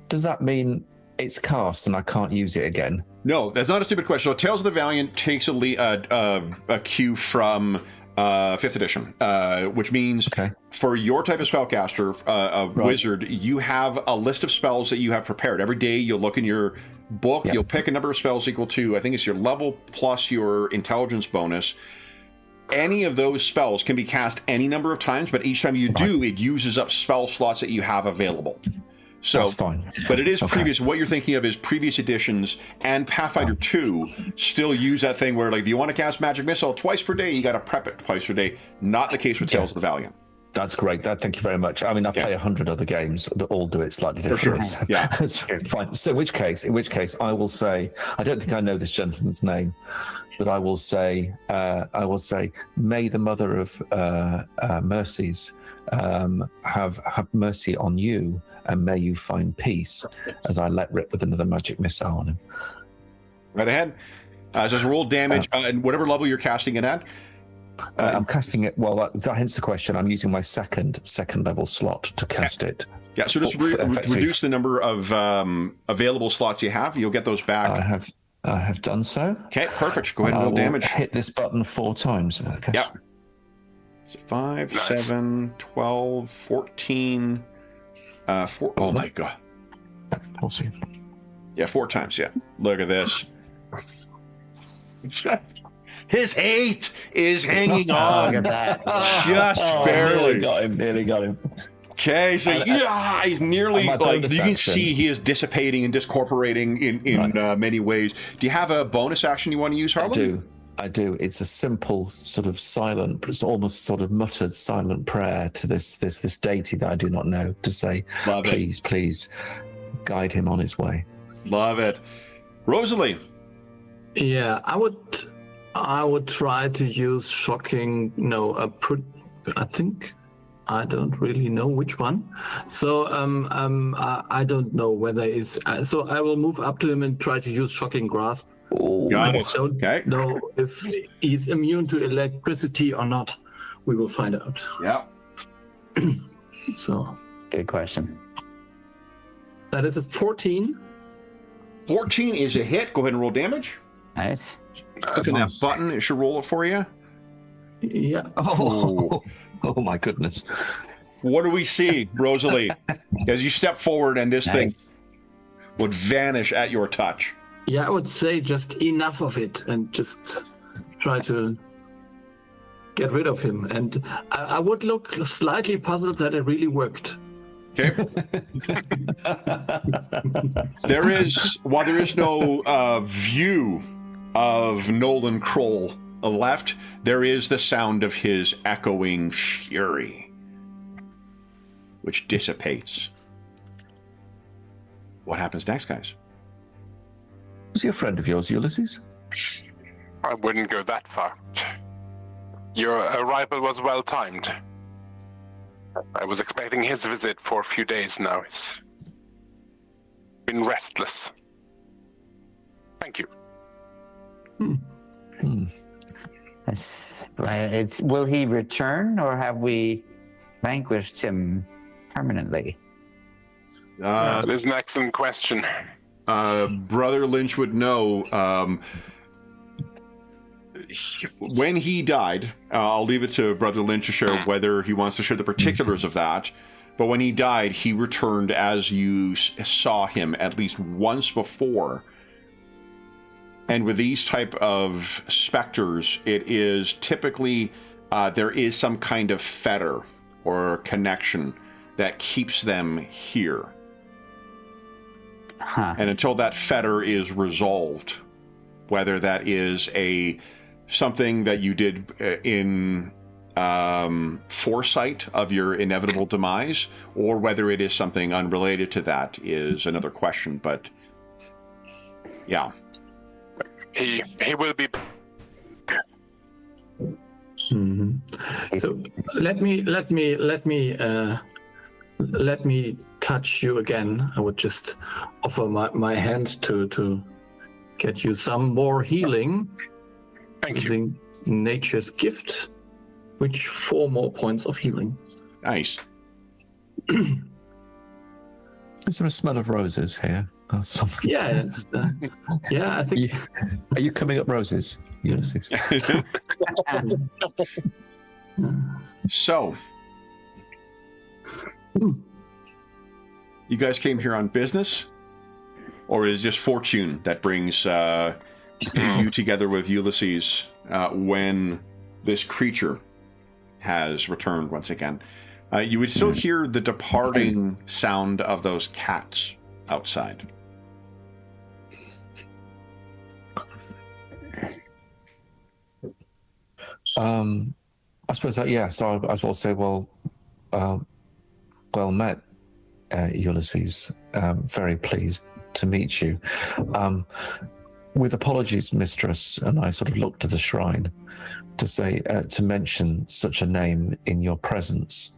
does that mean it's cast and I can't use it again? No, that's not a stupid question. So Tales of the Valiant takes a cue from 5th edition, which means for your type of spellcaster, wizard, you have a list of spells that you have prepared. Every day you'll look in your book, you'll pick a number of spells equal to, I think it's your level plus your intelligence bonus. Any of those spells can be cast any number of times, but each time you do, it uses up spell slots that you have available. So, that's fine. But it is previous. What you're thinking of is previous editions, and Pathfinder 2 still use that thing where, like, if you want to cast Magic Missile twice per day, you got to prep it twice per day. Not the case with Tales of the Valiant. That's great. Thank you very much. I mean, I play 100 other games that all do it slightly differently. For sure. Yeah, that's fine. So, in which case, I will say, I don't think I know this gentleman's name, but I will say, may the Mother of Mercies have mercy on you, and may you find peace, as I let rip with another magic missile on him. Right ahead. Just roll damage, and whatever level you're casting it at. I'm casting it. Well, that hence the question. I'm using my second level slot to cast it. Yeah. So just reduce the number of available slots you have. You'll get those back. I have done so. Okay. Perfect. Go ahead and roll damage. Hit this button 4 times. Yep. So 5, 7, 12, 14. 4. Oh my god. We'll see. Yeah, 4 times. Yeah. Look at this. His hate is hanging on. Look at that. Just barely. Nearly got him. Okay, so he's nearly, my like, bonus you can action- see he is dissipating and discorporating in many ways. Do you have a bonus action you want to use, Harlan? I do. It's a simple sort of silent, it's almost sort of muttered silent prayer to this deity that I do not know, to say, Love it. please guide him on his way. Love it. Rosalie. Yeah, I would try to use shocking. No, I think I don't really know which one. So I don't know whether is. So I will move up to him and try to use shocking grasp. Got I it. don't Okay. know if he's immune to electricity or not. We will find out. Yeah. So Good question. that is a 14. 14 is a hit. Go ahead and roll damage. Nice. Click on that button. It should roll it for you. Yeah. Oh my goodness. What do we see, Rosalie, as you step forward and this thing would vanish at your touch? Yeah, I would say just enough of it and just try to get rid of him. And I would look slightly puzzled that it really worked. Okay. While there is no view of Nolan Kroll left, there is the sound of his echoing fury, which dissipates. What happens next, guys? Was he a friend of yours, Ulysses? I wouldn't go that far. Your arrival was well timed. I was expecting his visit for a few days now. He's been restless. Thank you. Will he return, or have we vanquished him permanently? That is an excellent question. Brother Lynch would know. When he died, I'll leave it to Brother Lynch to share whether he wants to share the particulars of that. But when he died, he returned as you saw him at least once before. And with these type of specters, it is typically there is some kind of fetter or connection that keeps them here. And until that fetter is resolved, whether that is something that you did in foresight of your inevitable demise, or whether it is something unrelated to that is another question. But yeah, he will be. So let me touch you again. I would just offer my hand to get you some more healing. Thank you. Using nature's gift, which 4 more points of healing. nice. Is there a smell of roses here? Or something? Yeah, I think. Are you coming up roses, Ulysses? So, you guys came here on business, or is it just fortune that brings you together with Ulysses when this creature has returned once again? You would still hear the departing sound of those cats outside. I suppose that, yeah. So I will say, well met, Ulysses. Very pleased to meet you. With apologies, mistress, and I sort of looked to the shrine to say, to mention such a name in your presence.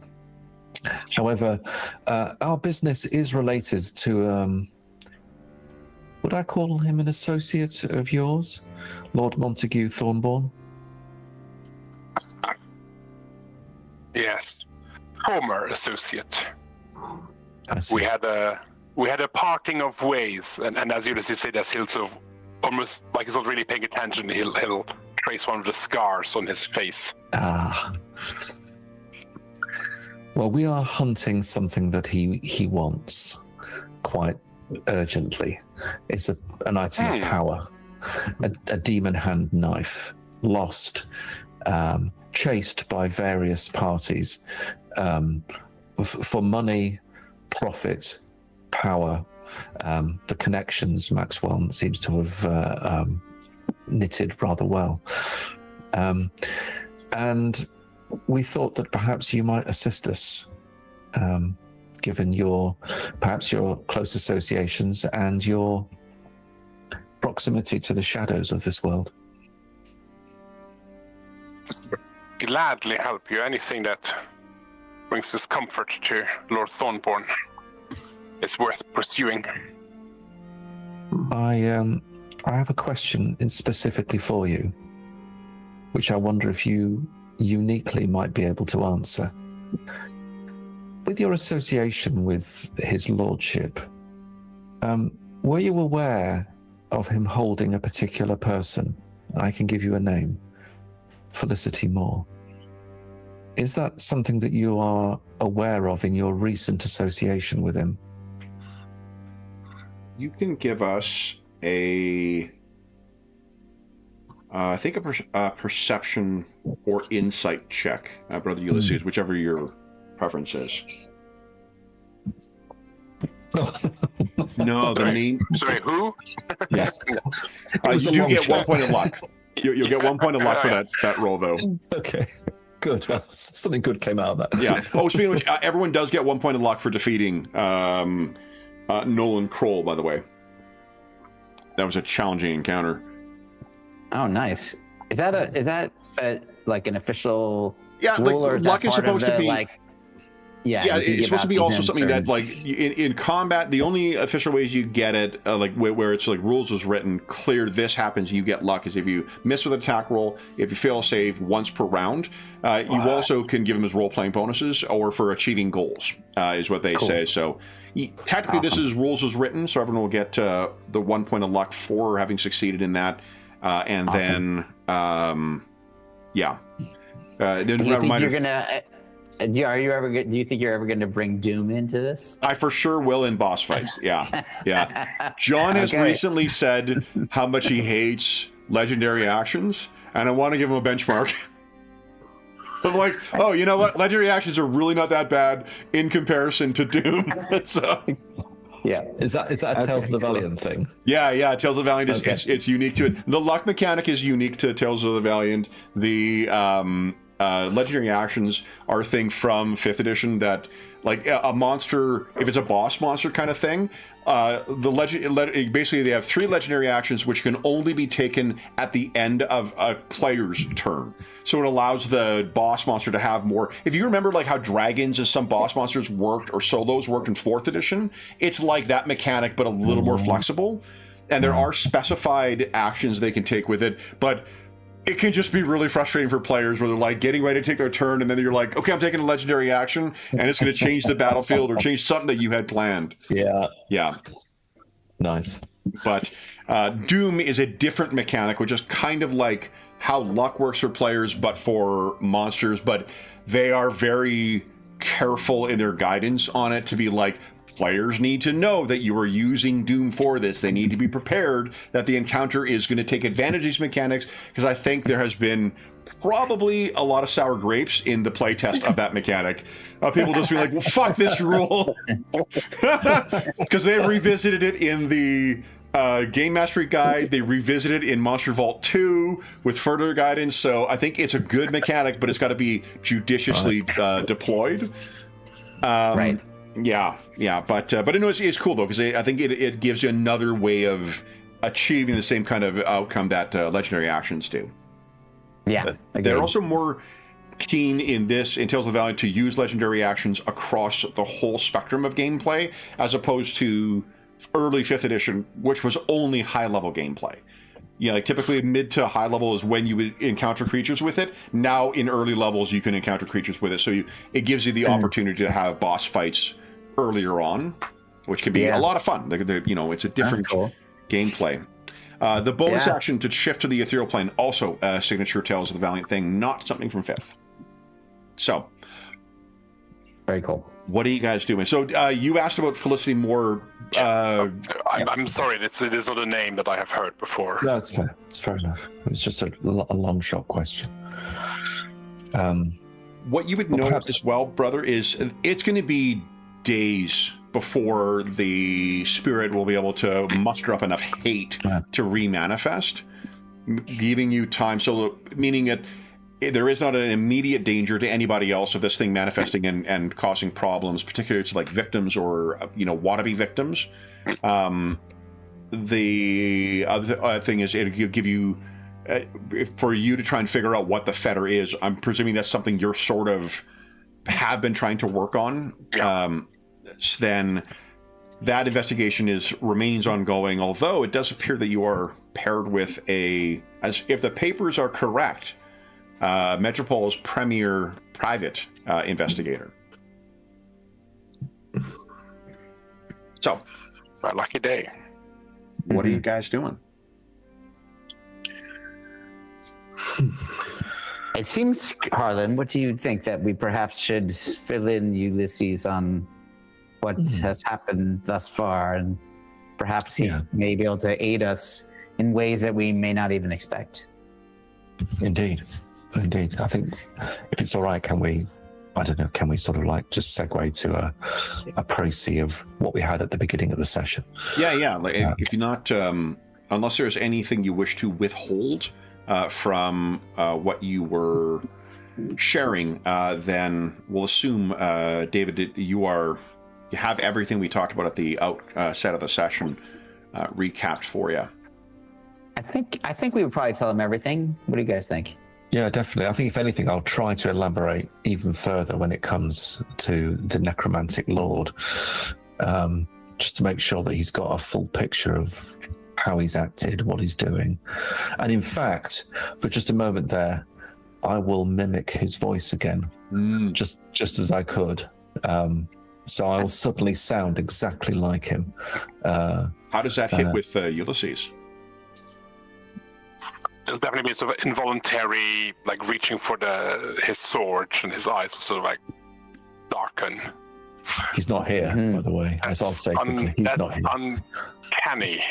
However, our business is related to, would I call him an associate of yours, Lord Montague Thornborn? Yes, former associate. I see. We had a parting of ways, and as Ulysses said, as he'll sort of almost like he's not really paying attention, he'll trace one of the scars on his face. Ah. Well, we are hunting something that he wants quite urgently. It's an item of power, a demon hand knife. lost, chased by various parties for money, profit, power, the connections Maxwell seems to have knitted rather well. And we thought that perhaps you might assist us, given perhaps your close associations and your proximity to the shadows of this world. Gladly help you. Anything that brings us comfort to Lord Thornborn is worth pursuing. I have a question specifically for you, which I wonder if you uniquely might be able to answer. With your association with his lordship, were you aware of him holding a particular person? I can give you a name, Felicity Moore. Is that something that you are aware of in your recent association with him? You can give us I think a perception or insight check, Brother Ulysses, whichever your preference is. No, the name. Sorry, who? Yeah. You do get 1 point of luck. You'll get 1 point of luck for that roll, though. Okay. Good. Well, something good came out of that. Yeah. Oh, speaking of which, everyone does get 1 point of luck for defeating Nolan Kroll, by the way. That was a challenging encounter. Oh, nice. Is that like an official like rule, or is luck that is part supposed of to be like? Yeah, it's supposed to be also something that, like, in combat, the only official ways you get it, like where it's like rules was written clear, this happens, you get luck, is if you miss with an attack roll, if you fail a save once per round. You also can give them as role-playing bonuses or for achieving goals, is what they say. So technically, this is rules was written, so everyone will get the 1 point of luck for having succeeded in that. And then, yeah. Do you think you're gonna? Do you think you're ever going to bring Doom into this? I for sure will in boss fights. Yeah, yeah. John has recently said how much he hates legendary actions, and I want to give him a benchmark. I'm like, oh, you know what? Legendary actions are really not that bad in comparison to Doom. So, yeah, is that a Tales of the Valiant thing? Yeah. Tales of the Valiant is it's unique to it. The luck mechanic is unique to Tales of the Valiant. The legendary actions are a thing from 5th edition that, like, a monster, if it's a boss monster kind of thing, basically they have 3 legendary actions which can only be taken at the end of a player's turn. So it allows the boss monster to have more. If you remember, like, how dragons and some boss monsters worked, or solos worked in 4th edition, it's like that mechanic, but a little more flexible. And there are specified actions they can take with it, but it can just be really frustrating for players where they're like getting ready to take their turn, and then you're like, okay, I'm taking a legendary action, and it's going to change the battlefield or change something that you had planned. Yeah. Nice. But Doom is a different mechanic, which is kind of like how luck works for players, but for monsters. But they are very careful in their guidance on it to be like, players need to know that you are using Doom for this. They need to be prepared that the encounter is going to take advantage of these mechanics, because I think there has been probably a lot of sour grapes in the playtest of that mechanic. People just be like, well, fuck this rule. Because they revisited it in the Game Mastery Guide. They revisited it in Monster Vault 2 with further guidance. So I think it's a good mechanic, but it's got to be judiciously deployed. Right. Yeah, but it's cool though, because I think it gives you another way of achieving the same kind of outcome that legendary actions do. Yeah, they're also more keen in Tales of the Valiant to use legendary actions across the whole spectrum of gameplay, as opposed to early 5th edition, which was only high-level gameplay. Yeah, like typically mid to high level is when you would encounter creatures with it. Now in early levels you can encounter creatures with it, so it gives you the opportunity to have boss fights earlier on, which can be a lot of fun. It's a different gameplay. The bonus action to shift to the ethereal plane, also a signature Tales of the Valiant thing, not something from 5th. So, very cool. What are you guys doing? So you asked about Felicity Moore. I'm sorry, it is not a name that I have heard before. No, it's fair. It's fair enough. It was just a long shot question. What you would know as well, brother, is it's going to be days before the spirit will be able to muster up enough hate to remanifest, giving you time. So meaning it. There is not an immediate danger to anybody else of this thing manifesting and causing problems, particularly to like victims or wannabe victims. The other thing is it'll give you for you to try and figure out what the fetter is. I'm presuming that's something you're sort of have been trying to work on. Then that investigation remains ongoing. Although it does appear that you are paired with as if the papers are correct. Metropol's premier private investigator. So, a lucky day. What are you guys doing? It seems, Harlan, what do you think that we perhaps should fill in Ulysses on what has happened thus far, and perhaps he may be able to aid us in ways that we may not even expect? Indeed. I think if it's all right, can we sort of like just segue to a précis of what we had at the beginning of the session? Yeah. If you're not, unless there's anything you wish to withhold from what you were sharing, then we'll assume, David, you have everything we talked about at the outset of the session recapped for you. I think we would probably tell him everything. What do you guys think? Yeah, definitely. I think if anything, I'll try to elaborate even further when it comes to the necromantic lord, just to make sure that he's got a full picture of how he's acted, what he's doing. And in fact, for just a moment there, I will mimic his voice again, just as I could. So I will suddenly sound exactly like him. How does that hit with Ulysses? There's definitely been sort of involuntary, like reaching for his sword, and his eyes will sort of like darken. He's not here, by the way. As I'll say quickly, he's not here. Uncanny.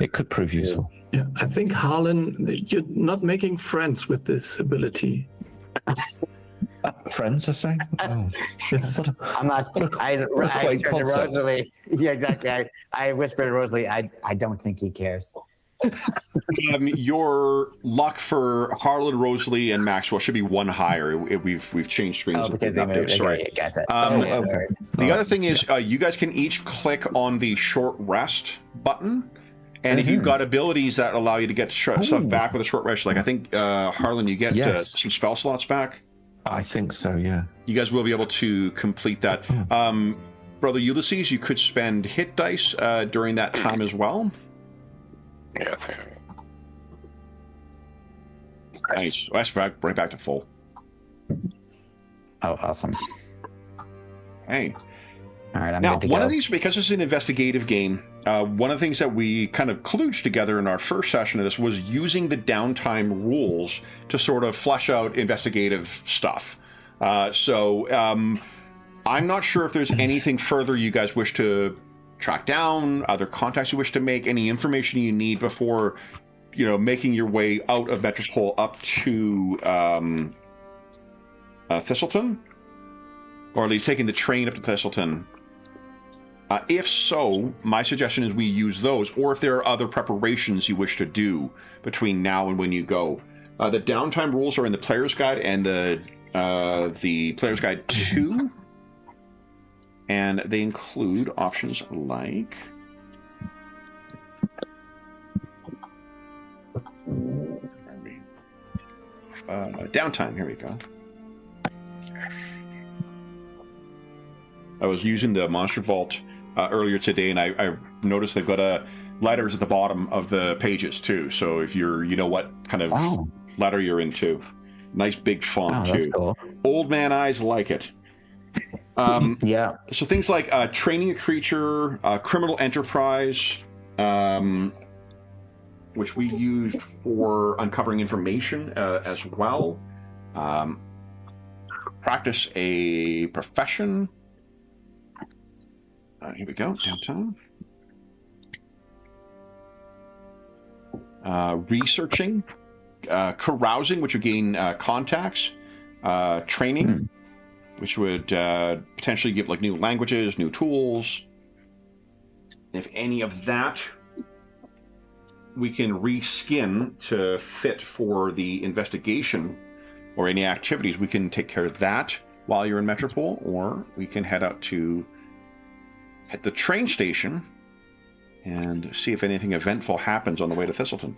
It could prove useful. Yeah, I think Harlan, you're not making friends with this ability. Friends, I say? Oh. I'm not. I turned to Rosalie. Yeah, exactly. I whispered to Rosalie, I don't think he cares. Your luck for Harlan, Rosalie, and Maxwell should be one higher. We've changed screens. Sorry. Gotcha. Okay. The other thing is you guys can each click on the short rest button. And if you've got abilities that allow you to get stuff back with a short rest, like I think, Harlan, you get some spell slots back. I think so, yeah. You guys will be able to complete that. Brother Ulysses, you could spend hit dice during that time as well. Yeah, I think. Nice. That's right back to full. Oh, awesome. Hey. All right, I'm now, good to go. one of these, because it's an investigative game, one of the things that we kind of kludged together in our first session of this was using the downtime rules to sort of flesh out investigative stuff. So I'm not sure if there's anything further you guys wish to track down, other contacts you wish to make, any information you need before, making your way out of Metropole up to Thistleton, or at least taking the train up to Thistleton. If so, my suggestion is we use those, or if there are other preparations you wish to do between now and when you go. The downtime rules are in the Player's Guide and the Player's Guide 2, and they include options like... downtime, here we go. I was using the Monster Vault earlier today, and I noticed they've got letters at the bottom of the pages too. So if you know what kind of letter you're into, nice big font too. Cool. Old man eyes like it. Yeah. So things like training a creature, criminal enterprise, which we used for uncovering information as well. practice a profession. Here we go, downtown. Researching, carousing, which would gain contacts, training, which would potentially give like new languages, new tools. If any of that we can reskin to fit for the investigation or any activities, we can take care of that while you're in Metropole, or we can head out to at the train station and see if anything eventful happens on the way to Thistleton.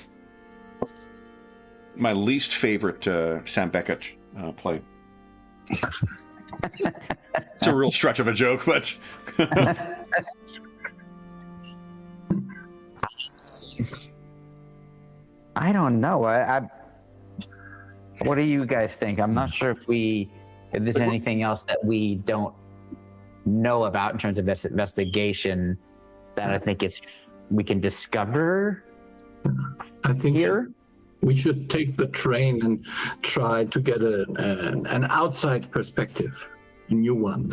My least favorite Sam Beckett play. It's a real stretch of a joke, but... I don't know. What do you guys think? I'm not sure if there's anything else that we don't know about in terms of this investigation that I think we can discover. I think here we should take the train and try to get an outside perspective, a new one.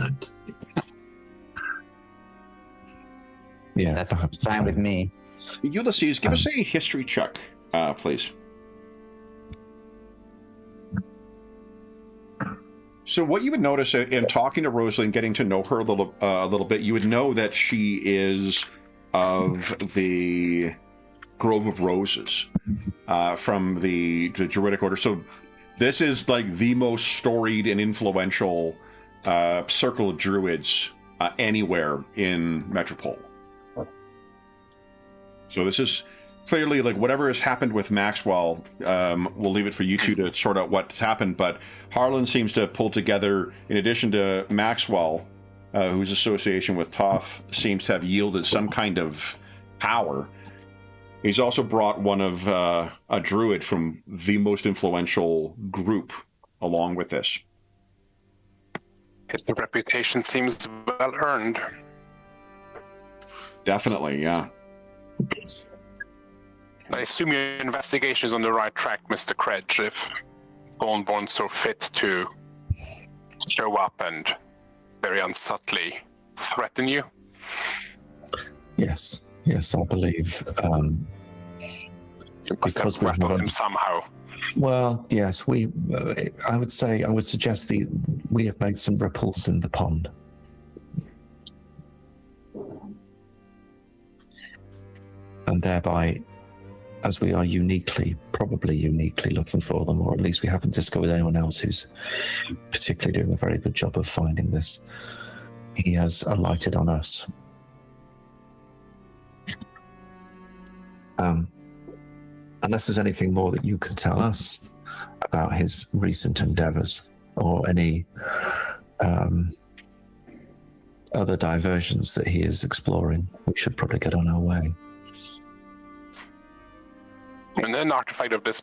That's fine with me. Ulysses, give us a history check, please. So what you would notice in talking to Rosalie and getting to know her a little bit, you would know that she is of the Grove of Roses, from the Druidic Order. So this is like the most storied and influential circle of druids anywhere in Metropole. So this is clearly like whatever has happened with Maxwell, we'll leave it for you two to sort out what's happened, but Harlan seems to have pulled together, in addition to Maxwell, whose association with Toth seems to have yielded some kind of power. He's also brought one of a druid from the most influential group along with this. His reputation seems well earned. Definitely, yeah. I assume your investigation is on the right track, Mr. Kredge, if Thornborn's so fit to show up and very unsubtly threaten you. Yes, I believe. You must have rattled him somehow. Well, yes, I would suggest we have made some ripples in the pond. And thereby, as we are probably uniquely looking for them, or at least we haven't discovered anyone else who's particularly doing a very good job of finding this, he has alighted on us. Unless there's anything more that you can tell us about his recent endeavors, or any other diversions that he is exploring, we should probably get on our way. And an artifact of this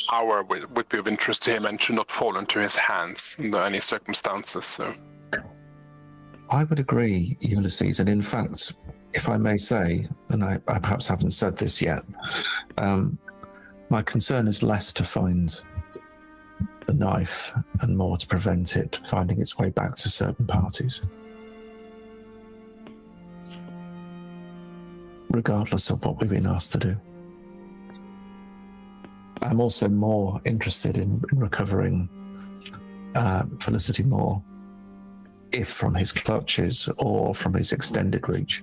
power would be of interest to him and should not fall into his hands under any circumstances. So, I would agree, Ulysses, and in fact, if I may say, and I perhaps haven't said this yet, my concern is less to find the knife and more to prevent it finding its way back to certain parties, regardless of what we've been asked to do. I'm also more interested in recovering Felicity Moore, if from his clutches or from his extended reach.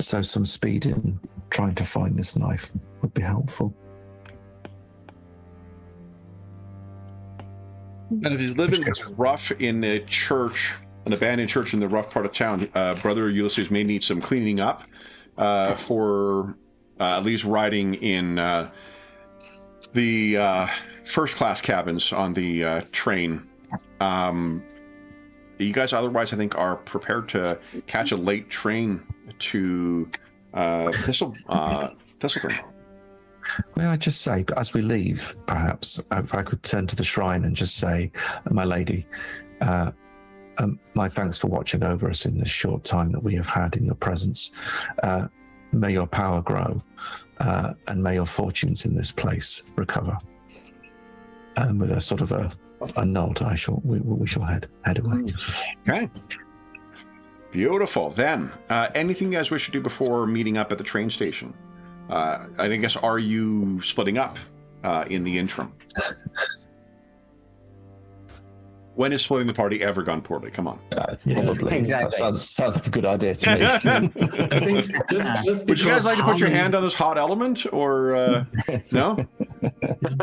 So some speed in trying to find this knife would be helpful. And if he's living rough in a church, an abandoned church in the rough part of town, Brother Ulysses may need some cleaning up for at least riding in the first-class cabins on the train. You guys otherwise, I think, are prepared to catch a late train to Thistleton. May I just say, as we leave, perhaps, if I could turn to the shrine and just say, my lady, my thanks for watching over us in this short time that we have had in your presence. May your power grow, and may your fortunes in this place recover. And with a sort of a nod, we shall head away. Okay. Beautiful. Then, anything you guys wish to do before meeting up at the train station? I guess, are you splitting up in the interim? When has splitting the party ever gone poorly? Come on. Probably. Exactly. Sounds like a good idea to me. I think just Would you guys like to put your Harlan- hand on this hot element, or no?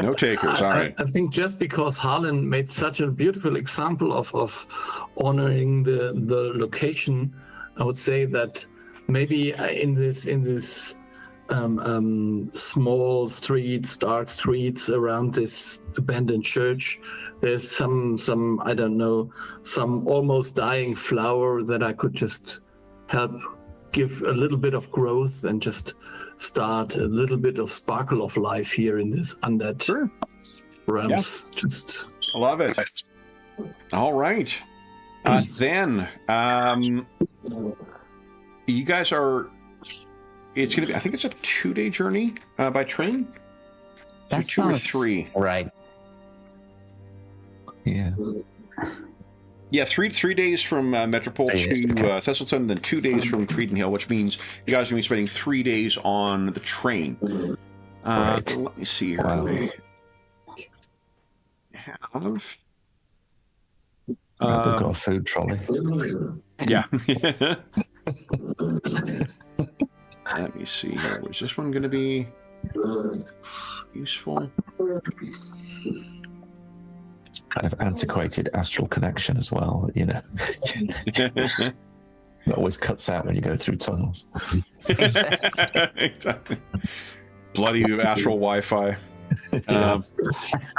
No takers. All right. I think just because Harlan made such a beautiful example of honoring the location, I would say that maybe in this small streets, dark streets around this abandoned church, there's some I don't know, some almost dying flower that I could just help give a little bit of growth and just start a little bit of sparkle of life here in this undead realms. Yeah. Just I love it. Nice. All right. Then you guys are. It's going to be. I think it's a 2-day journey by train. That 2 or sounds 3. Right. Yeah. Yeah, 3 days from Metropole to Thistleton, then 2 days from Creedon which means you guys are going to be spending 3 days on the train. Right. Let me see here. Wow. They have. They've got a food trolley. Yeah. Let me see here. Was this one going to be useful? Kind of antiquated astral connection as well, you know. It always cuts out when you go through tunnels. Exactly. Bloody astral Wi-Fi.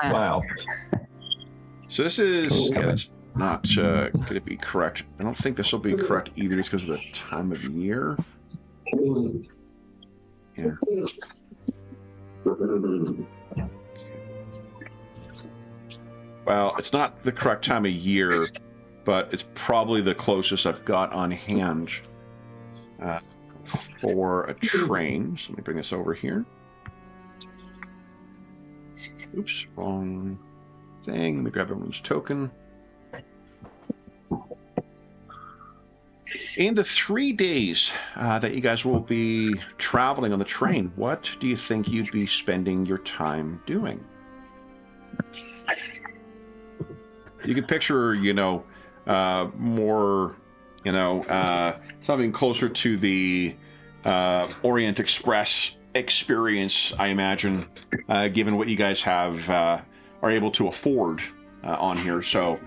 Wow. So this is Cool. it's not going to be correct. I don't think this will be correct either, just because of the time of year. Yeah. Well, it's not the correct time of year, but it's probably the closest I've got on hand for a train. So let me bring this over here. Oops, wrong thing. Let me grab everyone's token. In the 3 days that you guys will be traveling on the train, what do you think you'd be spending your time doing? You could picture, more, something closer to the Orient Express experience, I imagine, given what you guys have are able to afford on here. So,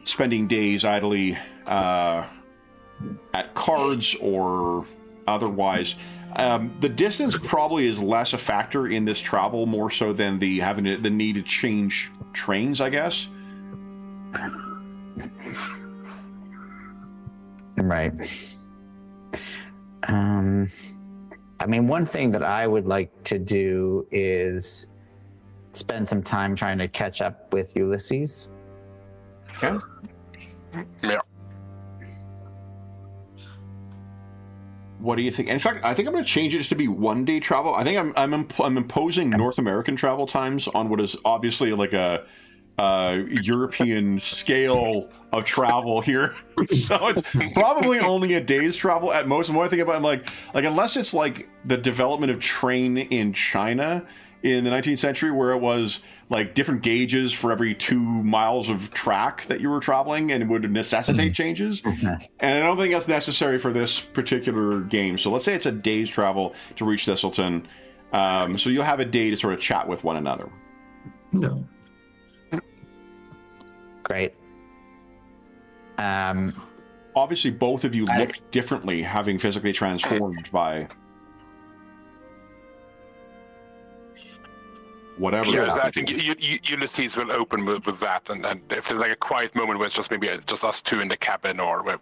spending days idly at cards or otherwise. The distance probably is less a factor in this travel, more so than the need to change trains, I guess. Right. I mean, one thing that I would like to do is spend some time trying to catch up with Ulysses. Okay. Yeah. What do you think? In fact, I think I'm going to change it just to be 1-day travel. I think I'm imposing North American travel times on what is obviously like a European scale of travel here. So it's probably only a day's travel at most. And what I think about, I'm like unless it's like the development of train in China in the 19th century, where it was like different gauges for every 2 miles of track that you were traveling, and it would necessitate changes. And I don't think that's necessary for this particular game. So let's say it's a day's travel to reach Thistleton. So you'll have a day to sort of chat with one another. no. Great. Obviously, both of you look differently, having physically transformed by whatever. Yeah, I think Ulysses will open with that, and if there's like a quiet moment where it's just maybe just us two in the cabin, or where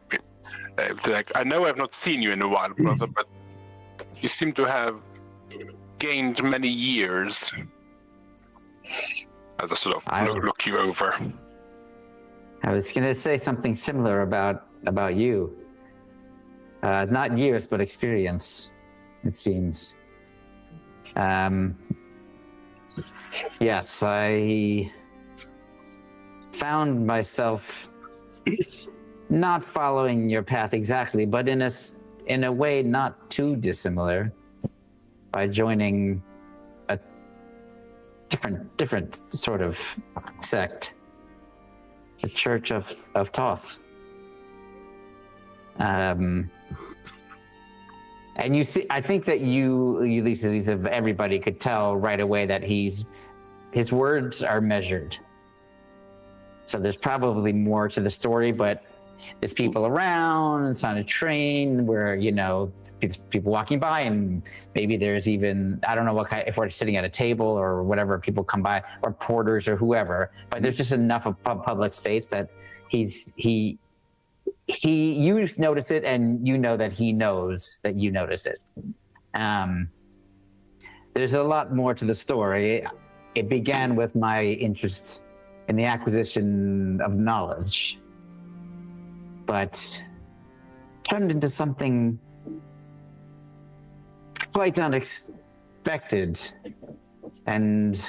like, I know I've not seen you in a while, brother, but you seem to have gained many years. As I sort of look you over. I was going to say something similar about you. Not years, but experience, it seems. Yes, I found myself not following your path exactly, but in a way not too dissimilar, by joining a different sort of sect, the Church of Thoth. And you see, I think that Ulysses, of everybody, could tell right away that his words are measured. So there's probably more to the story, but there's people around. It's on a train where, people walking by, and maybe there's even, I don't know what kind, if we're sitting at a table or whatever, people come by, or porters or whoever, but there's just enough of public space that you notice it, and you know that he knows that you notice it. There's a lot more to the story. It began with my interest in the acquisition of knowledge, but turned into something quite unexpected. And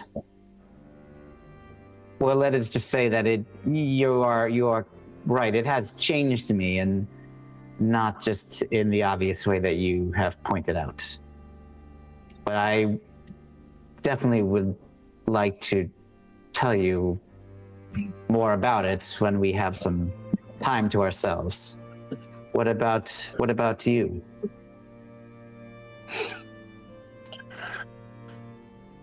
well, let us just say that you are right. It has changed me, and not just in the obvious way that you have pointed out. But I definitely would like to tell you more about it when we have some time to ourselves. What about you?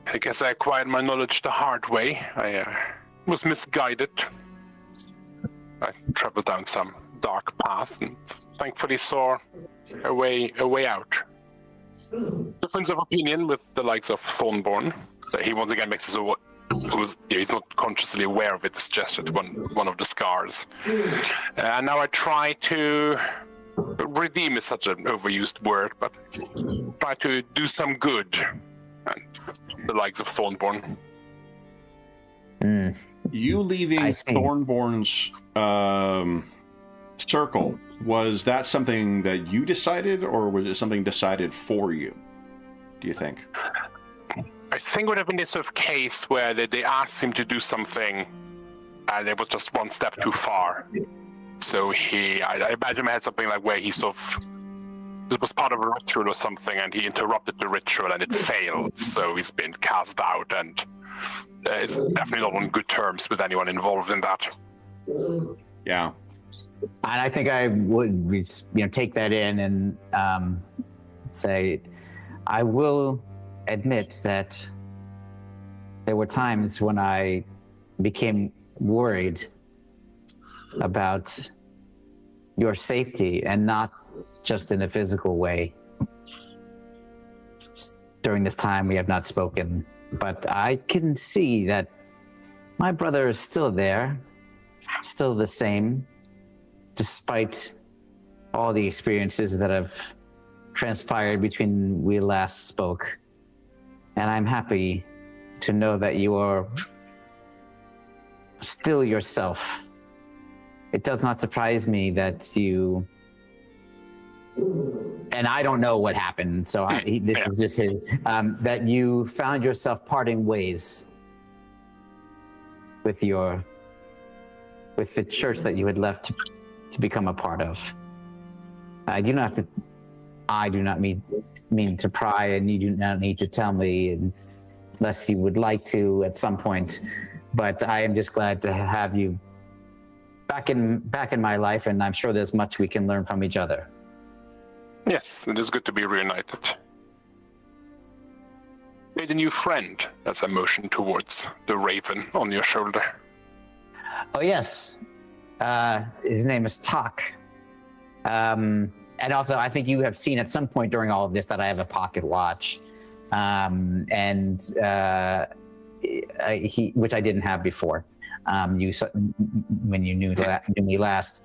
I guess I acquired my knowledge the hard way. I was misguided. I traveled down some dark path and thankfully saw a way out. Difference of opinion with the likes of Thornborn. He once again makes us he's not consciously aware of it. It's just one of the scars. And now I try to redeem is such an overused word, but try to do some good. And the likes of Thornborn. You leaving Thornborn's circle, was that something that you decided, or was it something decided for you, do you think? I think it would have been this sort of case where they asked him to do something and it was just one step too far. So I imagine he had something like where he sort of, it was part of a ritual or something, and he interrupted the ritual and it failed. So he's been cast out, and it's definitely not on good terms with anyone involved in that. Yeah. And I think I would, take that in and say, I will admit that there were times when I became worried about your safety, and not just in a physical way. During this time, we have not spoken, but I can see that my brother is still there, still the same, despite all the experiences that have transpired between we last spoke. And I'm happy to know that you are still yourself. It does not surprise me that you, and I don't know what happened, so this is just his, that you found yourself parting ways with the church that you had left to become a part of. You don't have to, I do not mean to pry, and you do not need to tell me unless you would like to at some point, but I am just glad to have you back in my life, and I'm sure there's much we can learn from each other. Yes, it is good to be reunited. Made a new friend, as I motion towards the raven on your shoulder. Oh yes, his name is Tak. And also, I think you have seen at some point during all of this that I have a pocket watch, which I didn't have before. When you knew me last.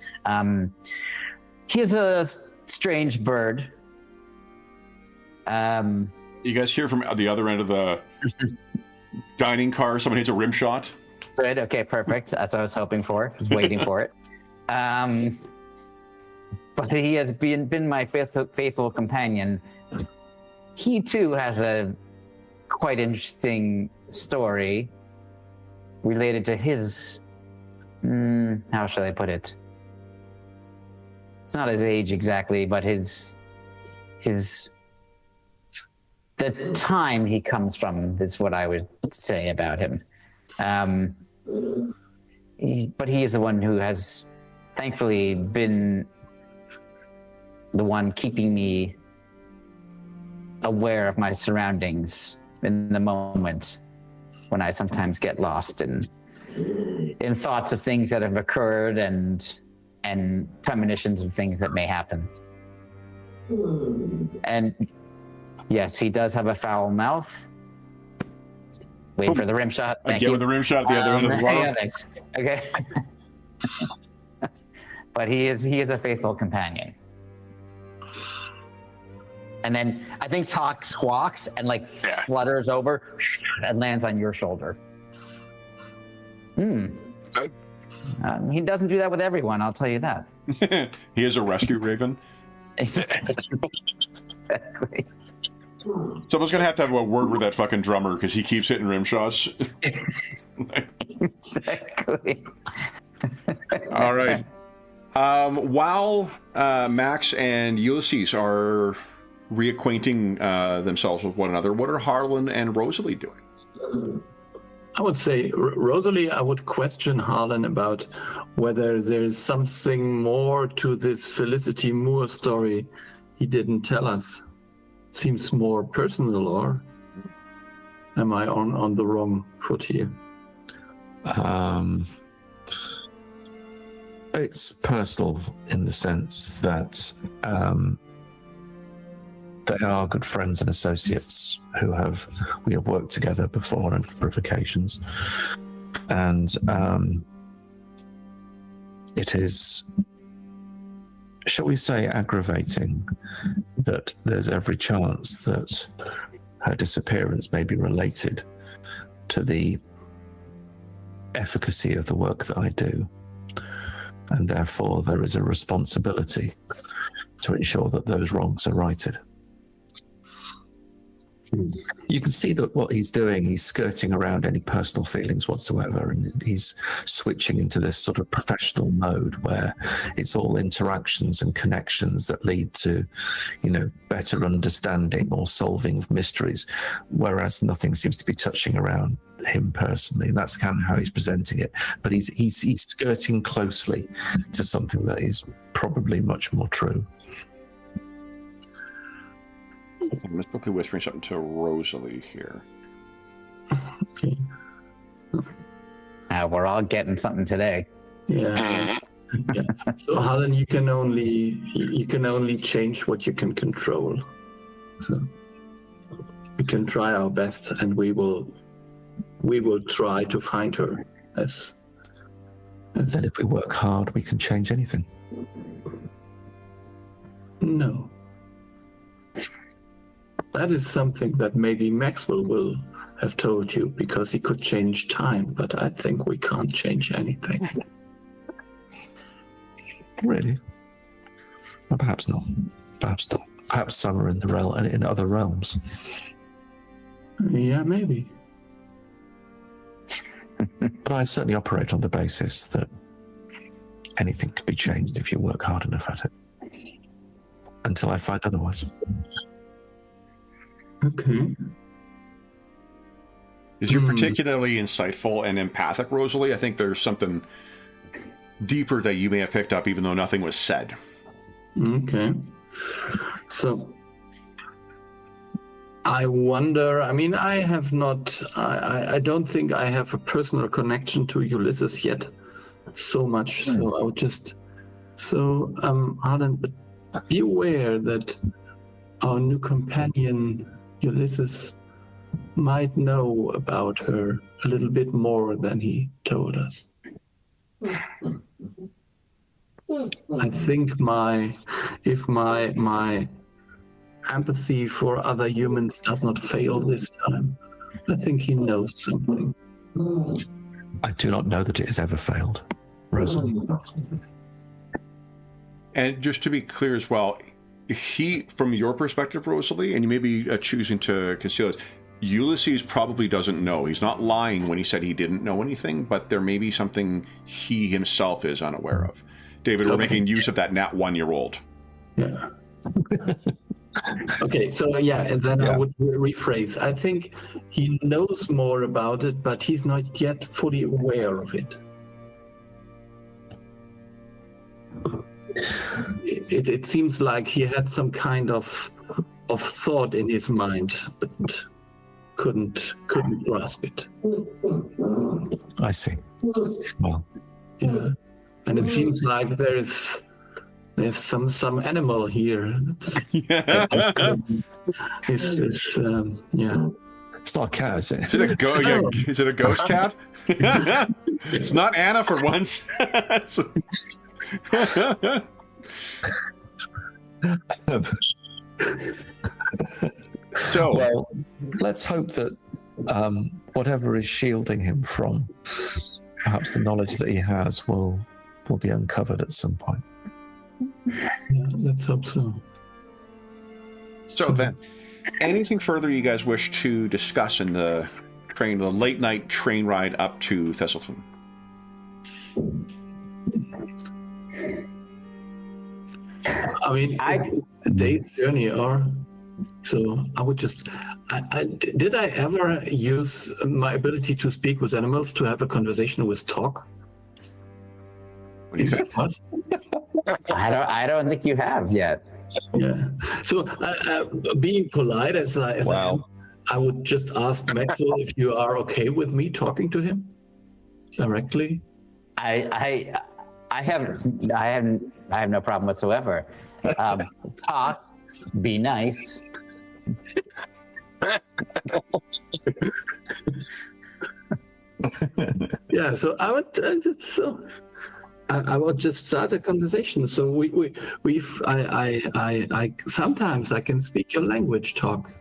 He is a strange bird. You guys hear from the other end of the dining car, someone hits a rim shot. Good, okay, perfect. That's what I was hoping for, just waiting for it. But he has been my faithful companion. He too has a quite interesting story related to his, how shall I put it? It's not his age exactly, but the time he comes from is what I would say about him. But he is the one who has thankfully been the one keeping me aware of my surroundings in the moment when I sometimes get lost in thoughts of things that have occurred and premonitions of things that may happen. And yes, he does have a foul mouth. Wait for the rim shot. Thank you. With the rim shot at the other end of the water. Yeah, thanks. Okay. But he is a faithful companion. And then I think Talk squawks and flutters over and lands on your shoulder. He doesn't do that with everyone, I'll tell you that. He is a rescue raven. Exactly. Someone's gonna have to have a word with that fucking drummer because he keeps hitting rim shots. Exactly. All right. While Max and Ulysses are reacquainting themselves with one another, what are Harlan and Rosalie doing? I would say, Rosalie, I would question Harlan about whether there's something more to this Felicity Moore story he didn't tell us. Seems more personal, or am I on the wrong foot here? It's personal in the sense that they are good friends and associates we have worked together before on a number of occasions, and it is, shall we say, aggravating that there's every chance that her disappearance may be related to the efficacy of the work that I do, and therefore there is a responsibility to ensure that those wrongs are righted. You can see that what he's doing, he's skirting around any personal feelings whatsoever, and he's switching into this sort of professional mode where it's all interactions and connections that lead to, better understanding or solving of mysteries, whereas nothing seems to be touching around him personally. And that's kind of how he's presenting it. But he's skirting closely to something that is probably much more true. I'm just quickly whispering something to Rosalie here. Okay. We're all getting something today. Yeah. Yeah. So Harlan, you can only change what you can control. So we can try our best, and we will try to find her. As then if we work hard, we can change anything. No. That is something that maybe Maxwell will have told you, because he could change time, but I think we can't change anything. Really? Well, perhaps not. Perhaps not. Perhaps some are in other realms. Yeah, maybe. But I certainly operate on the basis that anything can be changed if you work hard enough at it. Until I find otherwise. Okay. You're particularly insightful and empathic, Rosalie. I think there's something deeper that you may have picked up, even though nothing was said. Okay. So, I wonder, I don't think I have a personal connection to Ulysses yet so much. So I would just, Harlan, be aware that our new companion, Ulysses, might know about her a little bit more than he told us. I think if my empathy for other humans does not fail this time, I think he knows something. I do not know that it has ever failed, Rosalie. And just to be clear as well, he, from your perspective, Rosalie, and you may be choosing to conceal this, Ulysses probably doesn't know. He's not lying when he said he didn't know anything, but there may be something he himself is unaware of. David, we're making use of that nat 1-year-old. Yeah. Okay, so yeah, and then I would rephrase. I think he knows more about it, but he's not yet fully aware of it. It seems like he had some kind of thought in his mind, but couldn't grasp it. I see. Well, yeah, and it seems like there's some animal here. Yeah. It's it's not a cat, is it? Is it a ghost cat? It's not Anna for once. So, well, let's hope that whatever is shielding him from perhaps the knowledge that he has will be uncovered at some point. Yeah, let's hope so. So then, anything further you guys wish to discuss in the late night train ride up to Thistleton? I mean, a day's journey, or so I would just. Did I ever use my ability to speak with animals to have a conversation with talk? What do you think? I don't think you have yet. Yeah. So, being polite as I am, I would just ask Maxwell if you are okay with me talking to him directly. I have no problem whatsoever. Talk, be nice. Yeah. So I would just start a conversation. So I sometimes I can speak your language. Talk.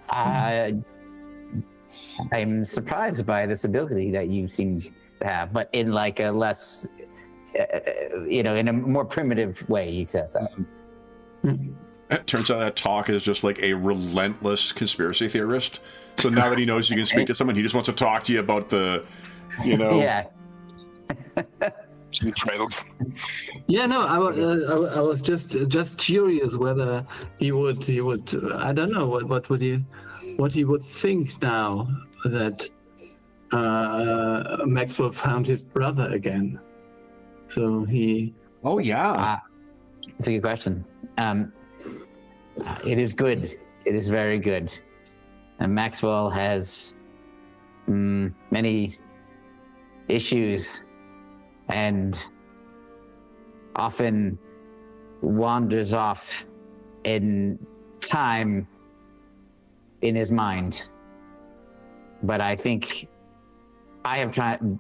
I'm surprised by this ability that you seem to have, but in like a less, in a more primitive way. He says that. It turns out that talk is just like a relentless conspiracy theorist. So now that he knows you can speak to someone, he just wants to talk to you about the, Yeah. Trails. Yeah, no, I was just curious whether he would I don't know what he would think now that Maxwell found his brother again. So he. Oh yeah. It's a good question. It is good. It is very good. And Maxwell has many issues and often wanders off in time in his mind. But I think I have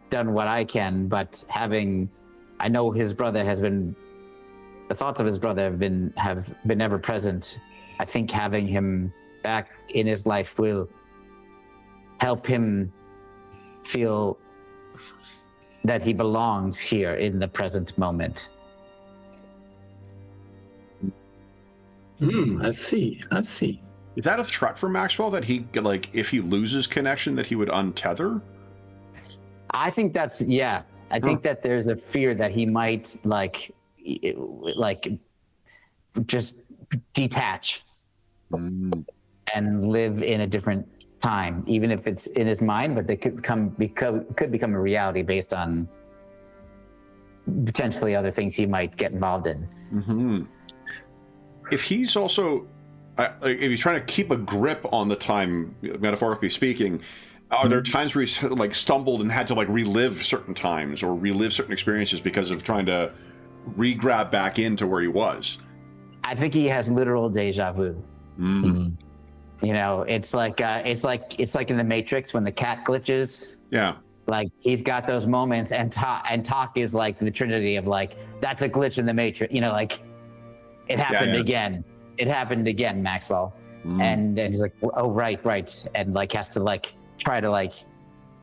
done what I can, but I know his brother the thoughts of his brother have been ever present. I think having him back in his life will help him feel that he belongs here in the present moment. I see. Is that a threat for Maxwell that he if he loses connection that he would untether? I think that's I think that there's a fear that he might just detach and live in a different time, even if it's in his mind, but they could become a reality based on potentially other things he might get involved in. Mm-hmm. If he's also, if he's trying to keep a grip on the time, metaphorically speaking, are there times where he's stumbled and had to relive certain times or relive certain experiences because of trying to re-grab back into where he was? I think he has literal deja vu. Mm-hmm. It's like in the Matrix when the cat glitches. Yeah. He's got those moments, and talk is like the trinity of that's a glitch in the Matrix. It happened again. It happened again, Maxwell. And he's like, oh right, and has to try to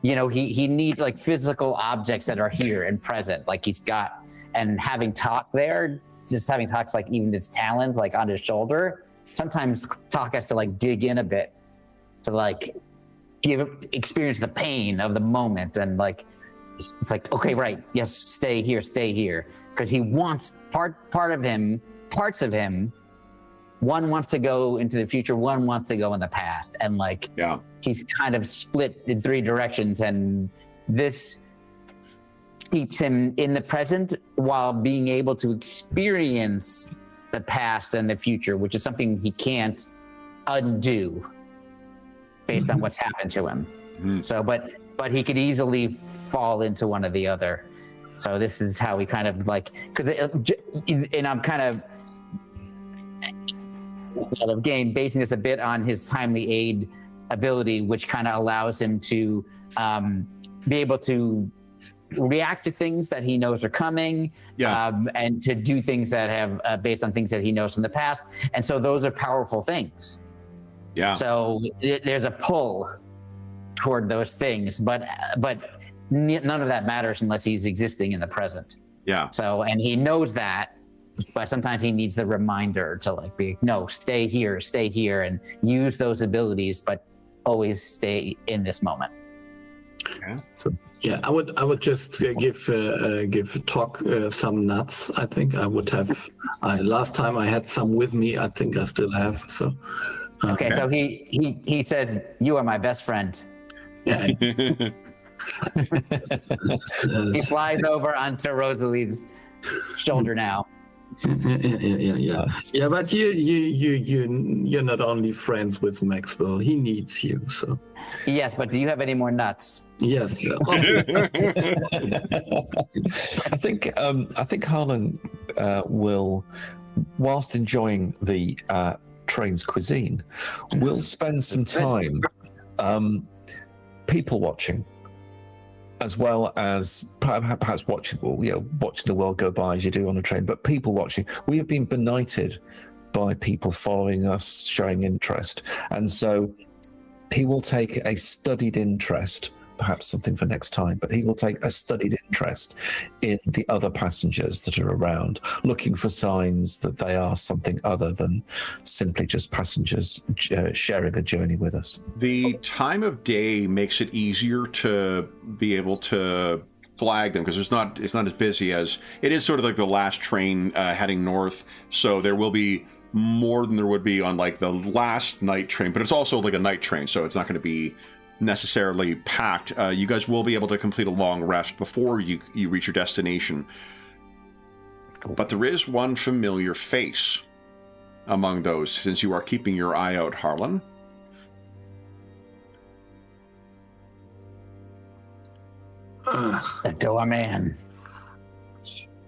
he needs physical objects that are here and present. He's got, and having talk there, just having talks even his talons on his shoulder. Sometimes talk has to dig in a bit to like experience the pain of the moment, and like it's like, okay, right, yes, stay here, because he wants parts of him. One wants to go into the future, one wants to go in the past, and like he's kind of split in 3 directions, and this keeps him in the present while being able to experience the past and the future, which is something he can't undo based on what's happened to him. So, but he could easily fall into one or the other. So this is how we kind of like, and I'm kind of again basing this a bit on his timely aid ability, which kind of allows him to be able to react to things that he knows are coming, and to do things that have based on things that he knows from the past. And so those are powerful things. Yeah. So there's a pull toward those things, but none of that matters unless he's existing in the present. Yeah. So, and he knows that, but sometimes he needs the reminder to like be, no, stay here, and use those abilities, but always stay in this moment. Okay. So, yeah, I would just give Talk some nuts. I think I would have. Last time I had some with me. I think I still have. So. Okay, so he says, "You are my best friend." Yeah. He flies over onto Rosalie's shoulder now. Yeah. But you're not only friends with Maxwell. He needs you. So. Yes, but do you have any more nuts? Yes. I think Harlan will, whilst enjoying the train's cuisine, will spend some time people watching, as well as perhaps watching the world go by as you do on a train, but people watching. We have been benighted by people following us, showing interest, and so he will take a studied interest, perhaps something for next time, but he will take a studied interest in the other passengers that are around, looking for signs that they are something other than simply just passengers sharing a journey with us. The time of day makes it easier to be able to flag them, because it's not as busy as it is. Sort of like the last train heading north, so there will be more than there would be on like the last night train, but it's also like a night train, so it's not going to be necessarily packed. You guys will be able to complete a long rest before you reach your destination. But there is one familiar face among those, since you are keeping your eye out, Harlan. The doorman.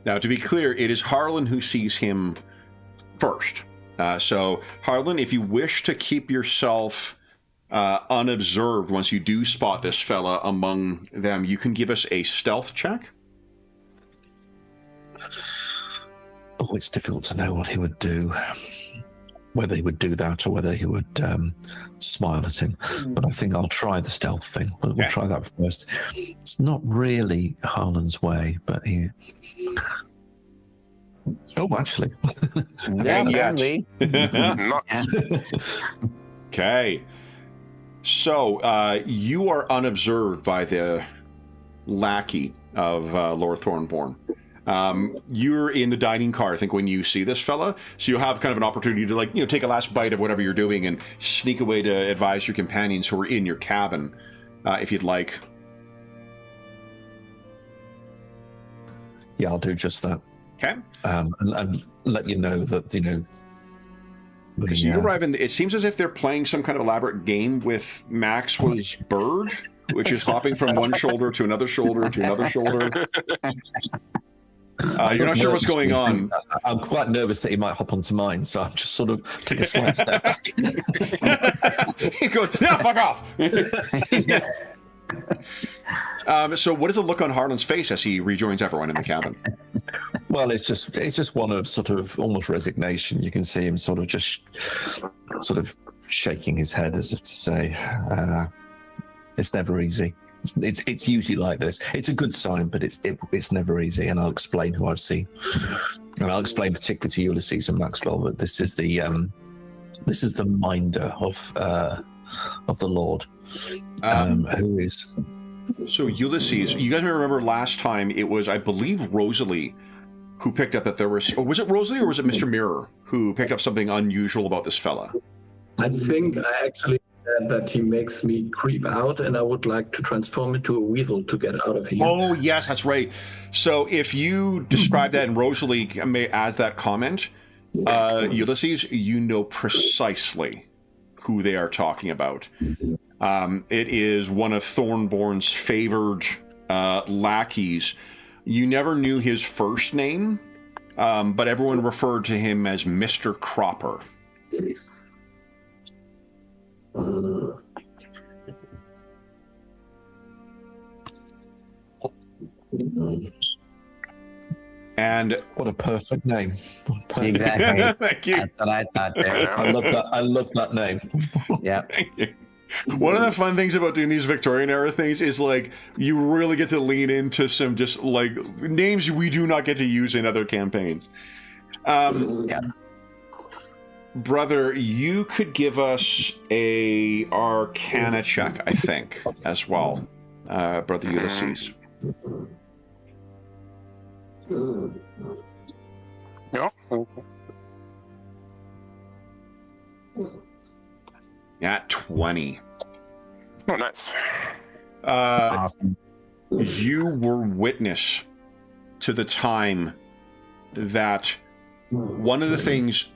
Now, to be clear, it is Harlan who sees him first. So, Harlan, if you wish to keep yourself unobserved once you do spot this fella among them, you can give us a stealth check. Oh, it's difficult to know what he would do, whether he would do that or whether he would smile at him. But I think I'll try the stealth thing. We'll try that first. It's not really Harlan's way, but he... Oh, actually. Okay. So, you are unobserved by the lackey of Lord Thornborn. You're in the dining car, I think, when you see this fella. So you'll have kind of an opportunity to, like, take a last bite of whatever you're doing and sneak away to advise your companions who are in your cabin, if you'd like. Yeah, I'll do just that. Okay. And let you know that, So you arrive in. It seems as if they're playing some kind of elaborate game with Maxwell's bird, which is hopping from one shoulder to another shoulder to another shoulder. You're not sure what's going on. I'm quite nervous that he might hop onto mine, so I'm just sort of take a slight step back. He goes, "No, fuck off." So what is the look on Harlan's face as he rejoins everyone in the cabin? Well, it's just one of sort of almost resignation. You can see him sort of shaking his head as if to say, it's never easy. It's usually like this. It's a good sign, but it's never easy. And I'll explain who I've seen, and I'll explain particularly to Ulysses and Maxwell that this is the minder of of the Lord, who is. So Ulysses, you guys remember last time it was, I believe, Rosalie who picked up that there was, or was it Rosalie or was it Mr. Mirror who picked up something unusual about this fella? I think I actually said that he makes me creep out, and I would like to transform into a weasel to get out of here. Oh, yes, that's right. So if you describe that and Rosalie adds that comment, Ulysses, you know precisely who they are talking about. It is one of Thornborn's favored lackeys. You never knew his first name, but everyone referred to him as Mr. Cropper. And what a perfect name. Exactly. Thank you. That's what I thought there. I love that name. Yeah. Thank you. One of the fun things about doing these Victorian era things is like you really get to lean into some just like names we do not get to use in other campaigns. Yeah. Brother, you could give us a Arcana check, I think, as well, Brother Ulysses. Yeah. Yeah, 20. Oh, nice. Awesome. You were witness to the time that one of the things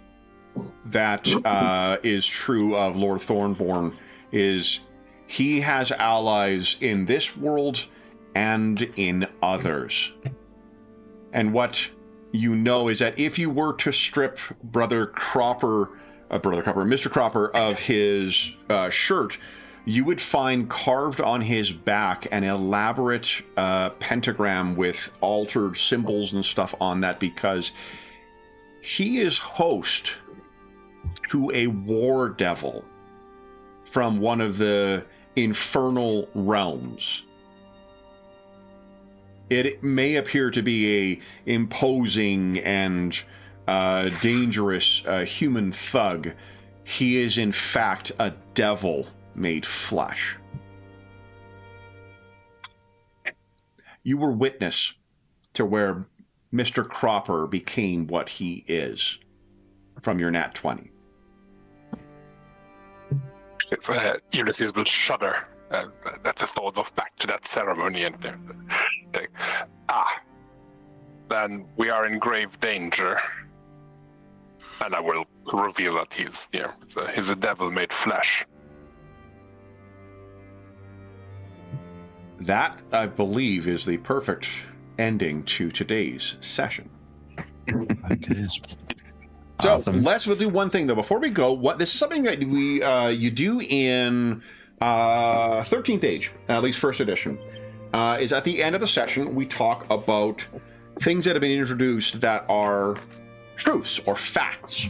that is true of Lord Thornborn is he has allies in this world and in others. And what you know is that if you were to strip Mr. Cropper of his shirt, you would find carved on his back an elaborate pentagram with altered symbols and stuff on that, because he is host to a war devil from one of the infernal realms. It may appear to be a imposing and dangerous human thug. He is in fact a devil made flesh. You were witness to where Mr. Cropper became what he is from your Nat 20. Ulysses will shudder at the thought of back to that ceremony and then we are in grave danger. And I will reveal that he's a devil made flesh. That, I believe, is the perfect ending to today's session. So Awesome. we'll do one thing though before we go. This is something that we you do in 13th Age, at least first edition. Is at the end of the session we talk about things that have been introduced that are truths or facts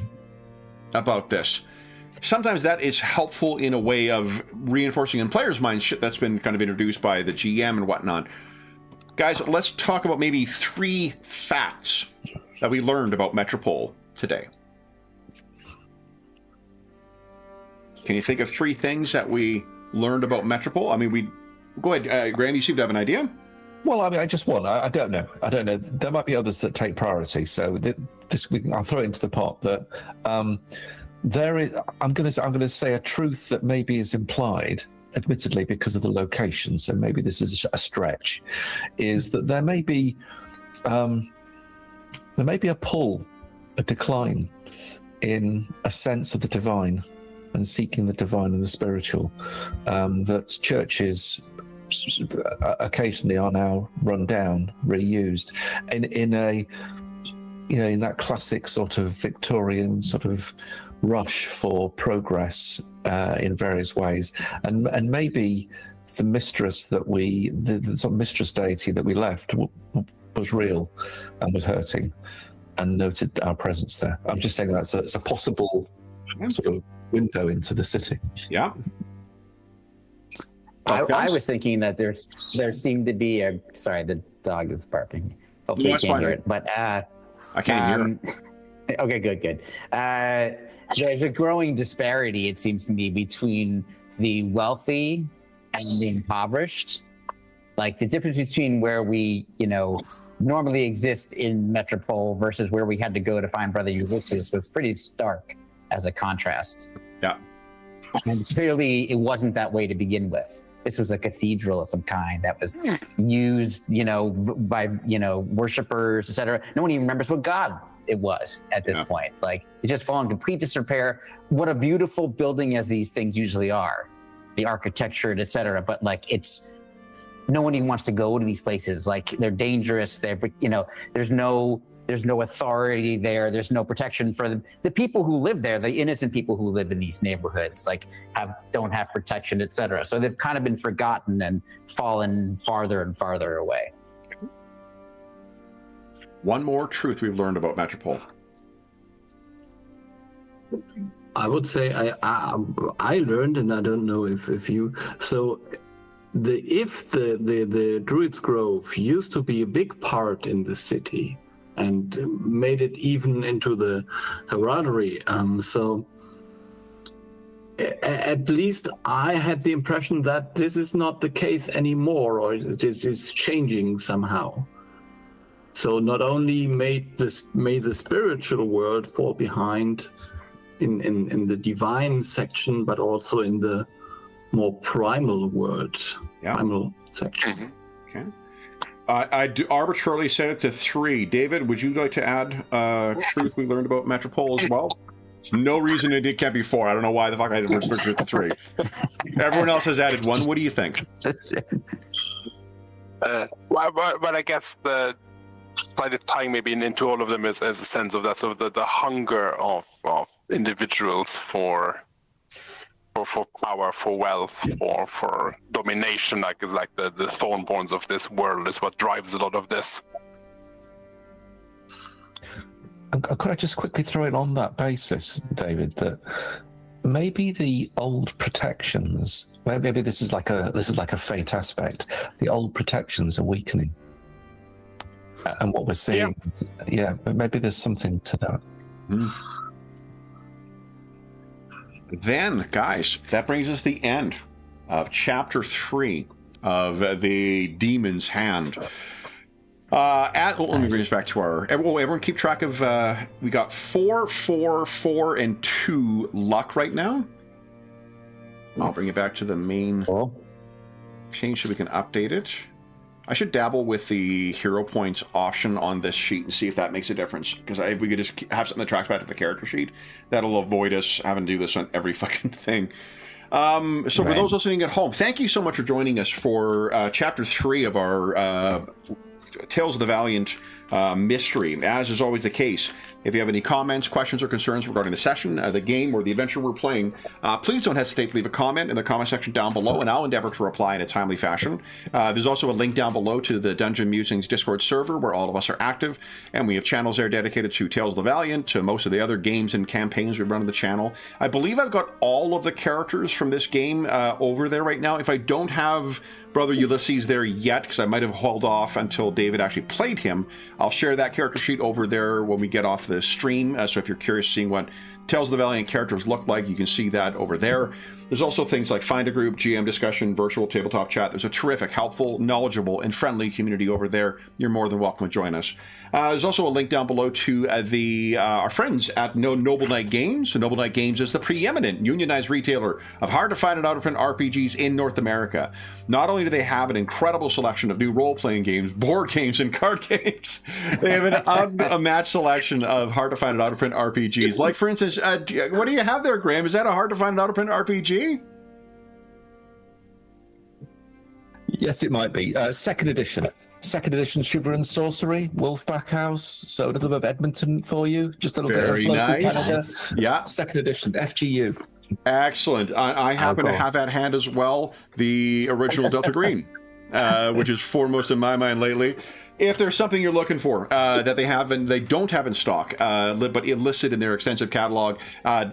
about this. Sometimes that is helpful in a way of reinforcing in players' minds shit that's been kind of introduced by the GM and whatnot. Guys, let's talk about maybe 3 facts that we learned about Metropole today. Can you think of 3 things that we learned about Metropole? I mean, go ahead, Graham, you seem to have an idea. Well, I mean, I just want. I don't know. There might be others that take priority. So I'll throw it into the pot that there is. I'm going to say a truth that maybe is implied, admittedly because of the location. So maybe this is a stretch. Is that there may be a pull, a decline in a sense of the divine and seeking the divine and the spiritual that churches occasionally are now run down, reused in a in that classic sort of Victorian sort of rush for progress in various ways, and maybe the mistress that the sort of mistress deity that we left was real and was hurting and noted our presence there. I'm just saying that's a possible sort of window into the city. Yeah. I was thinking that there seemed to be sorry, the dog is barking. Hopefully you can't hear it, but I can't hear it. Okay, good. There's a growing disparity, it seems to me, between the wealthy and the impoverished. Like the difference between where we, normally exist in Metropole versus where we had to go to find Brother Ulysses was pretty stark as a contrast. Yeah. And clearly it wasn't that way to begin with. This was a cathedral of some kind that was used, by, worshipers, etc. No one even remembers what God it was at this point. Like, it's just fallen in complete disrepair. What a beautiful building as these things usually are, the architecture, etc. But like, no one even wants to go to these places. Like, they're dangerous. There's no authority there. There's no protection for the people who live there. The innocent people who live in these neighborhoods, don't have protection, etc. So they've kind of been forgotten and fallen farther and farther away. One more truth we've learned about Metropole. I would say I learned, and I don't know if you. So the Druids Grove used to be a big part in the city and made it even into the heraldry. So at least I had the impression that this is not the case anymore, or it is changing somehow. So not only may the spiritual world fall behind in the divine section, but also in the more primal world, primal section. Okay. I do arbitrarily set it to 3. David, would you like to add truth we learned about Metropole as well? There's no reason it can't be 4. I don't know why the fuck I didn't restrict it to 3. Everyone else has added 1. What do you think? Well, I guess the slightly tying maybe into all of them is a sense of that, so the hunger of individuals for power, for wealth, for domination, like the Thornborns of this world is what drives a lot of this. Could I just quickly throw in on that basis, David, that maybe the old protections, maybe this is like a fate aspect. The old protections are weakening, and what we're seeing, but maybe there's something to that. Then, guys, that brings us to the end of Chapter 3 of the Demon's Hand. Let me bring us back to our... everyone keep track of... we got 4, 4, 4, and 2 luck right now. I'll bring it back to the main page so we can update it. I should dabble with the hero points option on this sheet and see if that makes a difference. Because if we could just have something that tracks back to the character sheet, that'll avoid us having to do this on every fucking thing. So for those listening at home, thank you so much for joining us for Chapter 3 of our Tales of the Valiant mystery. As is always the case, if you have any comments, questions, or concerns regarding the session, the game, or the adventure we're playing, please don't hesitate to leave a comment in the comment section down below, and I'll endeavor to reply in a timely fashion. There's also a link down below to the Dungeon Musings Discord server, where all of us are active, and we have channels there dedicated to Tales of the Valiant, to most of the other games and campaigns we run on the channel. I believe I've got all of the characters from this game over there right now. If I don't have Brother Ulysses there yet, because I might have held off until David actually played him, I'll share that character sheet over there when we get off the stream. So if you're curious seeing what Tales of the Valiant characters look like, you can see that over there. There's also things like Find a Group, GM discussion, virtual tabletop chat. There's a terrific, helpful, knowledgeable, and friendly community over there. You're more than welcome to join us. There's also a link down below to our friends at Noble Knight Games. So Noble Knight Games is the preeminent unionized retailer of hard-to-find and out-of-print RPGs in North America. Not only do they have an incredible selection of new role-playing games, board games, and card games, they have an unmatched selection of hard-to-find and out-of-print RPGs. Like, for instance, what do you have there, Graham? Is that a hard-to-find and out-of-print RPG? Yes, it might be. Second edition. Second edition Sugar and Sorcery, Wolfpack House, so a little bit of Edmonton for you. Just a little bit of local Canada. Yeah. Second edition, FGU. Excellent. I happen to have at hand as well the original Delta Green, which is foremost in my mind lately. If there's something you're looking for that they have and they don't have in stock, but listed in their extensive catalog,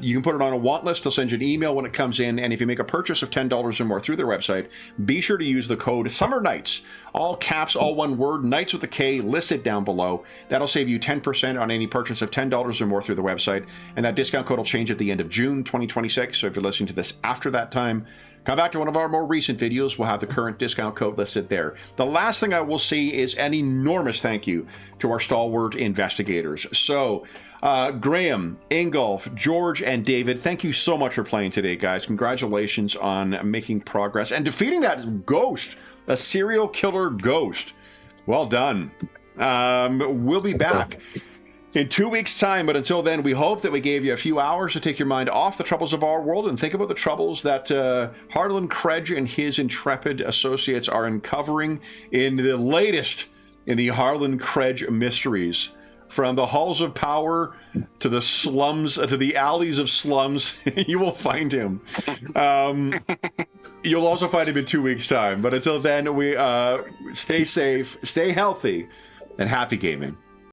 you can put it on a want list. They'll send you an email when it comes in, and if you make a purchase of $10 or more through their website, be sure to use the code Summer Nights, all caps, all one word, Nights with a K, listed down below. That'll save you 10% on any purchase of $10 or more through the website, and that discount code will change at the end of June 2026. So if you're listening to this after that time, Come back to one of our more recent videos. We'll have the current discount code listed there. The last thing I will see is an enormous thank you to our stalwart investigators. So, Graham, Ingolf, George, and David, thank you so much for playing today, guys. Congratulations on making progress and defeating that ghost, a serial killer ghost. Well done. We'll be back in 2 weeks' time, but until then, we hope that we gave you a few hours to take your mind off the troubles of our world and think about the troubles that Harlan Kredge and his intrepid associates are uncovering in the latest in the Harlan Kredge mysteries. From the halls of power to the slums, to the alleys of slums, you will find him. You'll also find him in 2 weeks' time. But until then, we stay safe, stay healthy, and happy gaming.